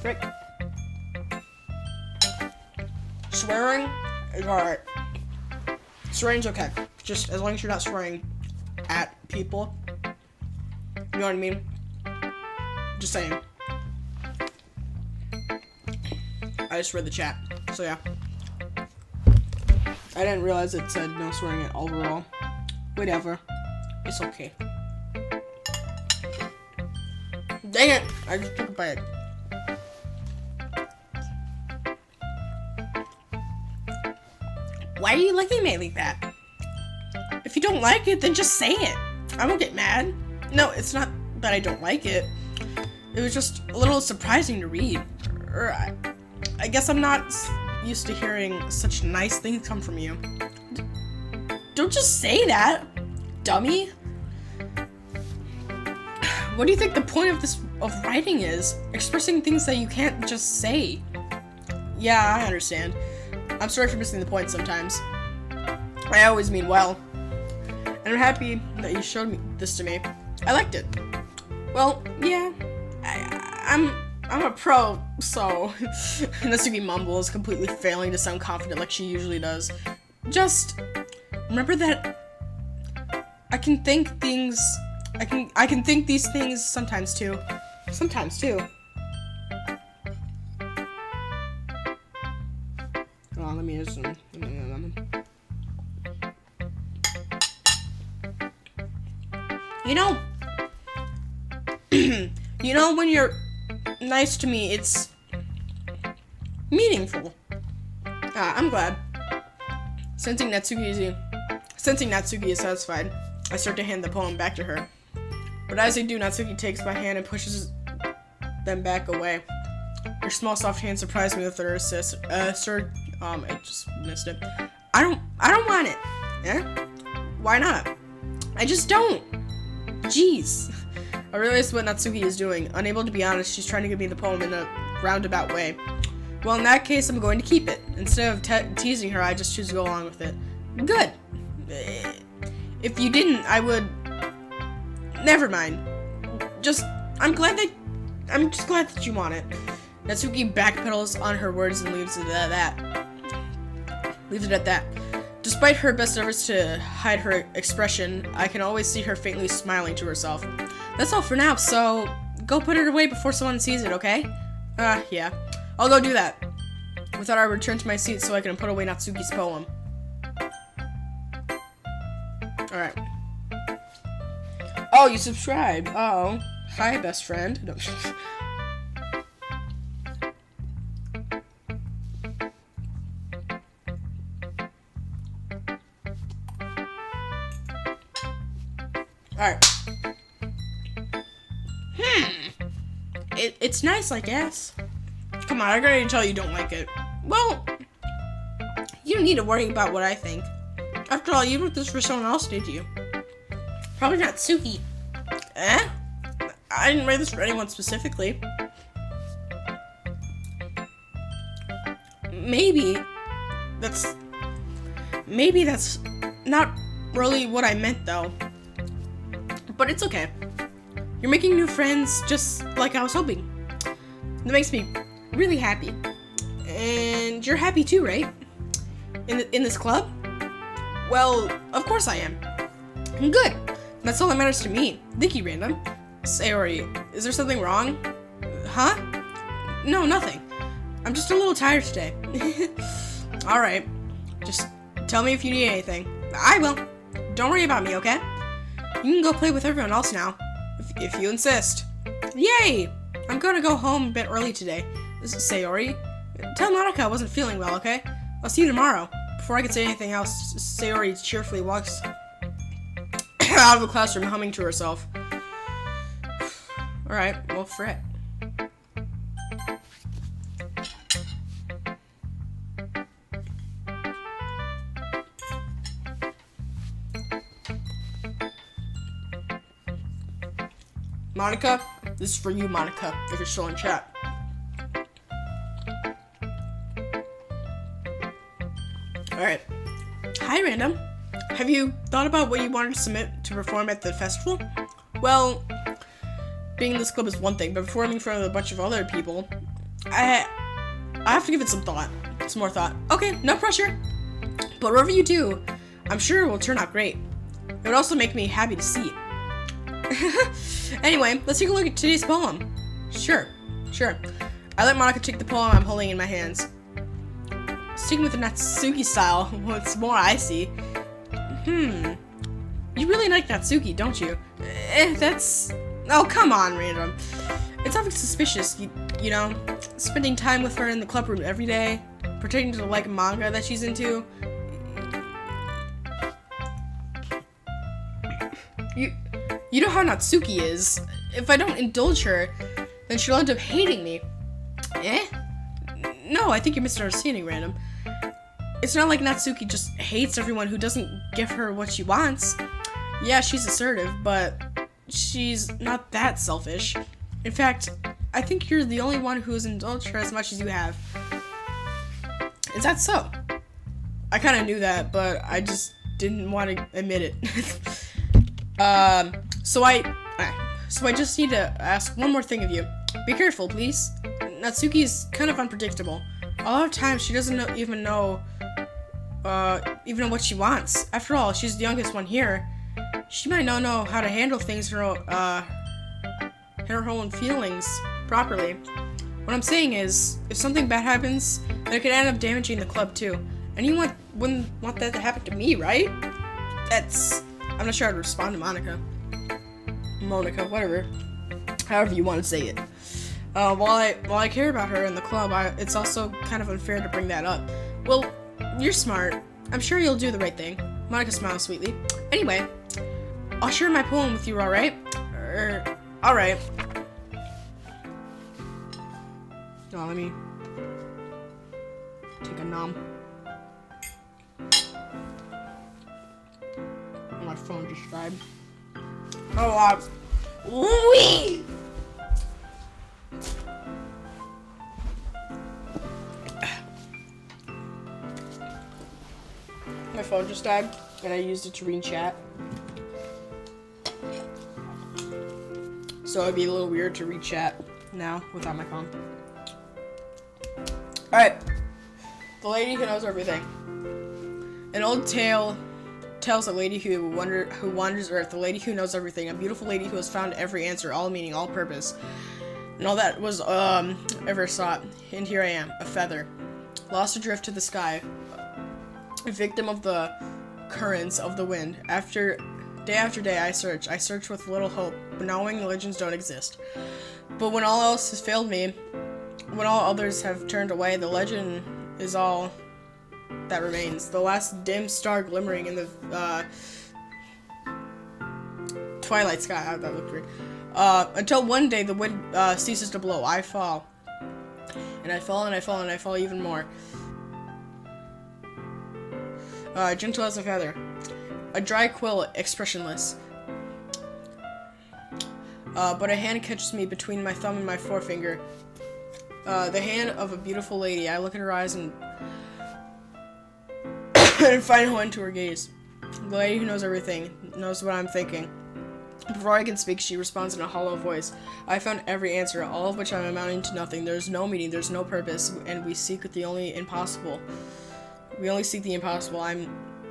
Frick. Swearing is alright. Swearing's okay. Just as long as you're not swearing at people. You know what I mean? Just saying. I just read the chat. So yeah. I didn't realize it said no swearing at overall. Whatever. It's okay. Dang it! I just took a bite. Why are you looking at me like that? If you don't like it, then just say it. I won't get mad. No, it's not that I don't like it. It was just a little surprising to read. Or I guess I'm not used to hearing such nice things come from you. Don't just say that, dummy. What do you think the point of writing is? Expressing things that you can't just say. Yeah, I understand. I'm sorry for missing the point sometimes. I always mean well. And I'm happy that you showed me this to me. I liked it. Well, yeah. I'm a pro, so Natsuki mumbles, completely failing to sound confident like she usually does. Just remember that I can think things. I can think these things sometimes too. Sometimes too. Oh, let me just. You know. You know, when you're nice to me, it's meaningful. I'm glad. Sensing Natsuki is satisfied, I start to hand the poem back to her. But as I do, Natsuki takes my hand and pushes them back away. Her small, soft hand surprised me with her assist. Sir, I just missed it. I don't want it. Eh? Why not? I just don't. Jeez. I realize what Natsuki is doing. Unable to be honest, she's trying to give me the poem in a roundabout way. Well, in that case, I'm going to keep it. Instead of teasing her, I just choose to go along with it. Good. If you didn't, I would... Never mind. I'm just glad that you want it. Natsuki backpedals on her words and leaves it at that. Despite her best efforts to hide her expression, I can always see her faintly smiling to herself. That's all for now, so go put it away before someone sees it, okay? Yeah. I'll go do that. With that, I return to my seat so I can put away Natsuki's poem. Alright. Oh, you subscribed. Oh. Hi, best friend. No. Alright. It's nice, I guess. Come on, I gotta tell you don't like it. Well, you don't need to worry about what I think. After all, you wrote this for someone else, did you? Probably not Suki. Eh? I didn't write this for anyone specifically. Maybe that's not really what I meant, though. But it's okay. You're making new friends just like I was hoping. That makes me really happy. And you're happy too, right? In this club? Well, of course I am. Good. That's all that matters to me. Thank you, Random. Sayori, is there something wrong? Huh? No, nothing. I'm just a little tired today. Alright. Just tell me if you need anything. I will. Don't worry about me, okay? You can go play with everyone else now. If you insist. Yay! I'm gonna go home a bit early today. This is Sayori. Tell Monica I wasn't feeling well, okay? I'll see you tomorrow. Before I can say anything else, Sayori cheerfully walks out of the classroom, humming to herself. Alright, well, fret. Monica, this is for you, Monica, if you're still in chat. Alright. Hi, Random. Have you thought about what you wanted to submit to perform at the festival? Well, being in this club is one thing, but performing in front of a bunch of other people, I have to give it some thought. Some more thought. Okay, no pressure. But whatever you do, I'm sure it will turn out great. It would also make me happy to see it. Anyway, let's take a look at today's poem. Sure. I let Monica take the poem I'm holding in my hands. Sticking with the Natsuki style, what's more I see. You really like Natsuki, don't you? That's... Oh, come on, random. It's often suspicious, you know, spending time with her in the club room every day, pretending to like manga that she's into. You know how Natsuki is. If I don't indulge her, then she'll end up hating me. No, I think you're misunderstanding, random. It's not like Natsuki just hates everyone who doesn't give her what she wants. Yeah, she's assertive, but she's not that selfish. In fact, I think you're the only one who has indulged her as much as you have. Is that so? I kind of knew that, but I just didn't want to admit it. So I just need to ask one more thing of you. Be careful, please. Natsuki is kind of unpredictable. A lot of times she doesn't even know what she wants. After all, she's the youngest one here. She might not know how to handle things her own feelings properly. What I'm saying is, if something bad happens, then it could end up damaging the club too. And you wouldn't want that to happen to me, right? I'm not sure how to respond to Monica, whatever. However you want to say it. While I care about her in the club, it's also kind of unfair to bring that up. Well, you're smart. I'm sure you'll do the right thing. Monica smiles sweetly. Anyway, I'll share my poem with you, alright? Alright. Oh, let me take a nom. My phone just died. Oh, wee! My phone just died, and I used it to read chat. So it'd be a little weird to read chat now without my phone. Alright. The lady who knows everything. An old tale tells a lady who wanders Earth, the lady who knows everything, a beautiful lady who has found every answer, all meaning, all purpose, and all that was ever sought. And here I am, a feather, lost adrift to the sky, a victim of the currents of the wind. After day, I search with little hope, knowing the legends don't exist. But when all else has failed me, when all others have turned away, the legend is all that remains. The last dim star glimmering in the twilight sky. That looked weird. Until one day the wind ceases to blow. I fall. And I fall and I fall and I fall even more. Gentle as a feather. A dry quill, expressionless. But a hand catches me between my thumb and my forefinger. The hand of a beautiful lady. I look in her eyes and find one to her gaze. The lady who knows everything, knows what I'm thinking. Before I can speak, she responds in a hollow voice. I found every answer, all of which I'm amounting to nothing. There's no meaning, there's no purpose, and we seek the only impossible. We only seek the impossible. I'm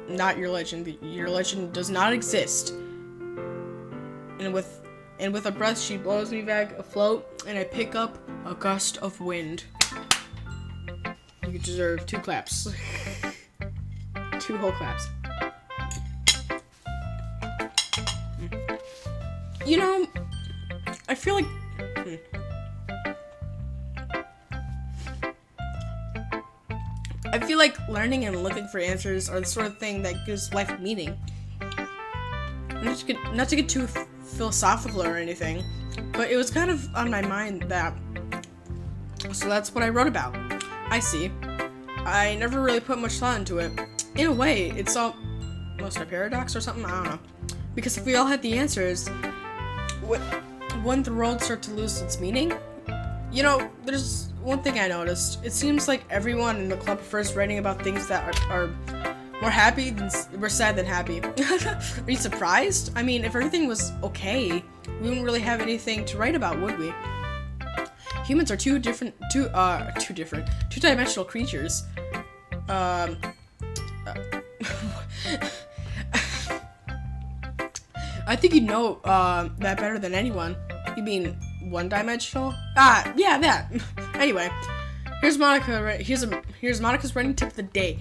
not your legend. Your legend does not exist. And with a breath, she blows me back afloat, and I pick up a gust of wind. You deserve 2 claps. 2 whole claps. You know, I feel like... I feel like learning and looking for answers are the sort of thing that gives life meaning. Not to get too philosophical or anything, but it was kind of on my mind that... So that's what I wrote about. I see. I never really put much thought into it. In a way, it's almost a paradox or something, I don't know. Because if we all had the answers, wouldn't the world start to lose its meaning? You know, there's one thing I noticed. It seems like everyone in the club prefers writing about things that are We're sad than happy. Are you surprised? I mean, if everything was okay, we wouldn't really have anything to write about, would we? Humans are two-dimensional creatures. I think you know that better than anyone. You mean one-dimensional? Ah, yeah, that. Anyway, here's Monica. Here's Monica's writing tip of the day.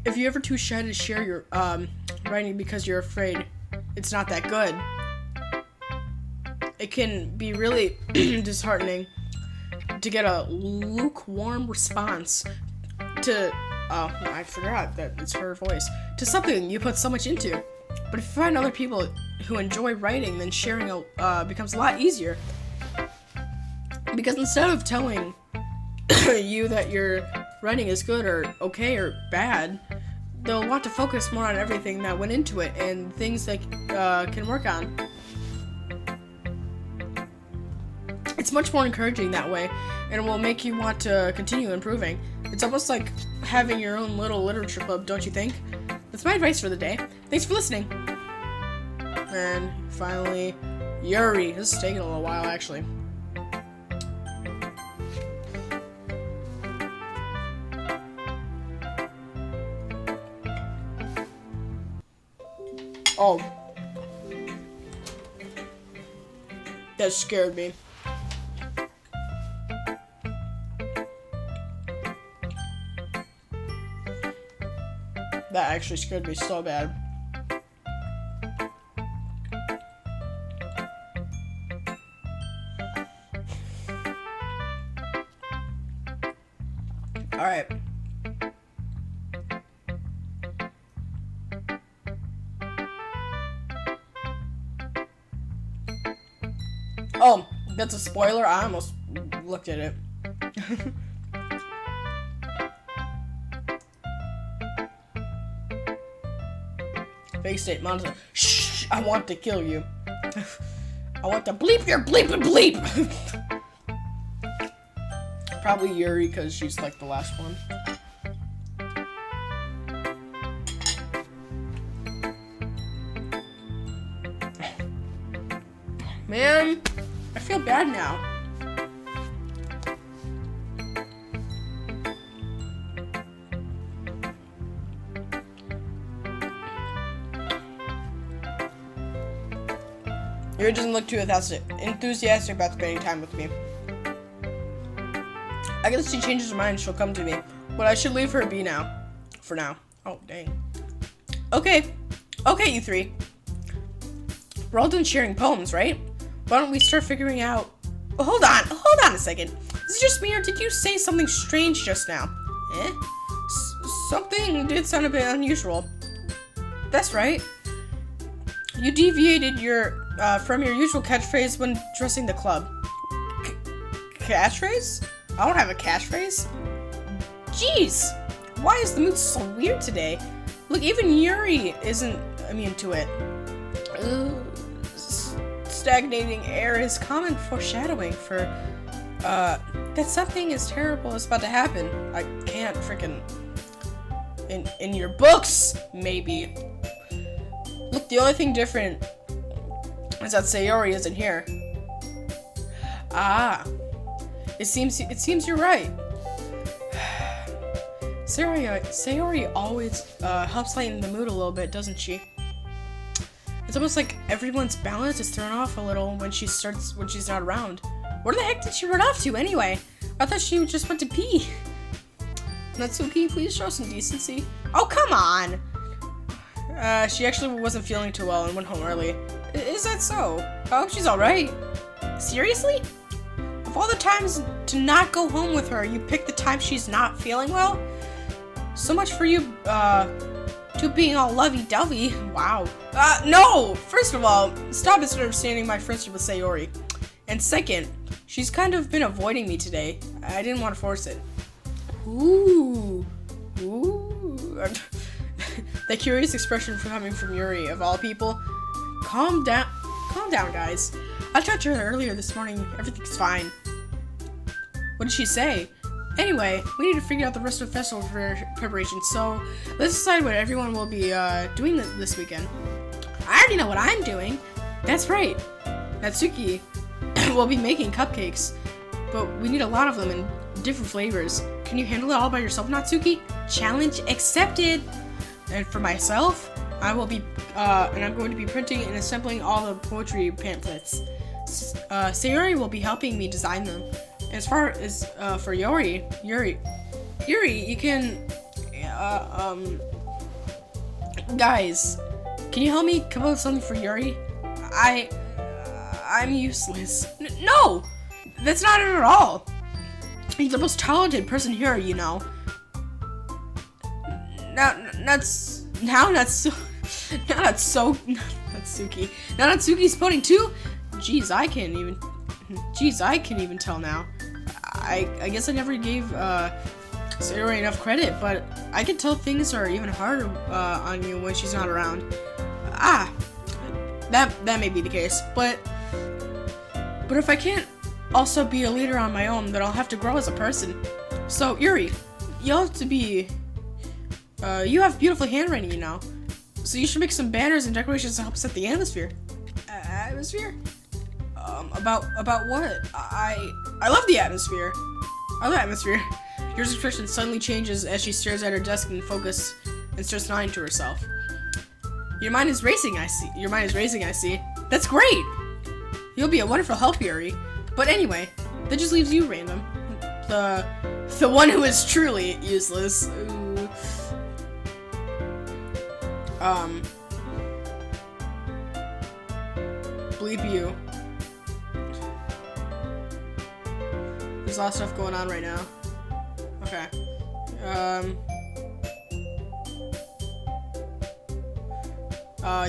If you're ever too shy to share your writing because you're afraid it's not that good, it can be really disheartening to get a lukewarm response to. Oh, I forgot that it's her voice. To something you put so much into. But if you find other people who enjoy writing, then sharing becomes a lot easier. Because instead of telling you that your writing is good or okay or bad, they'll want to focus more on everything that went into it and things they can work on. It's much more encouraging that way, and it will make you want to continue improving. It's almost like having your own little literature club, don't you think? That's my advice for the day. Thanks for listening. And finally, Yuri. This is taking a little while, actually. Oh. That scared me. That actually scared me so bad. Alright. Oh, that's a spoiler? I almost looked at it. Face state, Monica. Shh! I want to kill you. I want to bleep your bleep and bleep! Probably Yuri, because she's like the last one. Man, I feel bad now. Yuri doesn't look too enthusiastic about spending time with me. I guess if she changes her mind, she'll come to me. But I should leave her be now. For now. Oh, dang. Okay. Okay, you three. We're all done sharing poems, right? Why don't we start figuring out... Oh, hold on a second. Is it just me, or did you say something strange just now? Eh? Something did sound a bit unusual. That's right. You deviated from your usual catchphrase when addressing the club. Catchphrase? I don't have a catchphrase. Jeez, why is the mood so weird today? Look, even Yuri isn't immune to it. Stagnating air is common foreshadowing for that something is terrible is about to happen. I can't freaking in your books, maybe. Look, the only thing different is that Sayori isn't here. Ah, it seems you're right. Sayori always helps lighten the mood a little bit, doesn't she? It's almost like everyone's balance is thrown off a little when she's not around. Where the heck did she run off to anyway? I thought she just went to pee. Natsuki, please show some decency. Oh, come on! She actually wasn't feeling too well and went home early. Is that so? I hope she's alright. Seriously? Of all the times to not go home with her, you picked the time she's not feeling well? So much for you, to being all lovey-dovey. Wow. No! First of all, stop misunderstanding my friendship with Sayori. And second, she's kind of been avoiding me today. I didn't want to force it. Ooh. That curious expression coming from Yuri, of all people. Calm down, guys. I talked to her earlier this morning. Everything's fine. What did she say? Anyway, we need to figure out the rest of the festival preparation, so let's decide what everyone will be doing this weekend. I already know what I'm doing. That's right. Natsuki will be making cupcakes, but we need a lot of them in different flavors. Can you handle it all by yourself, Natsuki? Challenge accepted. And for myself, I'm going to be printing and assembling all the poetry pamphlets. Sayori will be helping me design them. As far as for Yuri, you can, guys, can you help me come up with something for Yuri? I'm useless. No, that's not it at all. He's the most talented person here, you know. Natsuki. Now Natsuki's putting too. Jeez, I can even tell now. I guess I never gave Sayori enough credit, but I can tell things are even harder on you when she's not around. That may be the case, but if I can't also be a leader on my own, then I'll have to grow as a person. So Yuri, you have beautiful handwriting, you know. So you should make some banners and decorations to help set the atmosphere. Atmosphere? About what? I love the atmosphere. I love atmosphere. Yours expression suddenly changes as she stares at her desk and focus and starts nodding to herself. Your mind is racing, I see. That's great! You'll be a wonderful help, Yuri. But anyway, that just leaves you, Random. The one who is truly useless. Ooh. Bleep you. There's a lot of stuff going on right now. Okay.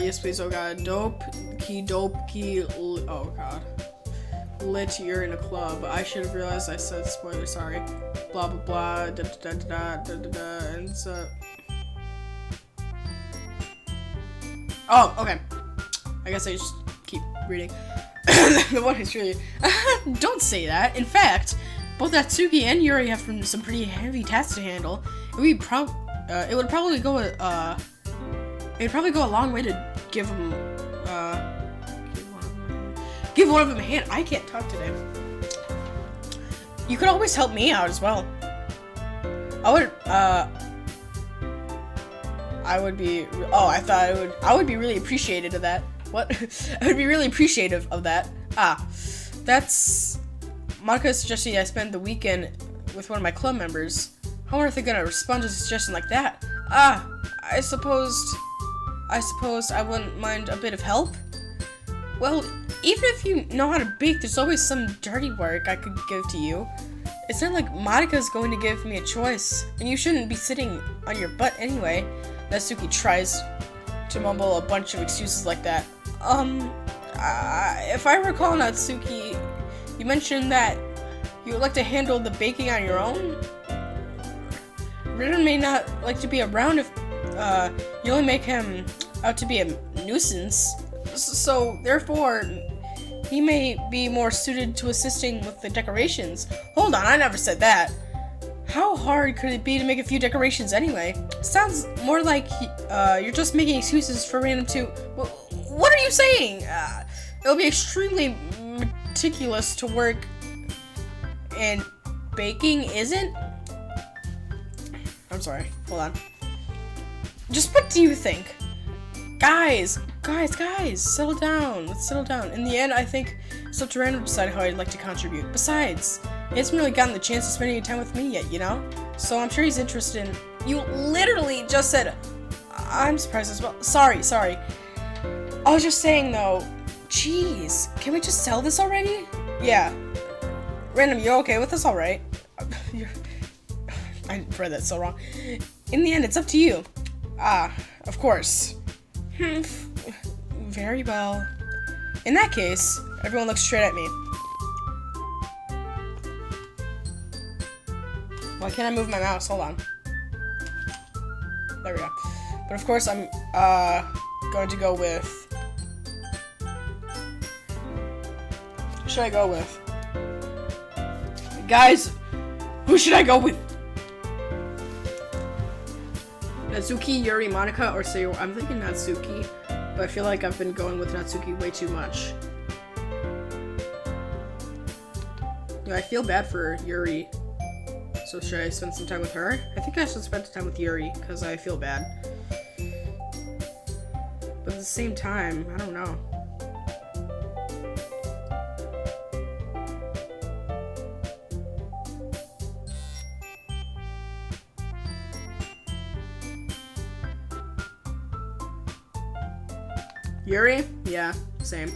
Yes please, oh god. Doki, oh god. Lit, you're in a club. I should have realized I said spoiler, sorry. Blah blah blah, da da da da da da da, and so... Oh, okay. I guess I just keep reading. The one who's really... Don't say that. In fact, both Natsuki and Yuri have some pretty heavy tasks to handle. It would probably go a long way to give one of them a hand. I can't talk today. You could always help me out as well. I would be really appreciative of that. What? I would be really appreciative of that. That's... Monica suggested I spend the weekend with one of my club members. How on earth are they gonna respond to a suggestion like that? I suppose I wouldn't mind a bit of help. Well, even if you know how to bake, there's always some dirty work I could give to you. It's not like Monica's going to give me a choice, and you shouldn't be sitting on your butt anyway. Natsuki tries to mumble a bunch of excuses like that. If I recall, Natsuki, you mentioned that you would like to handle the baking on your own? Ridden may not like to be around if you only make him out to be a nuisance. So, therefore, he may be more suited to assisting with the decorations. Hold on, I never said that. How hard could it be to make a few decorations anyway? Sounds more like you're just making excuses for Random to... What are you saying? It'll be extremely meticulous to work, and baking isn't? I'm sorry, hold on. Just what do you think? Guys, settle down. Let's settle down. In the end, I think it's up to Random to decide how I'd like to contribute. Besides, he hasn't really gotten the chance to spend any time with me yet, you know? So I'm sure he's interested in... You literally just said... I'm surprised as well. Sorry. I was just saying, though... Jeez, can we just sell this already? Yeah. Random, you're okay with this, alright? I read that so wrong. In the end, it's up to you. Of course. Very well. In that case, everyone looks straight at me. Why can't I move my mouse? Hold on. There we go. But of course, I'm going to go with... Who should I go with? Guys, Who should I go with? Natsuki, Yuri, Monica, or Sayori? I'm thinking Natsuki, but I feel like I've been going with Natsuki way too much. I feel bad for Yuri. So should I spend some time with her? I think I should spend some time with Yuri, because I feel bad. But at the same time, I don't know. Yuri? Yeah, same.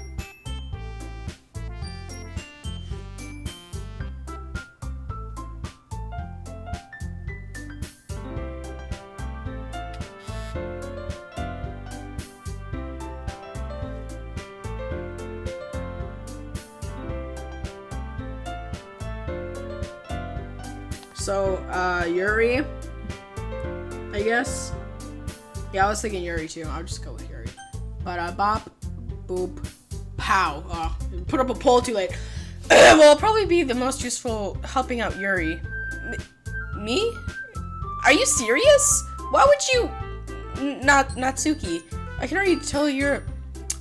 So, Yuri, I guess. Yeah, I was thinking Yuri too. I'll just go with Yuri. But, bop, boop, pow. Put up a poll too late. Well, it'll probably be the most useful helping out Yuri. Me? Are you serious? Why would you... Not Natsuki. I can already tell you're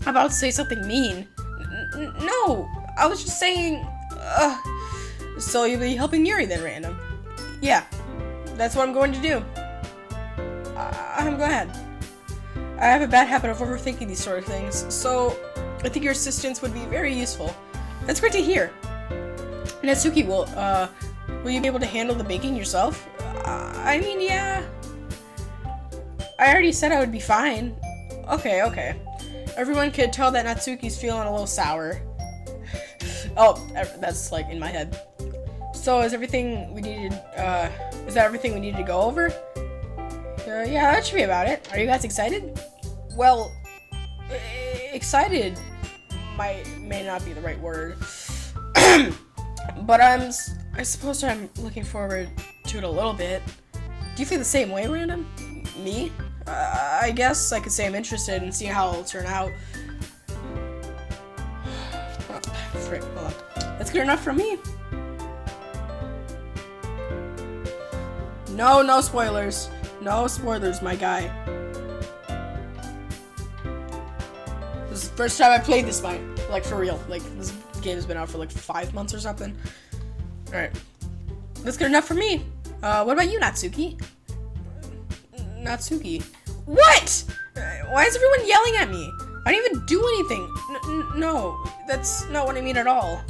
about to say something mean. No, I was just saying... So you'll be helping Yuri then, random? Yeah, that's what I'm going to do. Go ahead. I have a bad habit of overthinking these sort of things, so I think your assistance would be very useful. That's great to hear. Natsuki, will you be able to handle the baking yourself? I mean, yeah. I already said I would be fine. Okay. Everyone could tell that Natsuki's feeling a little sour. Oh, that's like in my head. So is that everything we needed to go over? Yeah, that should be about it. Are you guys excited? Well, excited may not be the right word. But I suppose I'm looking forward to it a little bit. Do you feel the same way, Random? Me? I guess I could say I'm interested in seeing how it'll turn out. Oh, frick, hold on. That's good enough for me. No spoilers. No spoilers, my guy. This is the first time I played this fight. Like, for real. Like, this game has been out for like 5 months or something. Alright. That's good enough for me. What about you, Natsuki? Natsuki? What? Why is everyone yelling at me? I didn't even do anything. No, that's not what I mean at all.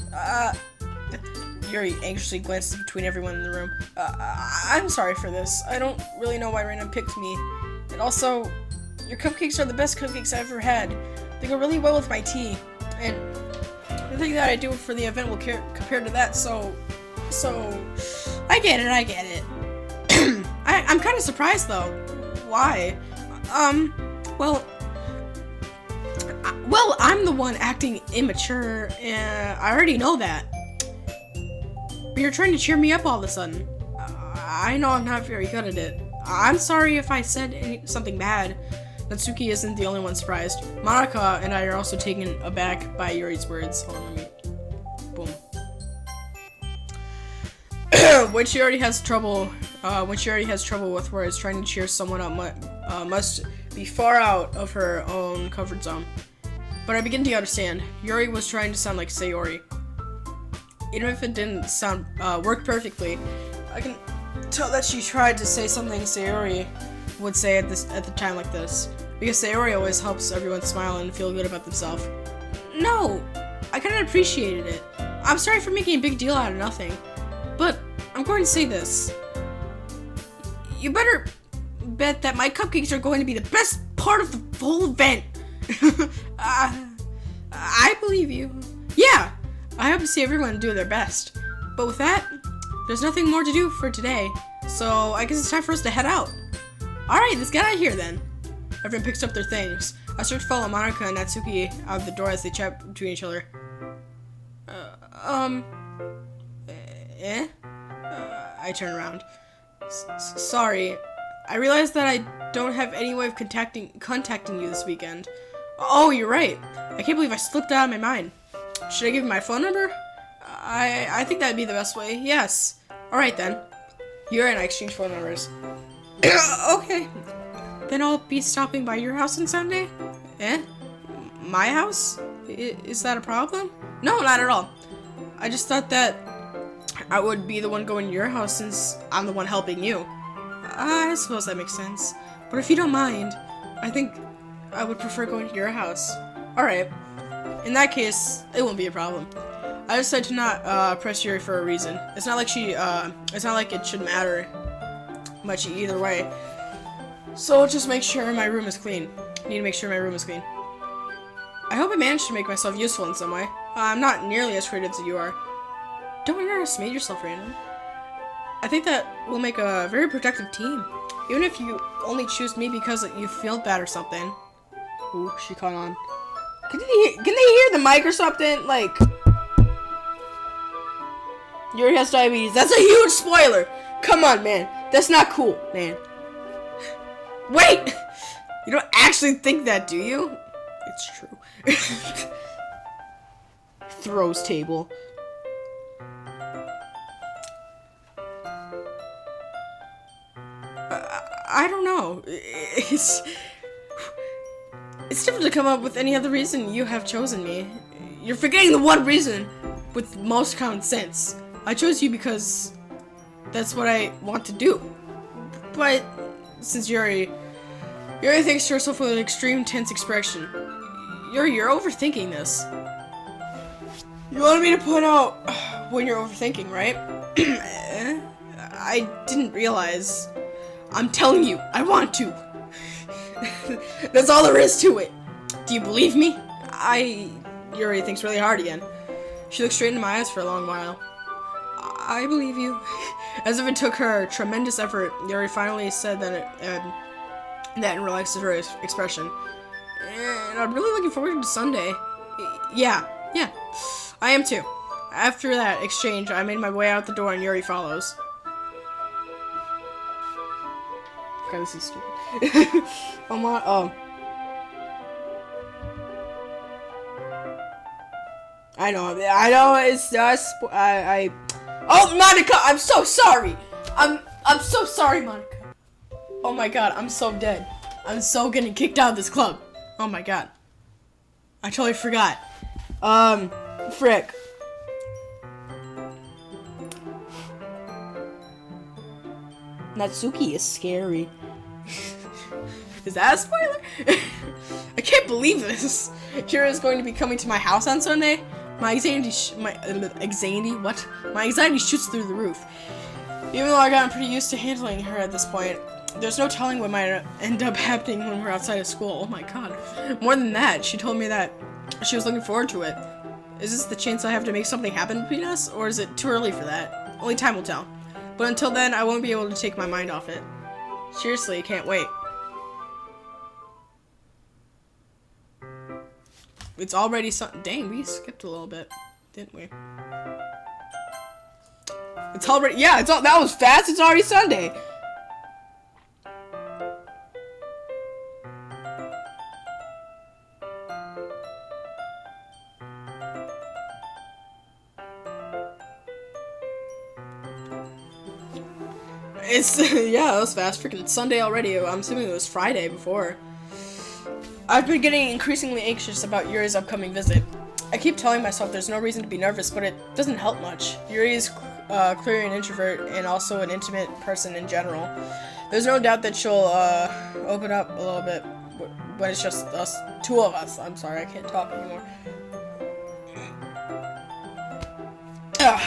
Yuri anxiously glances between everyone in the room. I'm sorry for this. I don't really know why Random picked me. And also, your cupcakes are the best cupcakes I've ever had. They go really well with my tea. And everything that I do for the event will compare to that, so... I get it. I'm kind of surprised, though. Why? Well, I'm the one acting immature, and I already know that. But you're trying to cheer me up all of a sudden. I know I'm not very good at it. I'm sorry if I said something bad. Natsuki isn't the only one surprised. Monica and I are also taken aback by Yuri's words. Hold on, let me... Boom. When she already has trouble with words, trying to cheer someone up must be far out of her own comfort zone. But I begin to understand. Yuri was trying to sound like Sayori. Even if it didn't work perfectly, I can tell that she tried to say something Sayori would say at the time like this. Because Sayori always helps everyone smile and feel good about themselves. No! I kinda appreciated it. I'm sorry for making a big deal out of nothing. But I'm going to say this. You better bet that my cupcakes are going to be the best part of the whole event. I believe you. Yeah, I hope to see everyone do their best. But with that, there's nothing more to do for today. So I guess it's time for us to head out. Alright, let's get out of here then. Everyone picks up their things. I start to follow Monica and Natsuki out of the door as they chat between each other. I turn around. Sorry. I realized that I don't have any way of contacting you this weekend. Oh, you're right. I can't believe I slipped out of my mind. Should I give you my phone number? I think that'd be the best way. Yes. Alright then. Yuri and I exchange phone numbers. Okay. Then I'll be stopping by your house on Sunday? Eh? My house? Is that a problem? No, not at all. I just thought that I would be the one going to your house since I'm the one helping you. I suppose that makes sense. But if you don't mind, I think I would prefer going to your house. Alright. In that case, it won't be a problem. I decided to not press Yuri for a reason. It's not like it should matter much either way. So I'll just make sure my room is clean. I need to make sure my room is clean. I hope I managed to make myself useful in some way. I'm not nearly as creative as you are. Don't underestimate yourself, Random. I think that we'll make a very productive team. Even if you only choose me because you feel bad or something. Ooh, she caught on. Can they hear the mic or something? Like, Yuri has diabetes. That's a huge spoiler. Come on, man. That's not cool, man. Wait! You don't actually think that, do you? It's true. Throws table. I don't know. It's difficult to come up with any other reason you have chosen me. You're forgetting the one reason with most common sense. I chose you because that's what I want to do. But since Yuri thinks to herself with an extreme tense expression. You're overthinking this. You wanted me to point out when you're overthinking, right? I didn't realize. I'm telling you, I want to. That's all there is to it. Do you believe me? Yuri thinks really hard again. She looked straight into my eyes for a long while. I believe you. As if it took her tremendous effort, Yuri finally said that and relaxed her expression. And I'm really looking forward to Sunday. Yeah. I am too. After that exchange, I made my way out the door and Yuri follows. Okay, this is stupid. I know, it's just, oh, Monica, I'm so sorry! I'm so sorry, Monica. Oh my god, I'm so dead. I'm so getting kicked out of this club. Oh my god. I totally forgot. Frick. Natsuki is scary. Is that a spoiler? I can't believe this. Kira is going to be coming to my house on Sunday. My anxiety shoots through the roof. Even though I've gotten pretty used to handling her at this point, there's no telling what might end up happening when we're outside of school. Oh my god. More than that, she told me that she was looking forward to it. Is this the chance I have to make something happen between us, or is it too early for that? Only time will tell. But until then, I won't be able to take my mind off it. Seriously, I can't wait. It's already dang, we skipped a little bit, didn't we? It's already, yeah, that was fast, it's already Sunday. It's, yeah, that was fast. Freaking Sunday already. I'm assuming it was Friday before. I've been getting increasingly anxious about Yuri's upcoming visit. I keep telling myself there's no reason to be nervous, but it doesn't help much. Yuri is clearly an introvert and also an intimate person in general. There's no doubt that she'll open up a little bit when it's just us, two of us. I'm sorry, I can't talk anymore.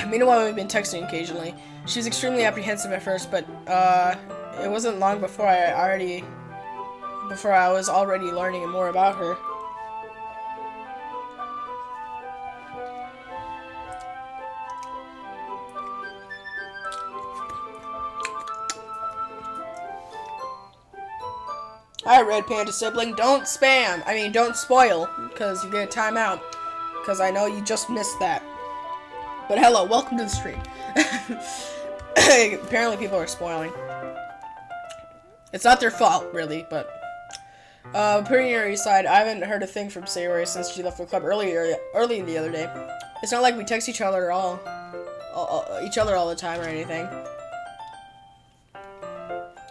Meanwhile, we've been texting occasionally. She was extremely apprehensive at first, but it wasn't long before I was already learning more about her. Alright, Red Panda sibling, don't spoil, because you get a timeout, because I know you just missed that. But hello, welcome to the stream. Apparently people are spoiling. It's not their fault, really, but... putting her aside, I haven't heard a thing from Sayori since she left the club early the other day. It's not like we text each other at all. each other all the time or anything.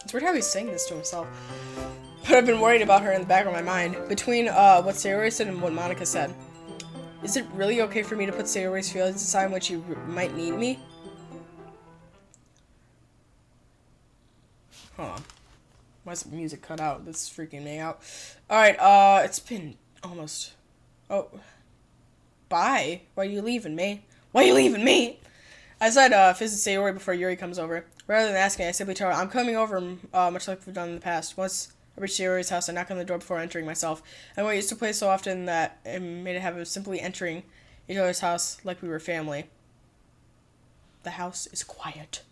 It's weird how he's saying this to himself. But I've been worried about her in the back of my mind. Between what Sayori said and what Monica said. Is it really okay for me to put Sayori's feelings aside when she might need me? Hold on. Why is the music cut out? This is freaking me out. Alright, it's been almost... Oh. Bye. Why are you leaving me? Why are you leaving me? I said, visit Sayori before Yuri comes over. Rather than asking, I simply told her, I'm coming over, much like we've done in the past. Once I reached Sayori's house, I knocked on the door before entering myself. And we used to play so often that it made it habit of simply entering each other's house like we were family. The house is quiet.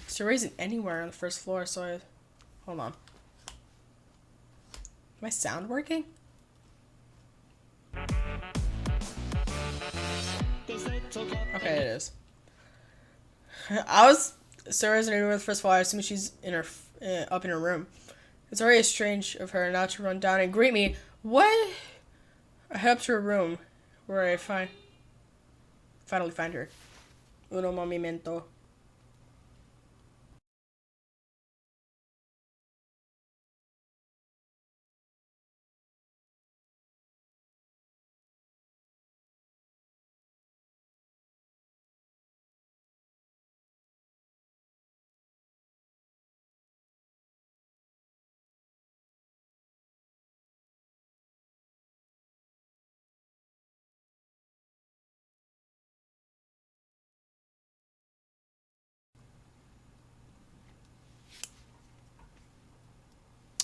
Sayori isn't anywhere on the first floor, so I... Hold on. Is my sound working? Okay, it is. Sarah's anywhere on the first floor. I assume she's in her up in her room. It's already strange of her not to run down and greet me. What? I head up to her room, where I finally find her. Uno momento.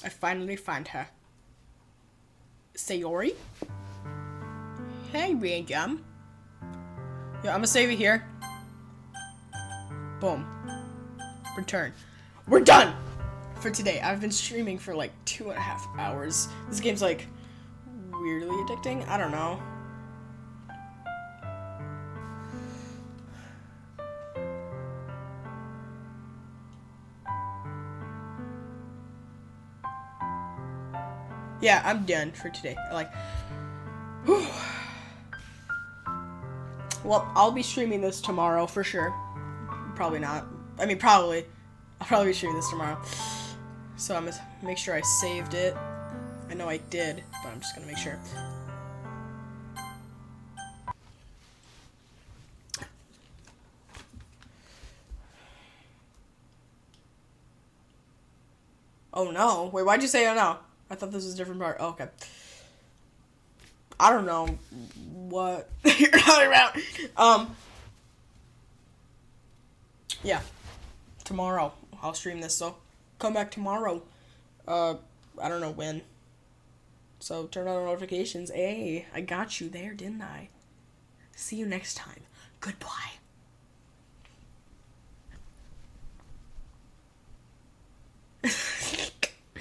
I finally find her. Sayori? Hey, Random. Yeah, I'm gonna save it here. Boom. Return. We're done! For today. I've been streaming for like 2.5 hours. This game's like weirdly addicting. I don't know. Yeah, I'm done for today. Whew. Well, I'll be streaming this tomorrow for sure. Probably not. I mean, probably. I'll probably be streaming this tomorrow. So I'm gonna make sure I saved it. I know I did, but I'm just gonna make sure. Oh no. Wait, why'd you say oh no? I thought this was a different part. Oh, okay. I don't know what you're talking about. Yeah. Tomorrow. I'll stream this, so come back tomorrow. I don't know when. So turn on notifications. Hey, I got you there, didn't I? See you next time. Goodbye.